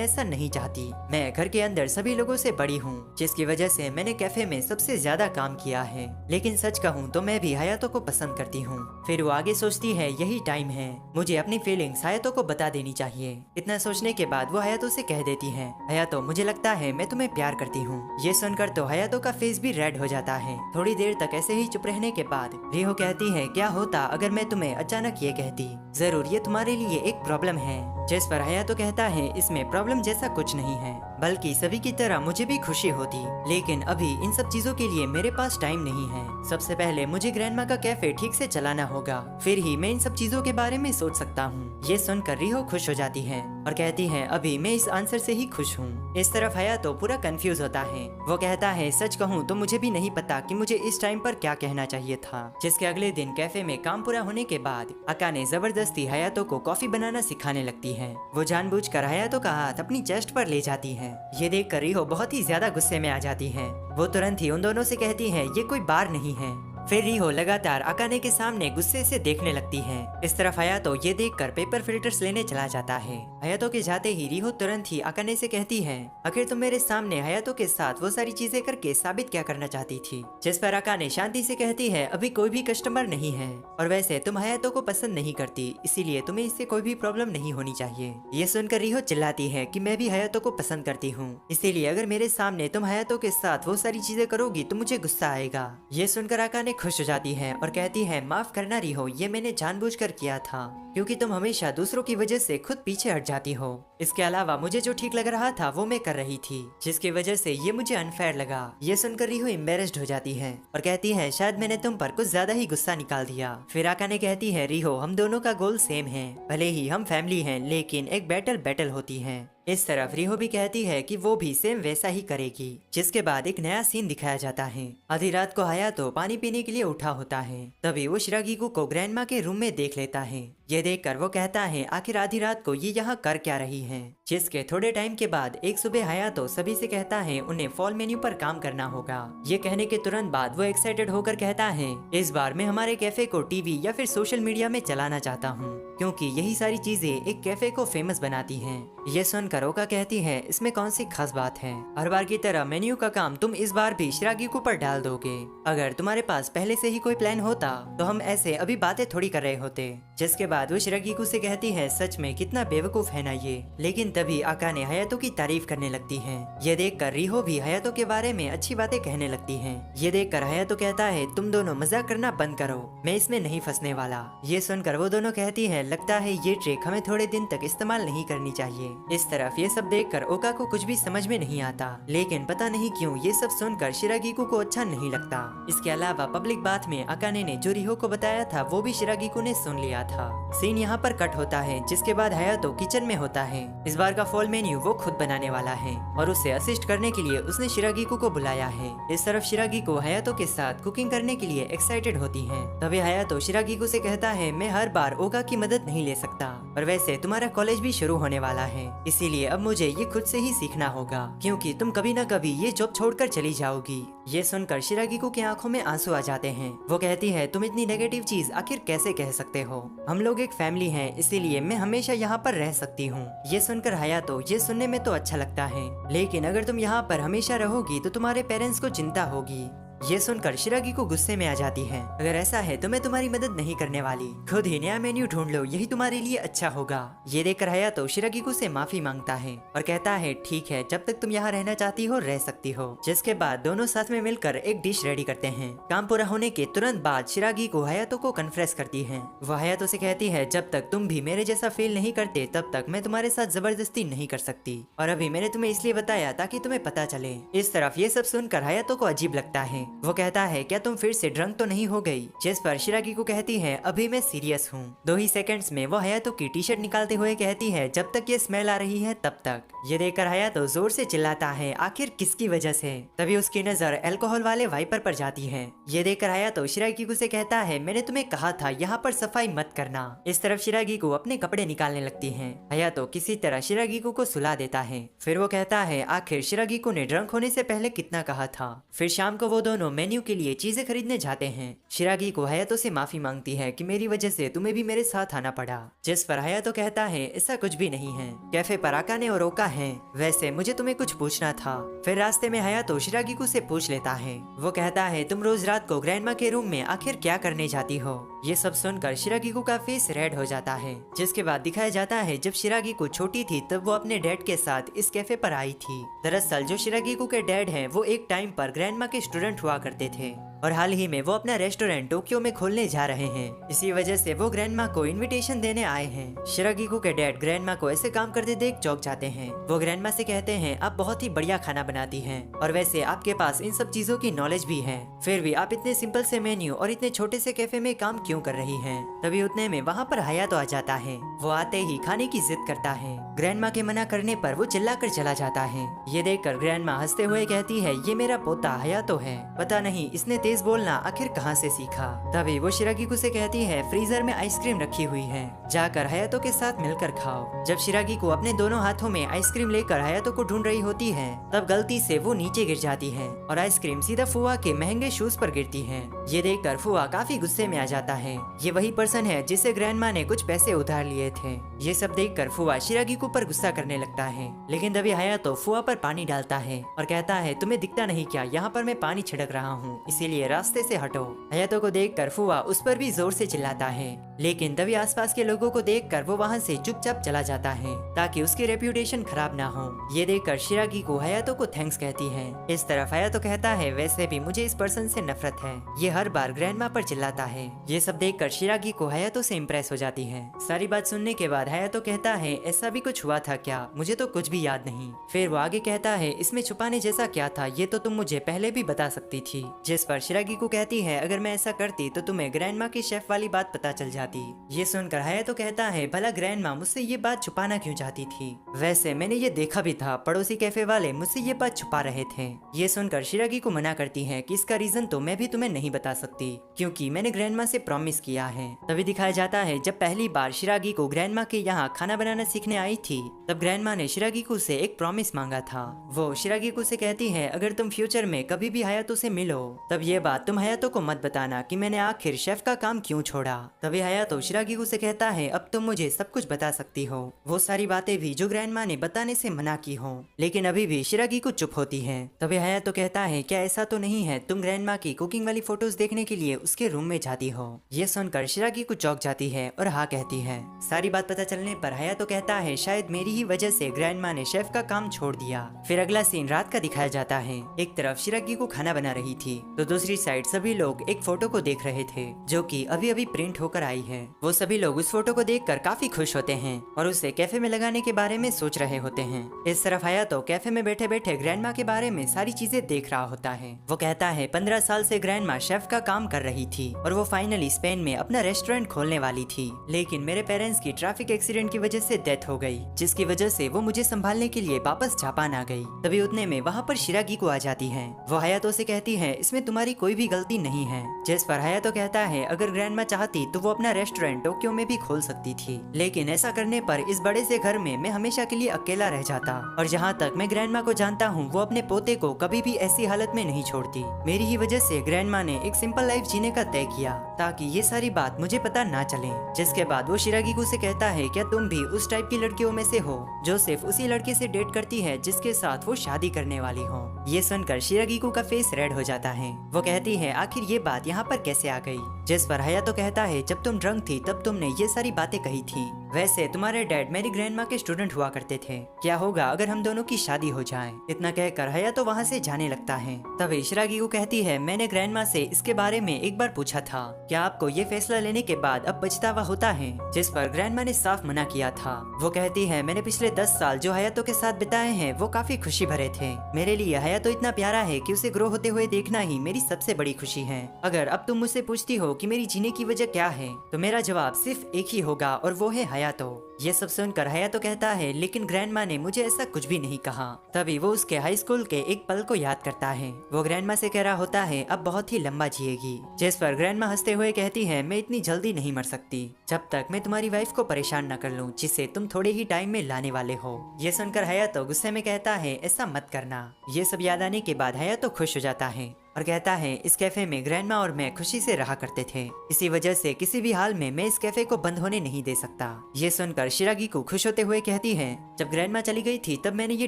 ऐसा नहीं चाहती, मैं घर के अंदर सभी लोगों से बड़ी हूँ, जिसकी वजह से मैंने कैफे में सबसे ज्यादा काम किया है। लेकिन सच कहूँ तो मैं भी हयातो को पसंद करती हूँ। फिर वो आगे सोचती है यही टाइम है, मुझे अपनी फीलिंग्स हयातो को बता देनी चाहिए। इतना सोचने के बाद वो हयातो से कह देती है हयातो मुझे लगता है मैं तुम्हें प्यार करती हूँ। ये सुनकर तो हयातो का फेस भी रेड हो जाता है। थोड़ी देर तक ऐसे ही चुप रहने के बाद रिहो कहती है क्या होता अगर मैं तुम्हें अचानक ये कहती? जरूर ये तुम्हारे लिए एक प्रॉब्लम है। जिस पर हयातो कहता है इसमें प्रॉब्लम जैसा कुछ नहीं है, बल्कि सभी की तरह मुझे भी खुशी होती, लेकिन अभी इन सब चीजों के लिए मेरे पास टाइम नहीं है। सबसे पहले मुझे ग्रैंडमा का कैफे ठीक से चलाना होगा, फिर ही मैं इन सब चीजों के बारे में सोच सकता हूँ। ये सुनकर रिहो खुश हो जाती है और कहती है अभी मैं इस आंसर से ही खुश हूँ। इस तरफ हयातो पूरा कंफ्यूज होता है। वो कहता है सच कहूँ तो मुझे भी नहीं पता कि मुझे इस टाइम पर क्या कहना चाहिए था। जिसके अगले दिन कैफे में काम पूरा होने के बाद आकाने जबरदस्ती हयातो को कॉफी बनाना सिखाने लगती है। वो जानबूझकर हयातो का हाथ अपनी चेस्ट पर ले जाती है। ये देखकर रिहो बहुत ही ज्यादा गुस्से में आ जाती है। वो तुरंत ही उन दोनों से कहती है ये कोई बार नहीं है, फिर रिहो लगातार अकाने के सामने गुस्से से देखने लगती है। इस तरफ हयातो ये देखकर पेपर फिल्टर्स लेने चला जाता है। हयातो के जाते ही रिहो तुरंत ही अकाने से कहती है, आखिर तुम मेरे सामने हयातो के साथ वो सारी चीजें करके साबित क्या करना चाहती थी। जिस पर अकाने शांति से कहती है, अभी कोई भी कस्टमर नहीं है और वैसे तुम हयातो को पसंद नहीं करती, इसीलिए तुम्हें इससे कोई भी प्रॉब्लम नहीं होनी चाहिए। ये सुनकर रिहो चिल्लाती है कि मैं भी हयातो को पसंद करती हूँ, इसीलिए अगर मेरे सामने तुम हयातो के साथ वो सारी चीजें करोगी तो मुझे गुस्सा आएगा। ये सुनकर अकाने खुश हो जाती है और कहती है, माफ करना रिहो, ये मैंने जानबूझकर किया था क्योंकि तुम हमेशा दूसरों की वजह से खुद पीछे हट जाती हो। इसके अलावा मुझे जो ठीक लग रहा था वो मैं कर रही थी, जिसकी वजह से ये मुझे अनफेयर लगा। ये सुनकर रिहो एम्बेरेस्ड हो जाती है और कहती है, शायद मैंने तुम पर कुछ ज्यादा ही गुस्सा निकाल दिया। फिर अकाने कहती है, रिहो, हम दोनों का गोल सेम है, भले ही हम फैमिली हैं, लेकिन एक बैटल होती है। इस तरफ रिहो भी कहती है कि वो भी सेम वैसा ही करेगी। जिसके बाद एक नया सीन दिखाया जाता है। आधी रात को हयातो पानी पीने के लिए उठा होता है, तभी वो शिरागिको को ग्रैंडमा के रूम में देख लेता है। ये देखकर वो कहता है, आखिर आधी रात को ये यहाँ कर क्या रही है। जिसके थोड़े टाइम के बाद एक सुबह हयातो सभी से कहता है उन्हें फॉल मेन्यू पर काम करना होगा। ये कहने के तुरंत बाद वो एक्साइटेड होकर कहता है, इस बार मैं हमारे कैफे को टीवी या फिर सोशल मीडिया में चलाना चाहता हूँ, क्योंकि यही सारी चीजें एक कैफे को फेमस बनाती हैं। ये सुनकर ओका कहती है, इसमें कौन सी खास बात है, हर बार की तरह मेन्यू का काम तुम इस बार भी शिरागिको पर डाल दोगे। अगर तुम्हारे पास पहले से ही कोई प्लान होता तो हम ऐसे अभी बातें थोड़ी कर रहे होते। जिसके बाद वो शिरागिको से कहती है, सच में कितना बेवकूफ है ना ये। लेकिन तभी अकाने हयातो की तारीफ करने लगती है। ये देखकर रिहो भी हयातो के बारे में अच्छी बातें कहने लगती है। ये देखकर हयातो कहता है, तुम दोनों मजाक करना बंद करो, मैं इसमें नहीं फंसने वाला। ये सुनकर वो दोनों कहती है, लगता है ये ट्रिक हमें थोड़े दिन तक इस्तेमाल नहीं करनी चाहिए। इस तरफ ये सब देखकर ओका को कुछ भी समझ में नहीं आता, लेकिन पता नहीं क्यों ये सब सुनकर शिरागिको को अच्छा नहीं लगता। इसके अलावा पब्लिक बात में अकाने ने जो रिहो को बताया था वो भी शिरागिको ने सुन लिया था। सीन यहाँ पर कट होता है। जिसके बाद हयातो किचन में होता है। इस बार का फॉल मेन्यू वो खुद बनाने वाला है और उसे असिस्ट करने के लिए उसने शिरागिको को बुलाया है। इस तरफ शिरागिको हयातो के साथ कुकिंग करने के लिए एक्साइटेड होती है। तभी हयातो शिरागिको से कहता है, मैं हर बार ओका की मदद नहीं ले सकता, और वैसे तुम्हारा कॉलेज भी शुरू होने वाला है, इसीलिए अब मुझे ये खुद से ही सीखना होगा, क्योंकि तुम कभी न कभी ये जॉब छोड़कर चली जाओगी। ये सुनकर शिरागिको की आंखों में आंसू आ जाते हैं। वो कहती है, तुम इतनी नेगेटिव चीज आखिर कैसे कह सकते हो, हम लोग एक फैमिली हैं, इसीलिए मैं हमेशा यहाँ पर रह सकती हूँ। ये सुनकर हयातो, ये सुनने में तो अच्छा लगता है, लेकिन अगर तुम यहाँ पर हमेशा रहोगी तो तुम्हारे पेरेंट्स को चिंता होगी। ये सुनकर शिरागिको गुस्से में आ जाती है, अगर ऐसा है तो मैं तुम्हारी मदद नहीं करने वाली, खुद ही नया मेन्यू ढूंढ लो, यही तुम्हारे लिए अच्छा होगा। ये देखकर हयातो शिरागिको से माफी मांगता है और कहता है, ठीक है, जब तक तुम यहाँ रहना चाहती हो रह सकती हो। जिसके बाद दोनों साथ में मिलकर एक डिश रेडी करते हैं। काम पूरा होने के तुरंत बाद शिरागिको हयातो को कन्फ्रेस करती है। वो हयातो से कहती है, जब तक तुम भी मेरे जैसा फील नहीं करते तब तक मैं तुम्हारे साथ जबरदस्ती नहीं कर सकती, और अभी मैंने तुम्हें इसलिए बताया ताकि तुम्हें पता चले। इस तरफ ये सब सुनकर हयातो को अजीब लगता है। वो कहता है, क्या तुम फिर से ड्रंक तो नहीं हो गई। जिस पर शिरागिको कहती है, अभी मैं सीरियस हूँ। 2 ही सेकंड्स में वो हयातो की टी शर्ट निकालते हुए कहती है, जब तक ये स्मेल आ रही है तब तक। ये देखकर हयातो जोर से चिल्लाता है, आखिर किसकी वजह से। तभी उसकी नजर अल्कोहल वाले वाइपर पर जाती है। ये देखकर हयातो शिरागिको से कहता है, मैंने तुम्हें कहा था यहाँ पर सफाई मत करना। इस तरफ शिरागिको अपने कपड़े निकालने लगती है। हयातो किसी तरह शिरागिको को सुला देता है। फिर वो कहता है, आखिर शिरागिको ने ड्रंक होने से पहले कितना कहा था। फिर शाम को वो दोनों मेन्यू के लिए चीजें खरीदने जाते हैं। शिरागिको हयातो से माफी मांगती है कि मेरी वजह से तुम्हें भी मेरे साथ आना पड़ा। जिस पर हयातो कहता है, ऐसा कुछ भी नहीं है, कैफे पर अकाने और ओका हैं। वैसे मुझे तुम्हें कुछ पूछना था। फिर रास्ते में हयातो शिरागिको से पूछ लेता है। वो कहता है, तुम रोज रात को ग्रैंडमा के रूम में आखिर क्या करने जाती हो। ये सब सुनकर शिरागिको का फेस रेड हो जाता है। जिसके बाद दिखाया जाता है, जब शिरागिको छोटी थी तब वो अपने डैड के साथ इस कैफे पर आई थी। दरअसल जो शिरागिको के डैड हैं वो एक टाइम पर ग्रैंडमा के स्टूडेंट हुआ करते थे और हाल ही में वो अपना रेस्टोरेंट टोक्यो में खोलने जा रहे हैं। इसी वजह से वो ग्रैंडमा को इनविटेशन देने आए हैं। शिरागिको के डैड ग्रैंडमा को ऐसे काम करते देख चौंक जाते हैं। वो ग्रैंडमा से कहते हैं, आप बहुत ही बढ़िया खाना बनाती हैं और वैसे आपके पास इन सब चीजों की नॉलेज भी है, फिर भी आप इतने सिंपल से मेन्यू और इतने छोटे से कैफे में काम क्यों कर रही हैं? तभी उतने में वहाँ पर हयातो आ जाता है। वो आते ही खाने की जिद करता है। ग्रैंडमा के मना करने पर वो चिल्लाकर चला जाता है। ये देखकर ग्रैंडमा हंसते हुए कहती है, ये मेरा पोता हयातो है, पता नहीं इसने तेज बोलना आखिर कहाँ से सीखा। तभी वो शिरागिको से कहती है फ्रीजर में आइसक्रीम रखी हुई है, जाकर हयातो के साथ मिलकर खाओ। जब शिरागिको अपने दोनों हाथों में आइसक्रीम लेकर हयातो को ढूंढ रही होती है तब गलती से वो नीचे गिर जाती है और आइसक्रीम सीधा फुआ के महंगे शूज पर गिरती है। ये देखकर फुआ काफी गुस्से में आ जाता है। ये वही पर्सन है जिससे ग्रैंडमा ने कुछ पैसे उधार लिए थे। ये सब देखकर फुआ शिरागिको पर गुस्सा करने लगता है, लेकिन तभी हयातो फुआ पर पानी डालता है और कहता है तुम्हें दिखता नहीं क्या, यहाँ पर मैं पानी छिड़क रहा हूँ, इसीलिए रास्ते से हटो। हयातो को देखकर फुआ उस पर भी जोर से चिल्लाता है, लेकिन तभी आसपास के लोगों को देखकर वो वहाँ से चुपचाप चला जाता है ताकि उसकी रेप्यूटेशन खराब ना हो। ये देखकर शिरागिको हयातो को थैंक्स कहती है। इस तरफ हयातो कहता है वैसे भी मुझे इस पर्सन से नफरत है, ये हर बार ग्रैंडमा पर चिल्लाता है। ये सब देखकर शिरागिको हयातो से इम्प्रेस हो जाती है। सारी बात सुनने के बाद हयातो कहता है ऐसा भी कुछ हुआ था क्या, मुझे तो कुछ भी याद नहीं। फिर वो आगे कहता है इसमें छुपाने जैसा क्या था, ये तो तुम मुझे पहले भी बता सकती थी। जिस पर शिरागिको कहती है अगर मैं ऐसा करती तो तुम्हें ग्रैंडमा की शेफ वाली बात पता चल जाती। ये सुनकर हयातो कहता है भला ग्रैंडमा मुझसे ये बात छुपाना क्यों चाहती थी, वैसे मैंने ये देखा भी था, पड़ोसी कैफे वाले मुझसे ये बात छुपा रहे थे। ये सुनकर शिरागिको मना करती है कि इसका रीजन तो मैं भी तुम्हें नहीं बता सकती क्योंकि मैंने ग्रैंडमा से प्रॉमिस किया है। तभी दिखाया जाता है जब पहली बार शिरागिको ग्रैंडमा के यहाँ खाना बनाना सीखने आई थी तब ग्रैंडमा ने शिरागिको से एक प्रॉमिस मांगा था। वो शिरागिको से कहती है अगर तुम फ्यूचर में कभी भी हयातो से मिलो तब ये बात तुम हयातो को मत बताना कि मैंने आखिर शेफ का काम क्यों छोड़ा। तभी हयातो शिरागिको से कहता है अब तुम मुझे सब कुछ बता सकती हो, वो सारी बातें भी जो ग्रैंडमा ने बताने से मना की हो, लेकिन अभी भी शिरागिको चुप होती है। तभी हयातो कहता है क्या ऐसा तो नहीं है तुम ग्रैंडमा की कुकिंग वाली फोटोज देखने के लिए उसके रूम में जाती हो। ये सुनकर शिरागिको चौंक जाती है और हाँ कहती है। सारी बात पता चलने पर हयातो कहता है शायद मेरी ही वजह से ग्रैंडमा ने शेफ का काम छोड़ दिया। फिर अगला सीन रात का दिखाया जाता है। एक तरफ शिरागिको खाना बना रही थी तो दूसरी साइड सभी लोग एक फोटो को देख रहे थे जो कि अभी अभी प्रिंट होकर आई है। वो सभी लोग उस फोटो को देखकर काफी खुश होते हैं और उसे कैफे में लगाने के बारे में सोच रहे होते हैं। इस तरफ हयातो कैफे में बैठे बैठे ग्रैंडमा के बारे में सारी चीजें देख रहा होता है। वो कहता है 15 साल से ग्रैंडमा शेफ का काम कर रही थी और वो फाइनली स्पेन में अपना रेस्टोरेंट खोलने वाली थी, लेकिन मेरे पेरेंट्स की ट्रैफिक एक्सीडेंट की वजह से डेथ हो गई, जिसकी वजह से वो मुझे संभालने के लिए वापस जापान आ गई। तभी उतने में वहाँ पर शिरागिको आ जाती है। वो हयातो से कहती है इसमें तुम्हारी कोई भी गलती नहीं है। जिस पर हयातो कहता है अगर ग्रैंडमा चाहती तो वो अपना रेस्टोरेंट टोक्यो में भी खोल सकती थी, लेकिन ऐसा करने पर इस बड़े से घर में मैं हमेशा के लिए अकेला रह जाता और जहाँ तक मैं ग्रैंडमा को जानता हूँ वो अपने पोते को कभी भी ऐसी हालत में नहीं छोड़ती। मेरी ही वजह से ग्रैंडमा ने एक सिंपल लाइफ जीने का तय किया ताकि ये सारी बात मुझे पता ना चले। जिसके बाद वो शिरागिको से कहता है क्या तुम भी उस टाइप की लड़कियों में से हो जो सिर्फ उसी लड़के से डेट करती है जिसके साथ वो शादी करने वाली हो। ये सुनकर शिरागिको का फेस रेड हो जाता है। वो कहती है आखिर ये बात यहाँ पर कैसे आ गई। जिस पर हयातो कहता है जब तुम ड्रंक थी तब तुमने ये सारी बातें कही थी। वैसे तुम्हारे डैड मेरी ग्रैंडमा के स्टूडेंट हुआ करते थे, क्या होगा अगर हम दोनों की शादी हो जाए। इतना कहकर हयातो वहाँ से जाने लगता है। तभी शिरागिको कहती है मैंने ग्रैंडमा से इसके बारे में एक बार पूछा था, क्या आपको ये फैसला लेने के बाद अब पछतावा होता है। जिस पर ग्रैंडमा ने साफ मना किया था। वो कहती है मैंने पिछले 10 साल जो हयातो के साथ बिताए हैं वो काफी खुशी भरे थे। मेरे लिए हयातो इतना प्यारा है कि उसे ग्रो होते हुए देखना ही मेरी सबसे बड़ी खुशी है। अगर अब तुम मुझसे पूछती हो कि मेरी जीने की वजह क्या है तो मेरा जवाब सिर्फ एक ही होगा और वो है हयातो। ये सब सुनकर हयातो कहता है लेकिन ग्रैंडमा ने मुझे ऐसा कुछ भी नहीं कहा। तभी वो उसके हाई स्कूल के एक पल को याद करता है। वो ग्रैंडमा से कह रहा होता है अब बहुत ही लंबा जिएगी। जिस पर ग्रैंडमा हंसते हुए कहती है मैं इतनी जल्दी नहीं मर सकती जब तक मैं तुम्हारी वाइफ को परेशान न कर लूं जिसे तुम थोड़े ही टाइम में लाने वाले हो। ये सुनकर हयातो गुस्से में कहता है ऐसा मत करना। ये सब याद आने के बाद हयातो खुश हो जाता है और कहता है इस कैफे में ग्रैंडमा और मैं खुशी से रहा करते थे, इसी वजह से किसी भी हाल में मैं इस कैफे को बंद होने नहीं दे सकता। ये सुनकर शिरागिको खुश होते हुए कहती है जब ग्रैंडमा चली गई थी तब मैंने ये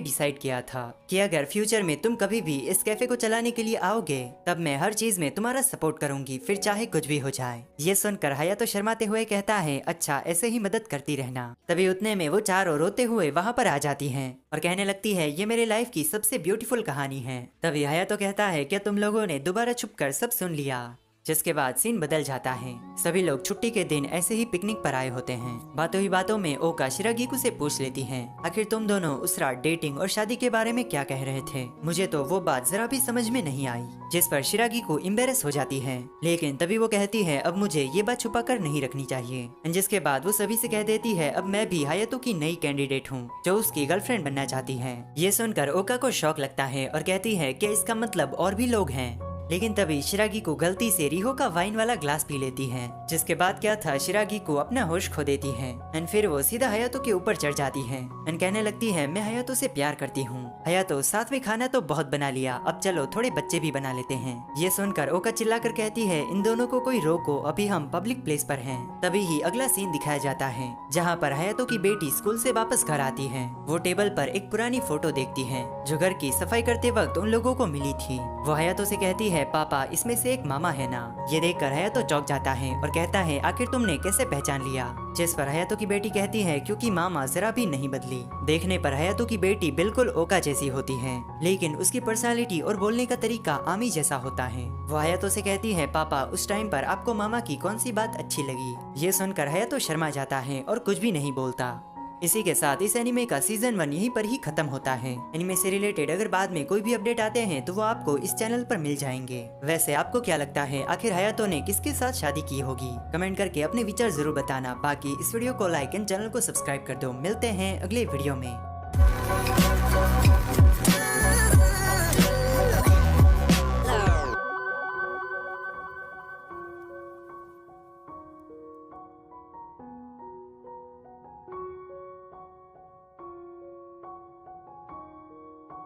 डिसाइड किया था कि अगर फ्यूचर में तुम कभी भी इस कैफे को चलाने के लिए आओगे तब मैं हर चीज में तुम्हारा सपोर्ट करूंगी, फिर चाहे कुछ भी हो जाए। ये सुनकर हयातो शर्माते हुए कहता है अच्छा ऐसे ही मदद करती रहना। तभी उतने में वो चारों रोते हुए वहाँ पर आ जाती है और कहने लगती है ये मेरे लाइफ की सबसे ब्यूटीफुल कहानी है। तभी हयातो कहता है क्या तुम लोगों ने दोबारा छुपकर सब सुन लिया। जिसके बाद सीन बदल जाता है। सभी लोग छुट्टी के दिन ऐसे ही पिकनिक पर आए होते हैं। बातों ही बातों में ओका शिरागिको से पूछ लेती है आखिर तुम दोनों उस रात डेटिंग और शादी के बारे में क्या कह रहे थे, मुझे तो वो बात जरा भी समझ में नहीं आई। जिस पर शिरागिको एम्बेरस हो जाती है, लेकिन तभी वो कहती है अब मुझे ये बात छुपा कर नहीं रखनी चाहिए। जिसके बाद वो सभी से कह देती है अब मैं भी हयातो की नई कैंडिडेट हूँ जो उसकी गर्लफ्रेंड बनना चाहती है। ये सुनकर ओका को शौक लगता है और कहती है कि इसका मतलब और भी लोग हैं। लेकिन तभी शिरागी को गलती से रिहो का वाइन वाला ग्लास पी लेती है, जिसके बाद क्या था शिरागी को अपना होश खो देती है एंड फिर वो सीधा हयातो के ऊपर चढ़ जाती है एंड कहने लगती है मैं हयातो से प्यार करती हूँ। हयातो साथ में खाना तो बहुत बना लिया, अब चलो थोड़े बच्चे भी बना लेते हैं। ये सुनकर ओका चिल्लाकर कहती है इन दोनों को कोई रोको, अभी हम पब्लिक प्लेस पर हैं। तभी ही अगला सीन दिखाया जाता है जहाँ पर हयातो की बेटी स्कूल से वापस घर आती है। वो टेबल पर एक पुरानी फोटो देखती है जो घर की सफाई करते वक्त उन लोगों को मिली थी। वो हयातो से कहती है पापा इसमें से एक मामा है ना। ये देखकर हयातो चौंक जाता है और कहता है आखिर तुमने कैसे पहचान लिया। जिस पर हयातो की बेटी कहती है क्योंकि मामा जरा भी नहीं बदली। देखने पर हयातो की बेटी बिल्कुल ओका जैसी होती है, लेकिन उसकी पर्सनालिटी और बोलने का तरीका आमी जैसा होता है। वो हयातो से कहती है पापा उस टाइम पर आपको मामा की कौन सी बात अच्छी लगी। ये सुनकर हयातो शर्मा जाता है और कुछ भी नहीं बोलता। इसी के साथ इस एनिमे का सीजन 1 यहीं पर ही खत्म होता है। एनिमे से रिलेटेड अगर बाद में कोई भी अपडेट आते हैं तो वो आपको इस चैनल पर मिल जाएंगे। वैसे आपको क्या लगता है आखिर हयातो ने किसके साथ शादी की होगी? कमेंट करके अपने विचार जरूर बताना। बाकी इस वीडियो को लाइक एंड चैनल को सब्सक्राइब कर दो। मिलते हैं अगले वीडियो में।